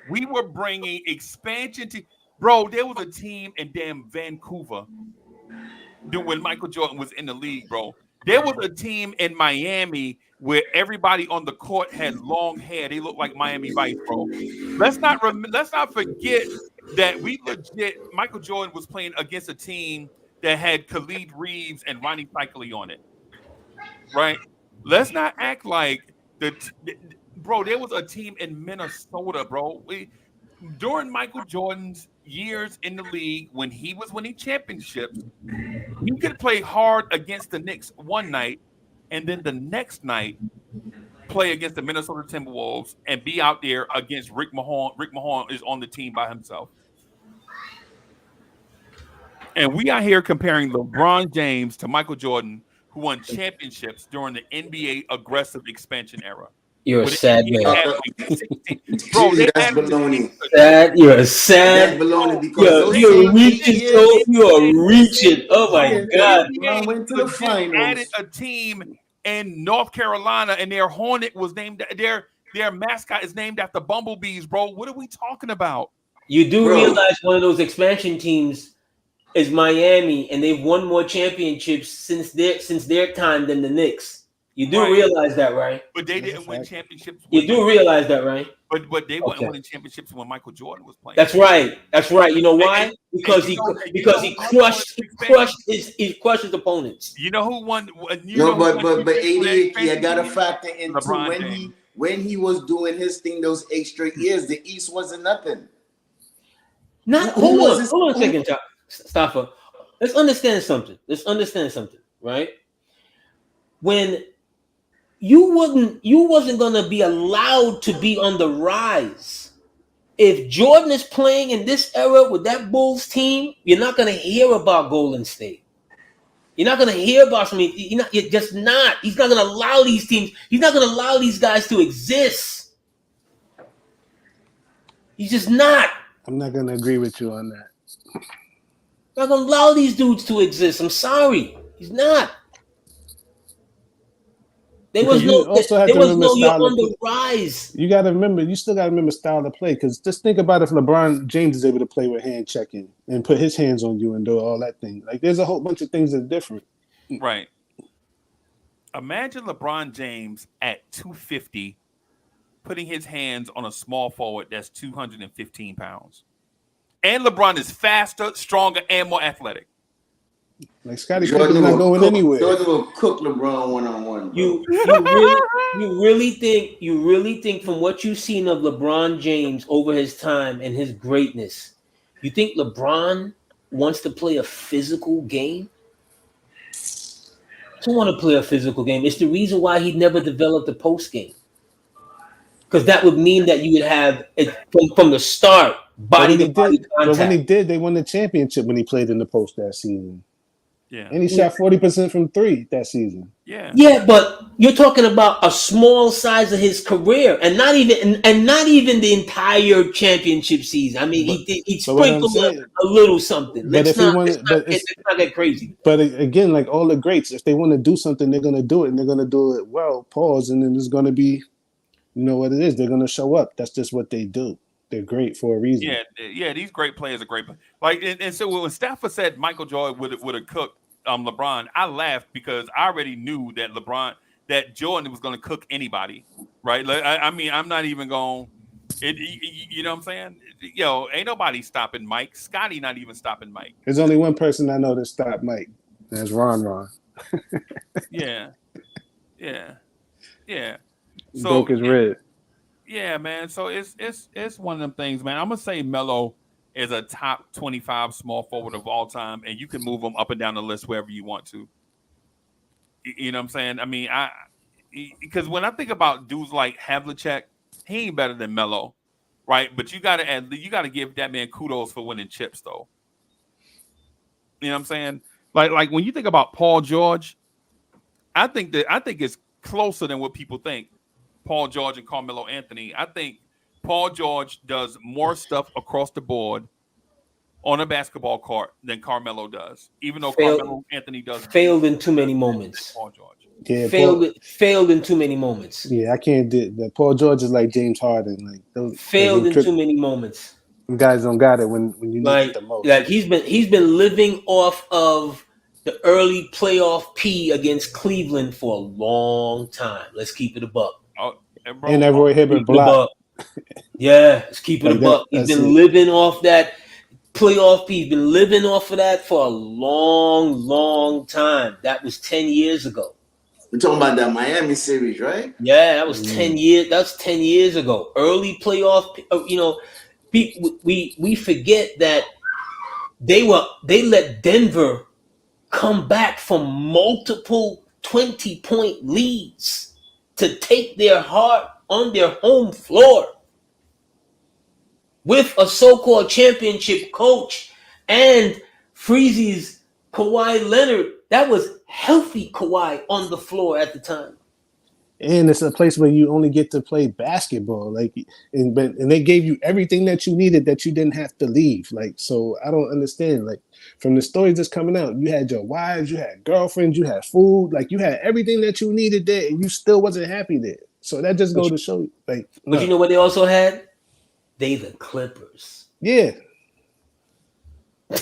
we were bringing expansion to. Bro, there was a team in damn Vancouver when Michael Jordan was in the league, bro. There was a team in Miami where everybody on the court had long hair. They looked like Miami Vice, bro. Let's not forget that Michael Jordan was playing against a team that had Khalid Reeves and Ronnie Cycli on it, right? Let's not act like bro. There was a team in Minnesota, bro. During Michael Jordan's years in the league, when he was winning championships, he could play hard against the Knicks one night, and then the next night play against the Minnesota Timberwolves and be out there against Rick Mahorn. Rick Mahorn is on the team by himself. And we are here comparing LeBron James to Michael Jordan, who won championships during the NBA aggressive expansion era. You're a sad man. Bro, that's baloney. You're a sad. That's baloney because you're reaching. You're reaching. Oh my God! LeBron went to the finals. Added a team in North Carolina, and their Hornet was named. Their mascot is named after bumblebees, bro. What are we talking about? You do realize one of those expansion teams is Miami, and they've won more championships since their time than the Knicks. You do realize that, right? But they didn't win championships. You do realize that, right? But they weren't winning championships when Michael Jordan was playing. That's right. That's right. You know why? Because he crushed his opponents. You know who won? But 88, I got to factor into when he was doing his thing those 8 straight years, the East wasn't nothing. Hold on a second, Staffer. Let's understand something, right? When you wasn't gonna be allowed to be on the rise. If Jordan is playing in this era with that Bulls team, you're not gonna hear about Golden State. You're not gonna hear about something. You're just not. He's not gonna allow these teams. He's not gonna allow these guys to exist. He's just not. I'm not gonna agree with you on that. Not gonna allow these dudes to exist. I'm sorry. He's not. There was no you're on the rise. You still gotta remember style of play, because just think about if LeBron James is able to play with hand checking and put his hands on you and do all that thing. Like there's a whole bunch of things that's different. Right. Imagine LeBron James at 250 putting his hands on a small forward that's 215 pounds. And LeBron is faster, stronger, and more athletic. Like Scottie Pippen not going anywhere. Jordan will cook LeBron one-on-one. You really think from what you've seen of LeBron James over his time and his greatness, you think LeBron wants to play a physical game? He doesn't want to play a physical game. It's the reason why he never developed a post game. Because that would mean that you would have it from the start, body to body contact. But when he did, they won the championship when he played in the post that season. Yeah. And he shot 40% from 3 that season. Yeah. Yeah, but you're talking about a small size of his career, and not even the entire championship season. I mean, he sprinkled a little something. Let's not get crazy. But again, like all the greats, if they want to do something, they're gonna do it, and they're gonna do it well. Pause, and then it's gonna be, you know what it is. They're gonna show up. That's just what they do. They're great for a reason. Yeah. These great players are great. Like, and so when Stafford said Michael Jordan would have cooked LeBron, I laughed because I already knew that Jordan was going to cook anybody, right? Like, I mean, I'm not even going. You know what I'm saying? Yo, ain't nobody stopping Mike. Scotty not even stopping Mike. There's only one person I know that stopped Mike. That's Ron. Yeah. So, broke his rib. Yeah, man. So it's one of them things, man. I'm gonna say Melo is a top 25 small forward of all time, and you can move him up and down the list wherever you want to. You know what I'm saying? I mean, because when I think about dudes like Havlicek, he ain't better than Melo, right? But you gotta give that man kudos for winning chips, though. You know what I'm saying? Like when you think about Paul George, I think it's closer than what people think. Paul George and Carmelo Anthony. I think Paul George does more stuff across the board on a basketball court than Carmelo does, even though Carmelo Anthony does failed in too many moments. Paul George. Yeah, failed in too many moments. Yeah, I can't do that. Paul George is like James Harden. Like those failed in too many moments. Guys don't got it when you need it the most. Like he's been living off of the early playoff P against Cleveland for a long time. Let's keep it a buck. And that Roy Hibbert block. Yeah, let's keep it a buck. He's been living off that playoff P. He's been living off of that for a long, long time. That was 10 years ago. We're talking about that Miami series, right? Yeah, that was 10 years. That's 10 years ago. Early playoff. You know, we forget that they let Denver come back from multiple 20-point leads to take their heart on their home floor with a so-called championship coach and Freezy's Kawhi Leonard. That was healthy Kawhi on the floor at the time. And it's a place where you only get to play basketball, like, and they gave you everything that you needed that you didn't have to leave. Like, so I don't understand. Like, from the stories that's coming out, you had your wives, you had girlfriends, you had food, like you had everything that you needed there, and you still wasn't happy there. So that just goes to show you, like. But you know what they also had? They the Clippers. Yeah. Hey,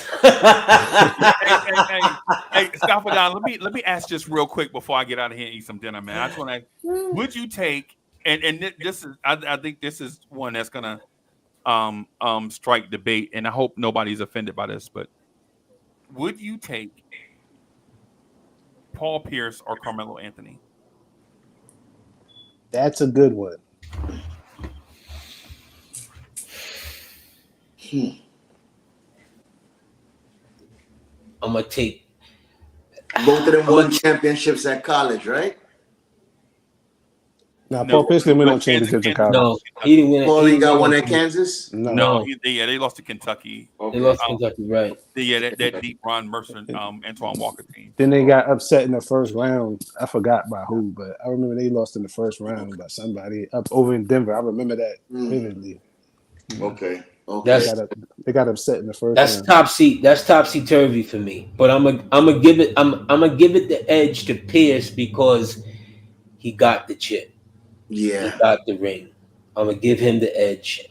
stop it down. Let me ask just real quick before I get out of here and eat some dinner, man. I just want to. Would you take and this is I think this is one that's gonna strike debate, and I hope nobody's offended by this, but would you take Paul Pierce or Carmelo Anthony? That's a good one. I'm gonna take both of them won championships at college, right? Now, Paul Pierce didn't win no championships in college. No, he didn't win. Paul got one at Kansas. No, they lost to Kentucky. Okay. They lost to Kentucky, right? That deep Ron Mercer, Antoine Walker team. Then they got upset in the first round. I forgot by who, but I remember they lost in the first round by somebody up over in Denver. I remember that vividly. Okay. They got upset in the first. That's round. That's topsy turvy for me. But I'm gonna give it the edge to Pierce because he got the chip. Yeah, he got the ring. I'm gonna give him the edge,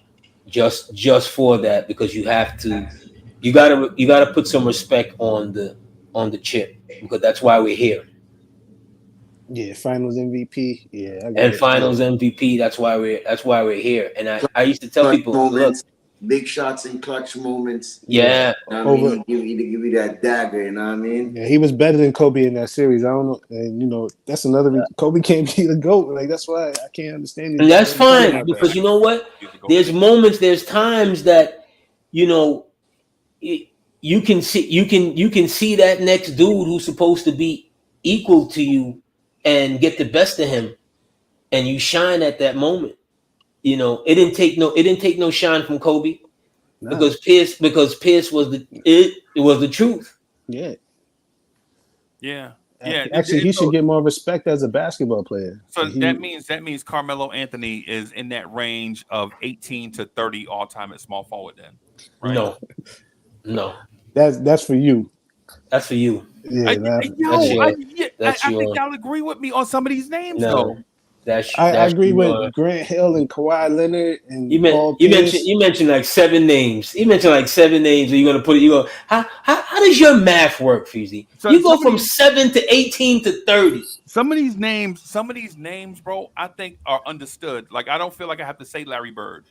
just for that, because you gotta put some respect on the chip, because that's why we're here. Yeah, Finals MVP. Yeah, and Finals MVP. That's why we're here. And I used to tell people, look. Big shots in clutch moments. Yeah. I mean, give you that dagger, you know what I mean? Yeah, he was better than Kobe in that series. I don't know. And, that's another reason. Kobe can't be the GOAT. Like, that's why I can't understand it. And that's fine, because you know what? There's times that, you can see that next dude who's supposed to be equal to you and get the best of him, and you shine at that moment. It didn't take no shine from Kobe, because Pierce was the truth. Yeah. Yeah. Actually, he should get more respect as a basketball player. So that means Carmelo Anthony is in that range of 18 to 30 all time at small forward. Then, right? No. That's for you. That's for you. Yeah. I think y'all agree with me on some of these names, though. I agree with Grant Hill and Kawhi Leonard and Paul Pierce. You mentioned like 7 names. You mentioned like 7 names. Are you gonna put it? How does your math work, Feezy? So you go from 7 to 18 to 30. Some of these names, bro, I think are understood. Like, I don't feel like I have to say Larry Bird.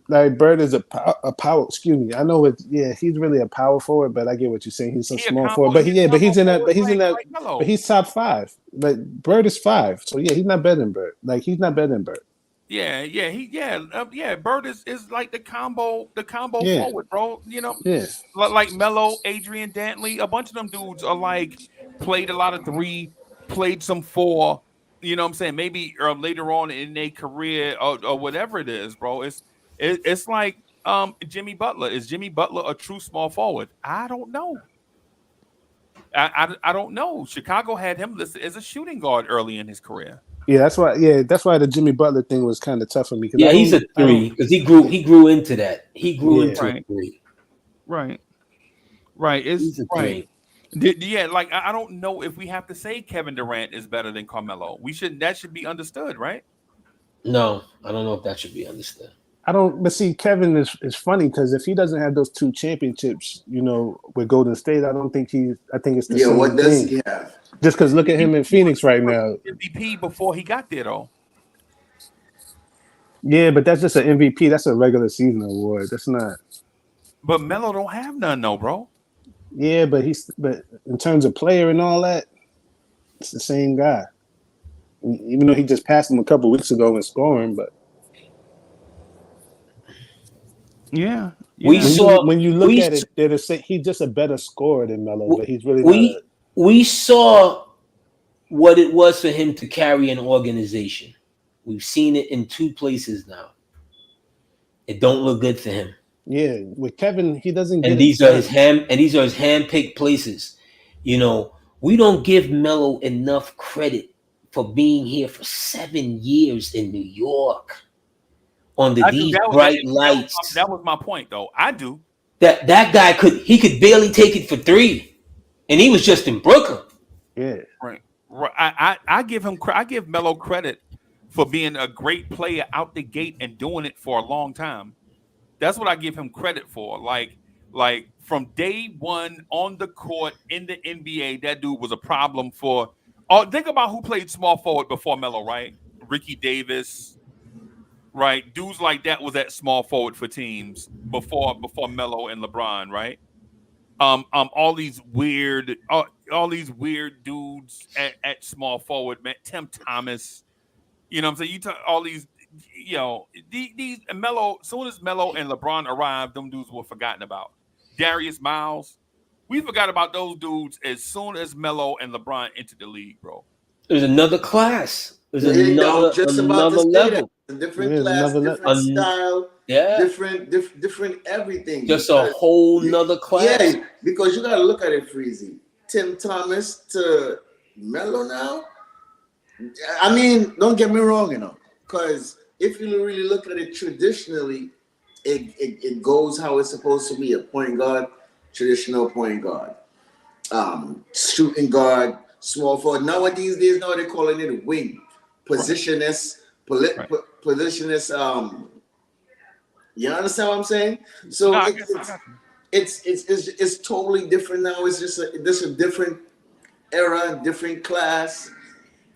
Larry Bird is a power. Excuse me. I know it. Yeah, he's really a power forward, but I get what you're saying. He's so small forward, but he's top 5. Like, Bird is 5, so yeah, he's not better than Bird. Like, he's not better than Bird. Bird is like the combo forward, bro. Like Melo, Adrian Dantley, a bunch of them dudes are like played a lot of 3, played some 4. You know what I'm saying? Maybe later on in their career or whatever it is, bro. It's like Jimmy Butler. Is Jimmy Butler a true small forward? I don't know. I don't know. Chicago had him listed as a shooting guard early in his career. Yeah, that's why. Yeah, that's why the Jimmy Butler thing was kind of tough for me. Yeah, he's a three because he grew into that. He grew into a three. Right. He's a three. Yeah, like I don't know if we have to say Kevin Durant is better than Carmelo. That should be understood, right? No, I don't know if that should be understood. I don't. But see, Kevin is funny because if he doesn't have those 2 championships, with Golden State, I don't think he's. I think it's the same what does thing. he have? Just because look at him in Phoenix right now. MVP before he got there, though. Yeah, but that's just an MVP. That's a regular season award. That's not. But Melo don't have none, though, bro. Yeah, but in terms of player and all that, it's the same guy. Even though he just passed him a couple weeks ago in scoring, but yeah. When you look at it, they're the same. He's just a better scorer than Melo, but he's really we saw what it was for him to carry an organization. We've seen it in 2 places now. It don't look good for him. Yeah, with Kevin, he doesn't get. And these are his hand-picked places. We don't give Melo enough credit for being here for 7 years in New York under these bright lights. That was my point, though. I do. That guy could barely take it for 3, and he was just in Brooklyn. Yeah, right. I give Melo credit for being a great player out the gate and doing it for a long time. That's what I give him credit for. Like from day one on the court in the NBA, that dude was a problem for. Think about who played small forward before Melo, right? Ricky Davis, right? Dudes like that was at small forward for teams before Melo and LeBron, right? All these weird dudes at small forward, man. Tim Thomas, you know what I'm saying? You talk all these. These Melo. As soon as Melo and LeBron arrived, them dudes were forgotten about. Darius Miles, we forgot about those dudes as soon as Melo and LeBron entered the league, bro. There's another class. There's another level. A different class, different style, different everything. Just a whole nother class. Yeah, because you got to look at it, Freezy. Tim Thomas to Melo now. I mean, don't get me wrong, because if you really look at it traditionally, it goes how it's supposed to be. A point guard, traditional point guard, shooting guard, small forward. Nowadays, now they're calling it a wing, positionist, positionist. You understand what I'm saying? So it's totally different now. It's just a different era, different class.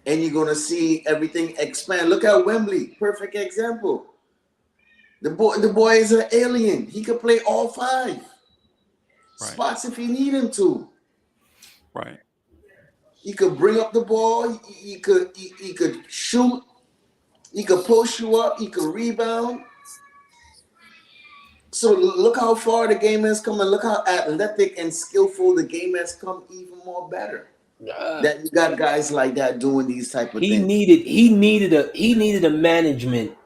And you're gonna see everything expand. Look at Wembley, perfect example. The boy is an alien. He could play all 5 spots if you need him to. Right. He could bring up the ball. He could shoot. He could post you up. He could rebound. So look how far the game has come, and look how athletic and skillful the game has come. Even more better. That you got guys like that doing these type of things. He needed a management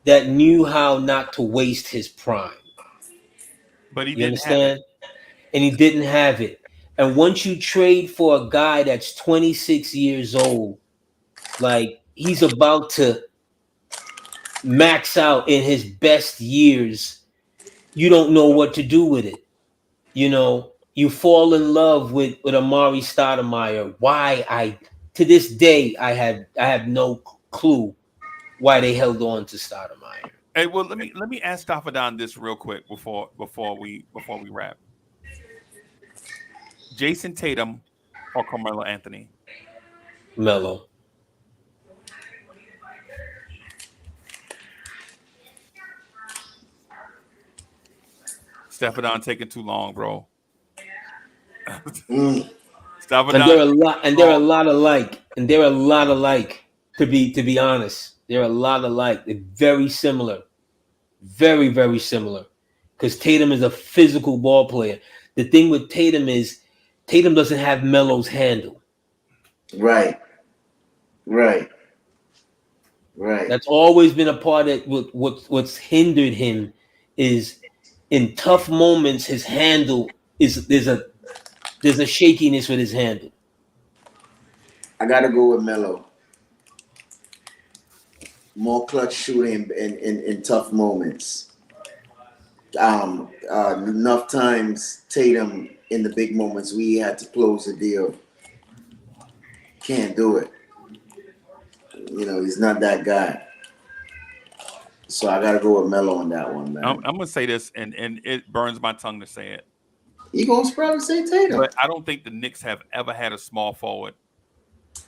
that knew how not to waste his prime. But he didn't understand? And he didn't have it. And once you trade for a guy that's 26 years old, like he's about to max out in his best years, you don't know what to do with it. You fall in love with Amari Stoudemire. Why to this day I have no clue why they held on to Stoudemire. Hey, well, let me ask Staffadan this real quick before we wrap. Jason Tatum or Carmelo Anthony? Melo. Staffadan taking too long, bro. And they're a lot alike. To be honest, they're a lot alike. They're very similar, very, very similar. Because Tatum is a physical ball player. The thing with Tatum is Tatum doesn't have Melo's handle. Right. That's always been a part of what's hindered him is in tough moments. His handle is there's a shakiness with his handle. I gotta go with Melo. More clutch shooting in tough moments. Enough times Tatum in the big moments we had to close the deal. Can't do it. You know, he's not that guy. So I gotta go with Melo on that one, man. I'm gonna say this, and it burns my tongue to say it. You gonna probably say Tatum? But I don't think the Knicks have ever had a small forward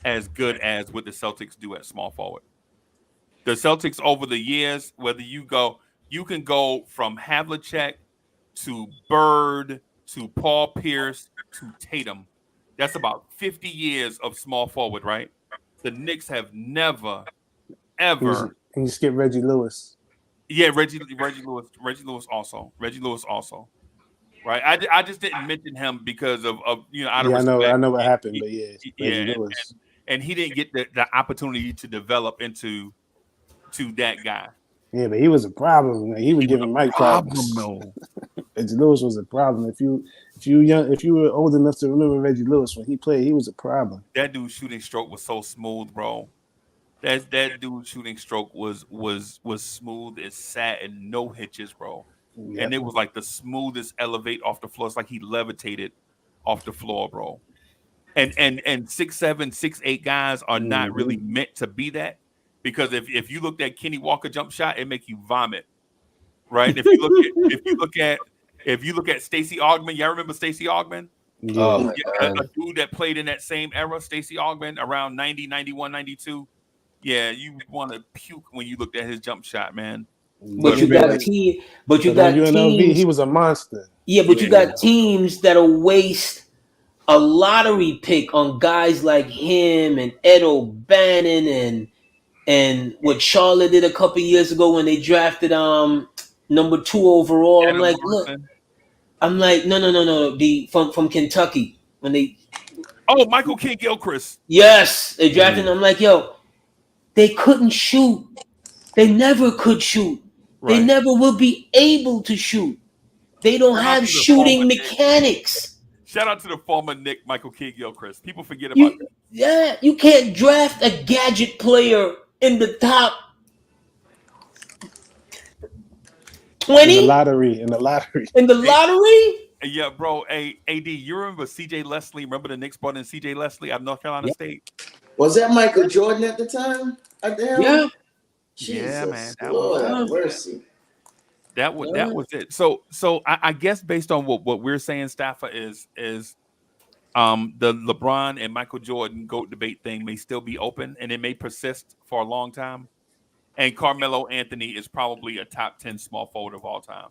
as good as what the Celtics do at small forward. The Celtics over the years, whether you can go from Havlicek to Bird to Paul Pierce to Tatum. That's about 50 years of small forward, right? The Knicks have never, ever. And you skip Reggie Lewis. Yeah, Reggie Lewis also. Right. I just didn't mention him because of out of respect. I know what happened, but Reggie Lewis. And he didn't get the opportunity to develop into that guy. Yeah, but he was a problem. Man. He was giving Mike problems. No. Reggie Lewis was a problem. If you were old enough to remember Reggie Lewis when he played, he was a problem. That dude's shooting stroke was so smooth, bro. That dude's shooting stroke was smooth as satin, no hitches, bro. Yep. And it was like the smoothest elevate off the floor. It's like he levitated off the floor, bro. And 6'7", 6'8" guys are not really meant to be that, because if you looked at Kenny Walker jump shot, it make you vomit, right? If you look at Stacey Augmon, y'all remember Stacey Augmon? Oh, a dude that played in that same era, Stacey Augmon, around 90, 91, 92. Yeah, you want to puke when you looked at his jump shot, man. But you got teams. He was a monster. Yeah, but you got teams that'll waste a lottery pick on guys like him and Ed O'Bannon and what Charlotte did a couple years ago when they drafted number 2 overall. I'm like, look. I'm like, no. From Kentucky when they. Oh, Michael King Gilchrist. Yes, they drafted him. I'm like, yo, they couldn't shoot. They never could shoot. Right. They never will be able to shoot. They don't have shooting mechanics. Shout out to the former Knick, Michael King Gilchrist. People forget about that. Yeah, you can't draft a gadget player in the top 20? In the lottery? Yeah, bro. Hey, AD, you remember CJ Leslie? Remember the Knicks brought in CJ Leslie out of North Carolina State? Was that Michael Jordan at the time? Yeah. Jesus, yeah, man. Lord mercy. That was it. So I guess based on what we're saying, Staffer, is the LeBron and Michael Jordan GOAT debate thing may still be open, and it may persist for a long time. And Carmelo Anthony is probably a top 10 small forward of all time.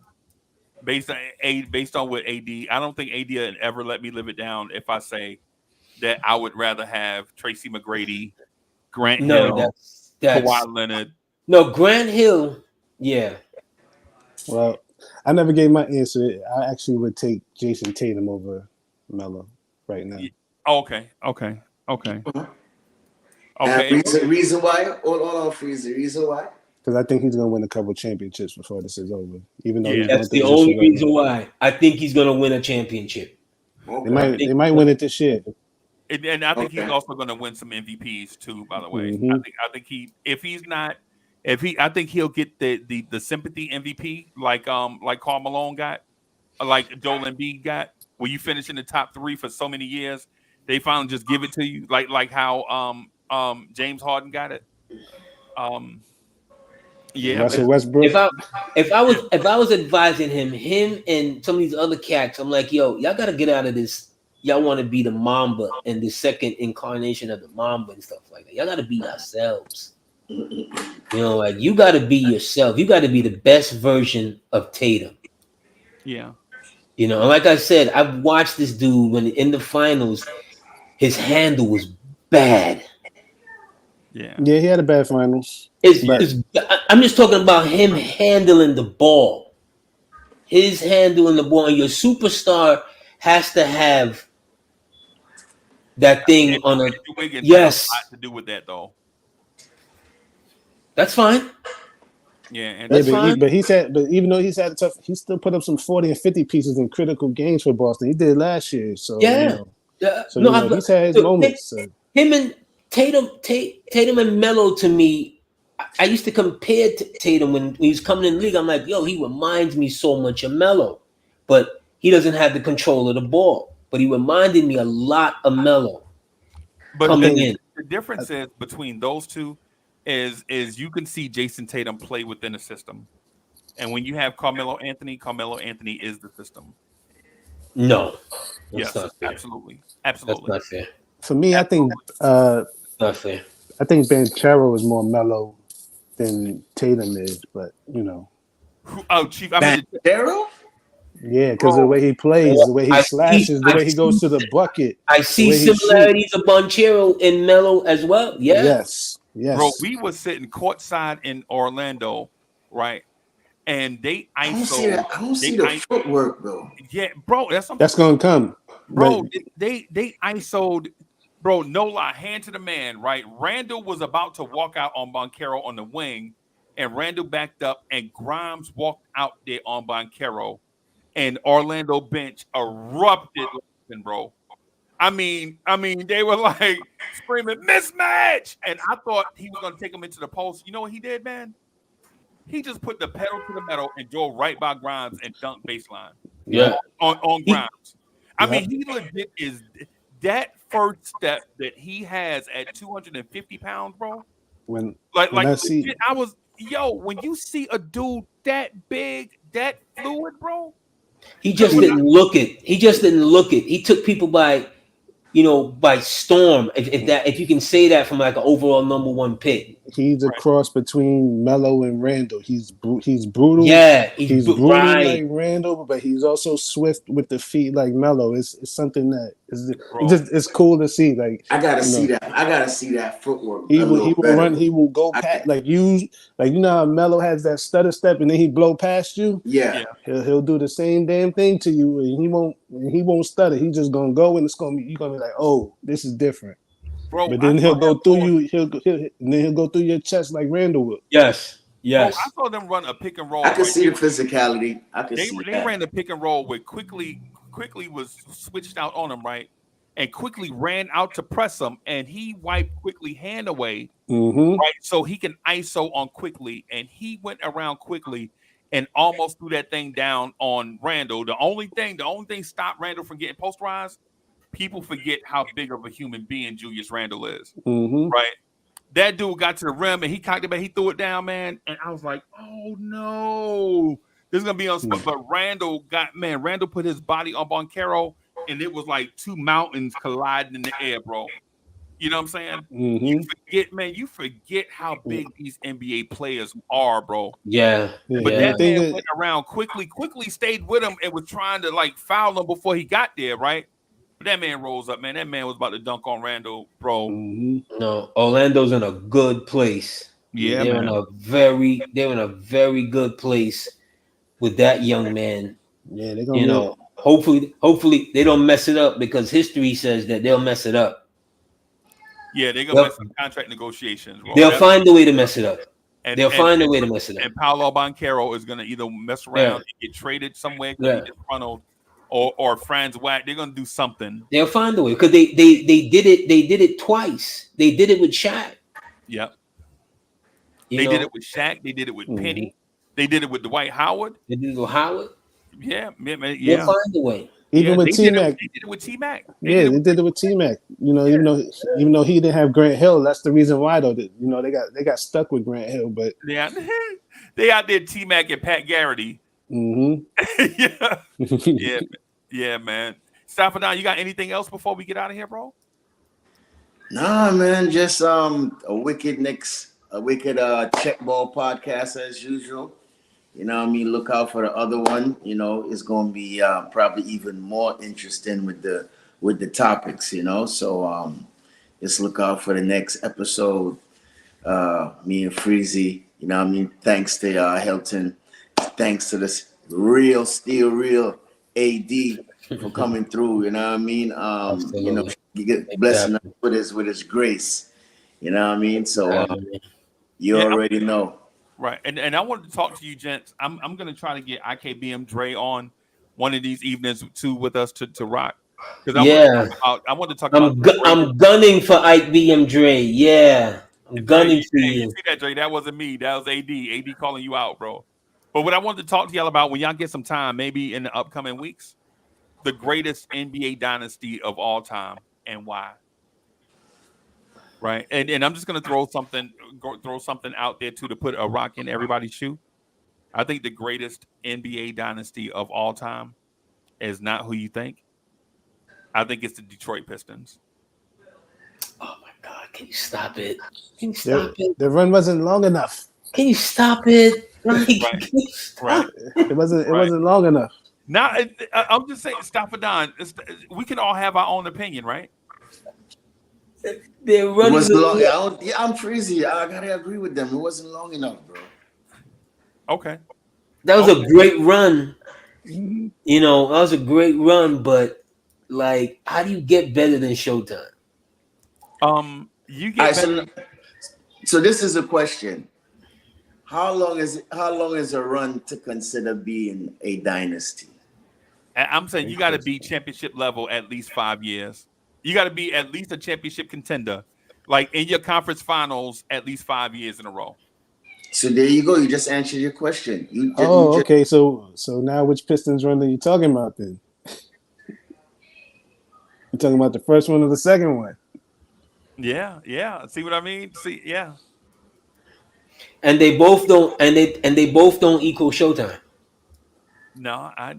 Based on what AD, I don't think AD would ever let me live it down if I say that I would rather have Tracy McGrady, Grant Hill, Kawhi Leonard. No, Grant Hill, yeah. Well, I never gave my answer. I actually would take Jason Tatum over Melo right now. Okay. Reason why? Hold on, Freezer. Reason why? Because I think he's going to win a couple championships before this is over. Even though that's the only reason why I think he's going to win a championship. Okay. They might win it this year. And I think he's also going to win some MVPs too. By the way, I think he'll get the sympathy MVP like Karl Malone got, like Joel Embiid got. Where you finish in the top 3 for so many years, they finally just give it to you, like how James Harden got it. Yeah, Russell Westbrook. If I was advising him and some of these other cats, I'm like, yo, y'all got to get out of this. Y'all want to be the Mamba and the second incarnation of the Mamba and stuff like that. Y'all got to be yourselves. You know, like you got to be yourself. You got to be the best version of Tatum. Yeah. You know, like I said, I've watched this dude when in the finals, his handle was bad. Yeah, he had a bad finals. I'm just talking about him handling the ball. His handling the ball, and your superstar has to have that thing on a. Yes, has a lot to do with that though. That's fine. Yeah, and That's fine. But even though he's had a tough, he still put up some 40 and 50 pieces in critical games for Boston. He did last year, so Yeah. So No, he's had his moments. So. Him and Tatum and Melo to me, I used to compare Tatum when he was coming in the league. I'm like, yo, he reminds me so much of Melo, but he doesn't have the control of the ball. But he reminded me a lot of Melo coming in. The difference is between those two is you can see Jason Tatum play within the system, and when you have Carmelo Anthony is the system. No, yes, absolutely. That's not fair. For me, absolutely. Not fair. I think Banchero is more mellow than Tatum is, but you know. Oh, Chief, I mean Banchero? Yeah, because the way he plays, the way he slashes, the way he goes to the bucket. I see similarities of Banchero and Melo as well. Yeah. Yes. Bro, we were sitting courtside in Orlando, right? And they ISO. I don't see the footwork, though. Yeah, bro, that's gonna come. Bro, they ISO'd, bro, no lie, hand to the man, right? Randall was about to walk out on Banchero on the wing, and Randall backed up, and Grimes walked out there on Banchero, and Orlando bench erupted, bro. I mean, they were like screaming mismatch, and I thought he was gonna take him into the post. You know what he did, man? He just put the pedal to the metal and drove right by Grimes and dunked baseline. Yeah, on Grimes. I mean, he legit is that first step that he has at 250 pounds, bro. When legit, I was when you see a dude that big, that fluid, bro. He just didn't look it. He took people by storm. If you can say that from like an overall number one pick. He's a cross between Melo and Randall. He's brutal. Yeah, he's brutal like Randall, but he's also swift with the feet like Melo. It's something that it's cool to see. Like I gotta see that. I gotta see that footwork. He will run. He will go past you know how Melo has that stutter step and then he blow past you. Yeah. He'll do the same damn thing to you and he won't stutter. He's just gonna go and you're gonna be like, oh, this is different. Bro, but then he'll go through you. He'll go through your chest like Randall would. Yes. Bro, I saw them run a pick and roll. I can see the physicality. They ran the pick and roll with quickly was switched out on him, right? And quickly ran out to press him, and he wiped quickly hand away, right? So he can ISO on quickly, and he went around quickly and almost threw that thing down on Randall. The only thing stopped Randall from getting posterized. People forget how big of a human being Julius Randle is, right? That dude got to the rim and he cocked it back. He threw it down, man. And I was like, oh, no. This is going to be on spot. But Randall put his body up on Banchero, and it was like two mountains colliding in the air, bro. You know what I'm saying? You forget how big these NBA players are, bro. Yeah. But that man went around quickly stayed with him and was trying to, like, foul him before he got there, right? That man rolls up, man. That man was about to dunk on Randall, bro. No, Orlando's in a good place. Yeah, they're in a very good place with that young man. Yeah, they're gonna hopefully they don't mess it up because history says that they'll mess it up. Yeah, they're gonna mess up contract negotiations. Bro. They'll find a way to mess it up. Find a way to mess it up. And Paolo Banchero is gonna either mess around and get traded somewhere because he disgruntled. Or Franz Wagner, they're gonna do something. They'll find a way because they did it. They did it twice. They did it with Shaq. Yep. They did it with Shaq. They did it with Penny. They did it with Dwight Howard. They did it with Howard. Yeah. They'll find a way. Even with T-Mac. They did it with T-Mac. They did it with T-Mac. You know, even though he didn't have Grant Hill, that's the reason why though. That, they got stuck with Grant Hill, but they out there T-Mac and Pat Garrity. Yeah, man. Stop it down. You got anything else before we get out of here, bro? Nah, man. Just a wicked check ball podcast as usual. You know what I mean? Look out for the other one. You know, it's gonna be probably even more interesting with the topics, you know. So just look out for the next episode. Me and Freezy, you know what I mean? Thanks to Hilton. Thanks to this real AD for coming through, you know what I mean? You know, you get blessing us with his grace, you know what I mean? So you already know. Right. And I wanted to talk to you, gents. I'm gonna try to get IKBM Dre on one of these evenings too with us to rock. Because Yeah, I want to talk about the greatest. I'm gunning for Ike BM Dre. Yeah, I'm Dre, gunning for you you. see that, Dre? That wasn't me. That was AD. AD calling you out, bro. But what I wanted to talk to y'all about when y'all get some time, maybe in the upcoming weeks, the greatest NBA dynasty of all time and why. Right. And I'm just gonna throw something out there too to put a rock in everybody's shoe. I think the greatest NBA dynasty of all time is not who you think. I think it's the Detroit Pistons. Oh my God, can you stop it? Can you stop it? The run wasn't long enough. Can you stop it? Like, Right. can you stop? Right. It wasn't Right. long enough. Now, I'm just saying, stop it, Don. We can all have our own opinion, right? They're It running. wasn't long. I'm crazy. I gotta agree with them. It wasn't long enough, bro. Okay. That was a great run. Mhm. You know, that was a great run, but like, how do you get better than Showtime? You All get right, better. so this is a question. How long is a run to consider being a dynasty? I'm saying you got to be championship level at least 5 years. You got to be at least a championship contender, like in your conference finals at least 5 years in a row. So there you go. You just answered your question. You Oh, just okay. So now which Pistons run are you talking about then? You talking about the first one or the second one? Yeah, yeah. See what I mean? See, yeah. And they both don't. And they both don't equal Showtime. No, I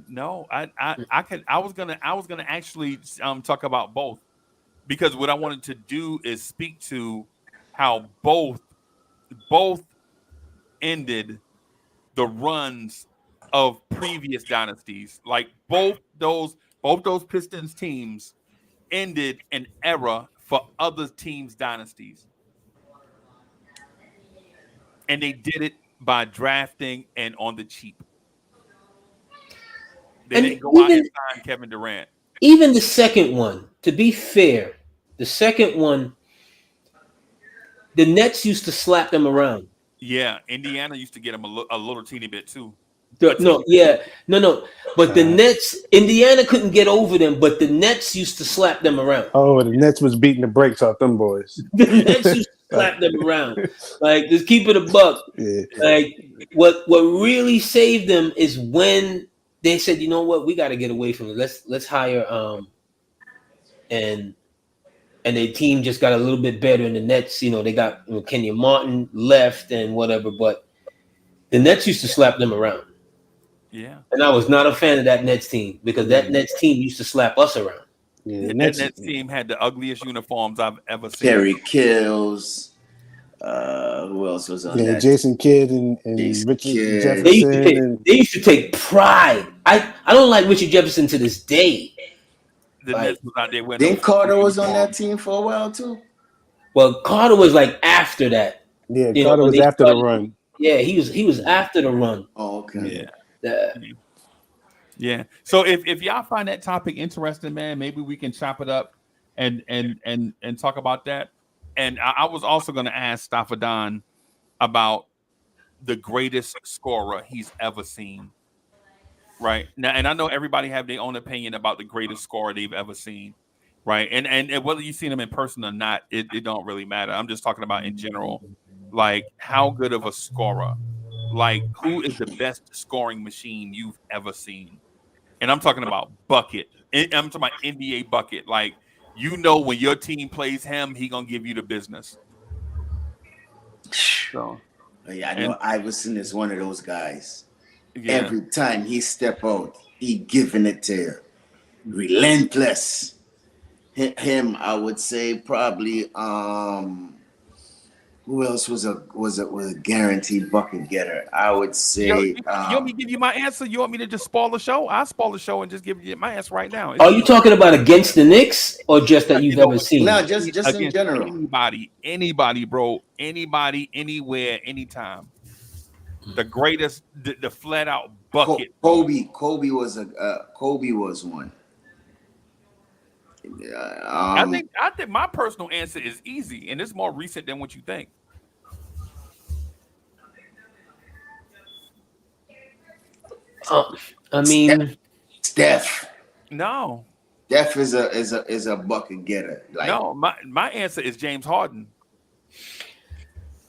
was gonna actually talk about both because what I wanted to do is speak to how both ended the runs of previous dynasties. Like both those Pistons teams ended an era for other teams' dynasties. And they did it by drafting and on the cheap. They And didn't go out and sign Kevin Durant. even the second one, to be fair, the second one, the Nets used to slap them around. Yeah, Indiana used to get them a little teeny bit too. No, yeah, no. But the Nets, Indiana couldn't get over them, but the Nets used to slap them around. Oh, the Nets was beating the brakes off them boys. The Nets used to slap them around. Like, just keep it a buck. Yeah. Like, what really saved them is when they said, you know what, we got to get away from it. Let's hire and their team just got a little bit better. And the Nets, they got Kenyon Martin left and whatever, but the Nets used to slap them around. Yeah. And I was not a fan of that Nets team because that Nets team used to slap us around. Yeah, That Nets team had the ugliest uniforms I've ever seen. Terry Kills. Who else was on that? Jason Kidd and Jason Richard Kidd. Jefferson. They used to take pride. I don't like Richard Jefferson to this day. The Nets was out there wearing Then those Carter was on uniforms. that team for a while too. Well, Carter was like after that. Yeah, Carter was after the run. Yeah, he was after the run. Oh, okay. Yeah. Yeah. So if y'all find that topic interesting, man, maybe we can chop it up and talk about that. And I was also going to ask Staffadan about the greatest scorer he's ever seen. Right now, and I know everybody have their own opinion about the greatest scorer they've ever seen. Right. And whether you've seen him in person or not, it don't really matter. I'm just talking about in general, like how good of a scorer, like who is the best scoring machine you've ever seen. And I'm talking about bucket. I'm talking about NBA bucket. Like, when your team plays him, he gonna give you the business. So, yeah, I know Iverson is one of those guys. Yeah. Every time he step out, he giving it to you. Relentless. Him, I would say probably. Who else was a guaranteed bucket getter? I would say. You want me to give you my answer? You want me to just spoil the show? I'll spoil the show and just give you my answer right now. Are you talking about against the Knicks or just that you've ever seen? No, just in general. Anybody, bro. Anybody, anywhere, anytime. The greatest, the flat out bucket. Kobe was one. I think my personal answer is easy, and it's more recent than what you think. I mean, Steph. No. Steph is a bucket getter. Like, No, my answer is James Harden.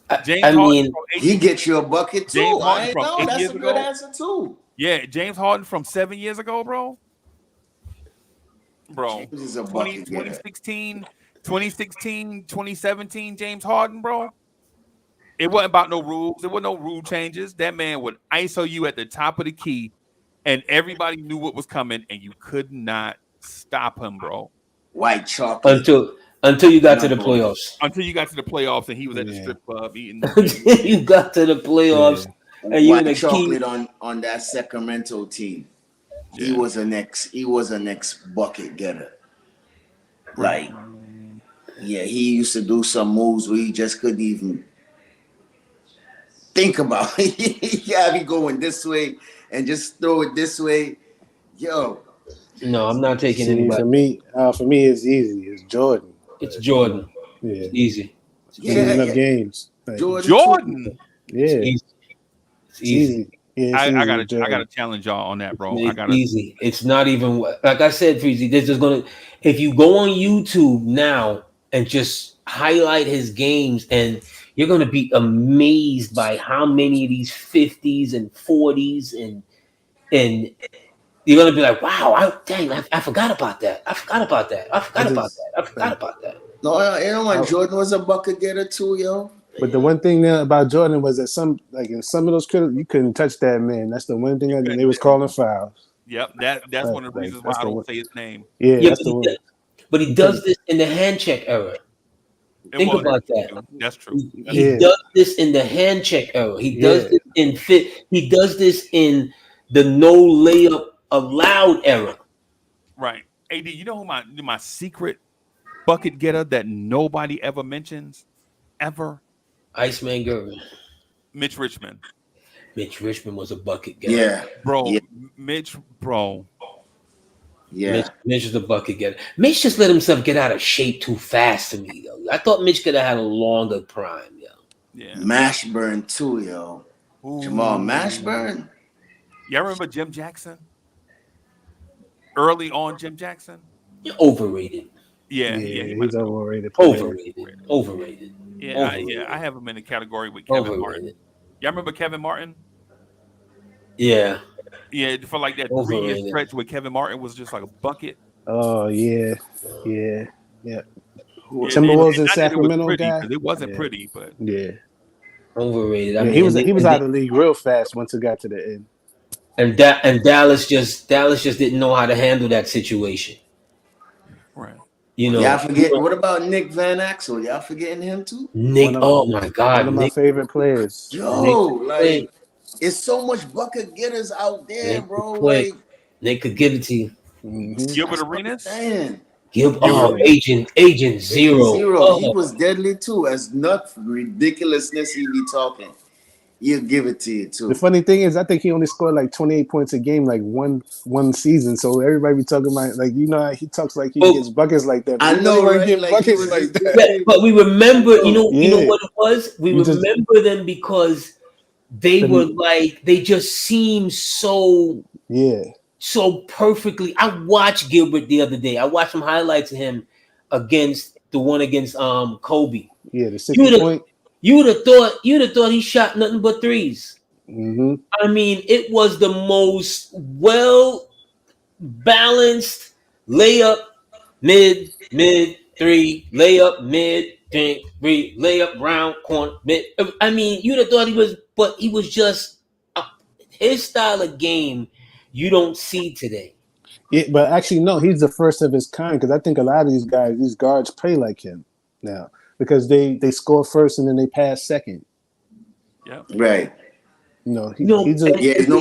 I mean, he gets you a bucket too. James Harden I from know 8 that's years a good ago. answer too. Yeah, James Harden from 7 years ago, bro. James is a bucket getter. 2016, 2017, James Harden, bro. It wasn't about no rules. There were no rule changes. That man would ISO you at the top of the key, and everybody knew what was coming, and you could not stop him, bro. White chocolate. Until you got to the playoffs. Until you got to the playoffs, and he was at the strip club eating. You got to the playoffs, and you in White the chocolate on that Sacramento team. Yeah. He was an ex bucket getter. Like, yeah, he used to do some moves where he just couldn't even think about it. Yeah, be going this way and just throw it this way. Yo. No, I'm not taking anybody. For me, it's easy. It's Jordan. It's Jordan. Yeah. It's easy. Winning enough games. Like, Jordan. Yeah. It's easy. Yeah, I gotta challenge y'all on that, bro. It's easy. It's not even like I said, Freezy. This is gonna. If you go on YouTube now and just highlight his games, and you're gonna be amazed by how many of these 50s and 40s and you're gonna be like, wow, I forgot about that. I forgot about that. No, you know what? Jordan was a bucket getter too, yo. But the one thing about Jordan was that in some of those critics, you couldn't touch that man. That's the one thing they was calling fouls. Yep, that's one of the reasons why I don't say his name. Yeah, but he does this in the hand check era. Think about that. That's true. He does this in the hand check era. He does this in fit. He does this in the no layup allowed era. Right. AD, you know who my secret bucket getter that nobody ever mentions? Ever? Iceman Gervin. Mitch Richmond. Mitch Richmond was a bucket getter. Yeah. Bro. Yeah. Mitch, bro. Yeah. Mitch is a bucket getter. Mitch just let himself get out of shape too fast to me, though. I thought Mitch could have had a longer prime, yo. Yeah. Mashburn too, yo. Ooh. Jamal Mashburn. Y'all remember Jim Jackson? Early on Jim Jackson? You're overrated. Yeah, he's overrated. Overrated. Yeah, I have him in the category with Kevin Martin. Y'all remember Kevin Martin? Yeah. Yeah, for like that 3-year stretch where Kevin Martin was just like a bucket. Oh, yeah. Timberwolves in Sacramento guy? It wasn't pretty, but overrated. I mean, he was out of the league real fast once it got to the end. And Dallas just didn't know how to handle that situation. Right. You know. Y'all forget. What about Nick Van Axel? Y'all forgetting him too? Nick, oh my God, one of my favorite players. Yo, like it's so much bucket getters out there, bro. Like Nick could give it to you. Mm-hmm. Gilbert Arenas. Agent Zero. Oh. He was deadly too. As not ridiculousness he be talking. He'll give it to you too. The funny thing is, I think he only scored like 28 points a game, like one season. So everybody be talking about, like, you know, he talks like he gets buckets like that. I know, right? Get buckets like that. Yeah, but we remember, you know what it was? We remember them because they were like, they just seemed so perfectly. I watched Gilbert the other day. I watched some highlights of him against Kobe. Yeah, the 60-point. You'd have thought he shot nothing but threes. Mm-hmm. I mean, it was the most well balanced layup, mid, three, layup, mid, three, layup, round, corner, mid. I mean, you'd have thought he was just his style of game you don't see today. Yeah, but actually, no, he's the first of his kind, because I think a lot of these guards play like him now. Because they score first and then they pass second. Yeah. Right. He's no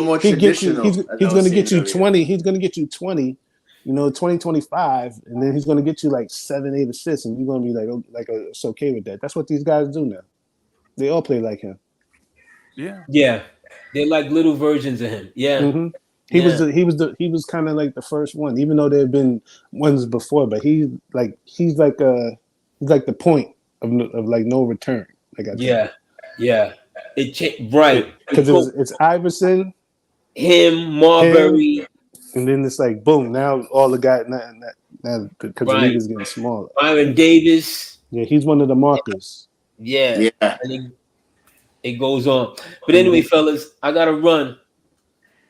more traditional. He's going to get you 20. He's going to get you 20, 20, 25, and then he's going to get you like 7, 8 assists, and you're going to be like, it's okay with that. That's what these guys do now. They all play like him. Yeah. Yeah. They're like little versions of him. Yeah. Mm-hmm. He was kind of like the first one, even though there have been ones before, but he's like the point of like no return. Yeah. Right. Because it's Iverson, Him, Marbury, and then it's like boom. Now all the guys now because the Right. league is getting smaller. Byron Davis. Yeah, he's one of the markers. Yeah. Yeah. And it goes on. But anyway, fellas, I gotta run.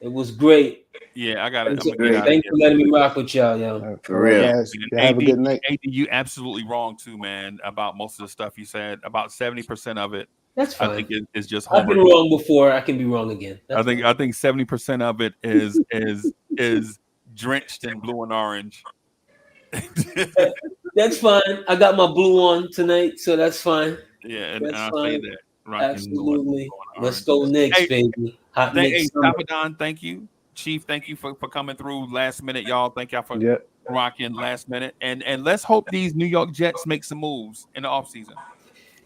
It was great. Yeah, I got it. I'm Thanks, gonna get out of thanks here. for letting me rock with y'all, yo. For real. Guys, y'all have a good night. AD, you absolutely wrong too, man. About most of the stuff you said. About 70% of it, That's I fine. think is just I've been homework. wrong before. I can be wrong again. That's fine. I think 70% of it is drenched in blue and orange. That's fine. I got my blue on tonight, so that's fine. Yeah, and That's I say fine. that. Rocking Absolutely. blue and Let's orange. go Knicks, Hey, baby. Hot Knicks. Hey, summer. Don, thank you. Chief, thank you for coming through last minute, y'all. Thank y'all for Yep. rocking last minute. And let's hope these New York Jets make some moves in the offseason.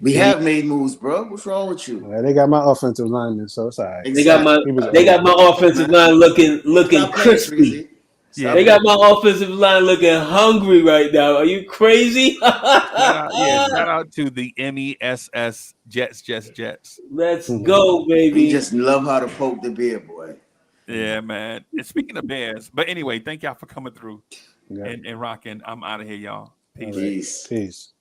We have made moves, bro. What's wrong with you? They got my offensive lineman, so it's all right. They got my offensive line looking Stop playing, crispy. Freezy. Yeah, They got my offensive line looking hungry right now. Are you crazy? shout out to the MESS Jets. Let's go, baby. We just love how to poke the beer, boy. Yeah, man. And speaking of Bears, but anyway, thank y'all for coming through Yeah. and rocking. I'm out of here, y'all. Peace. Peace. Peace.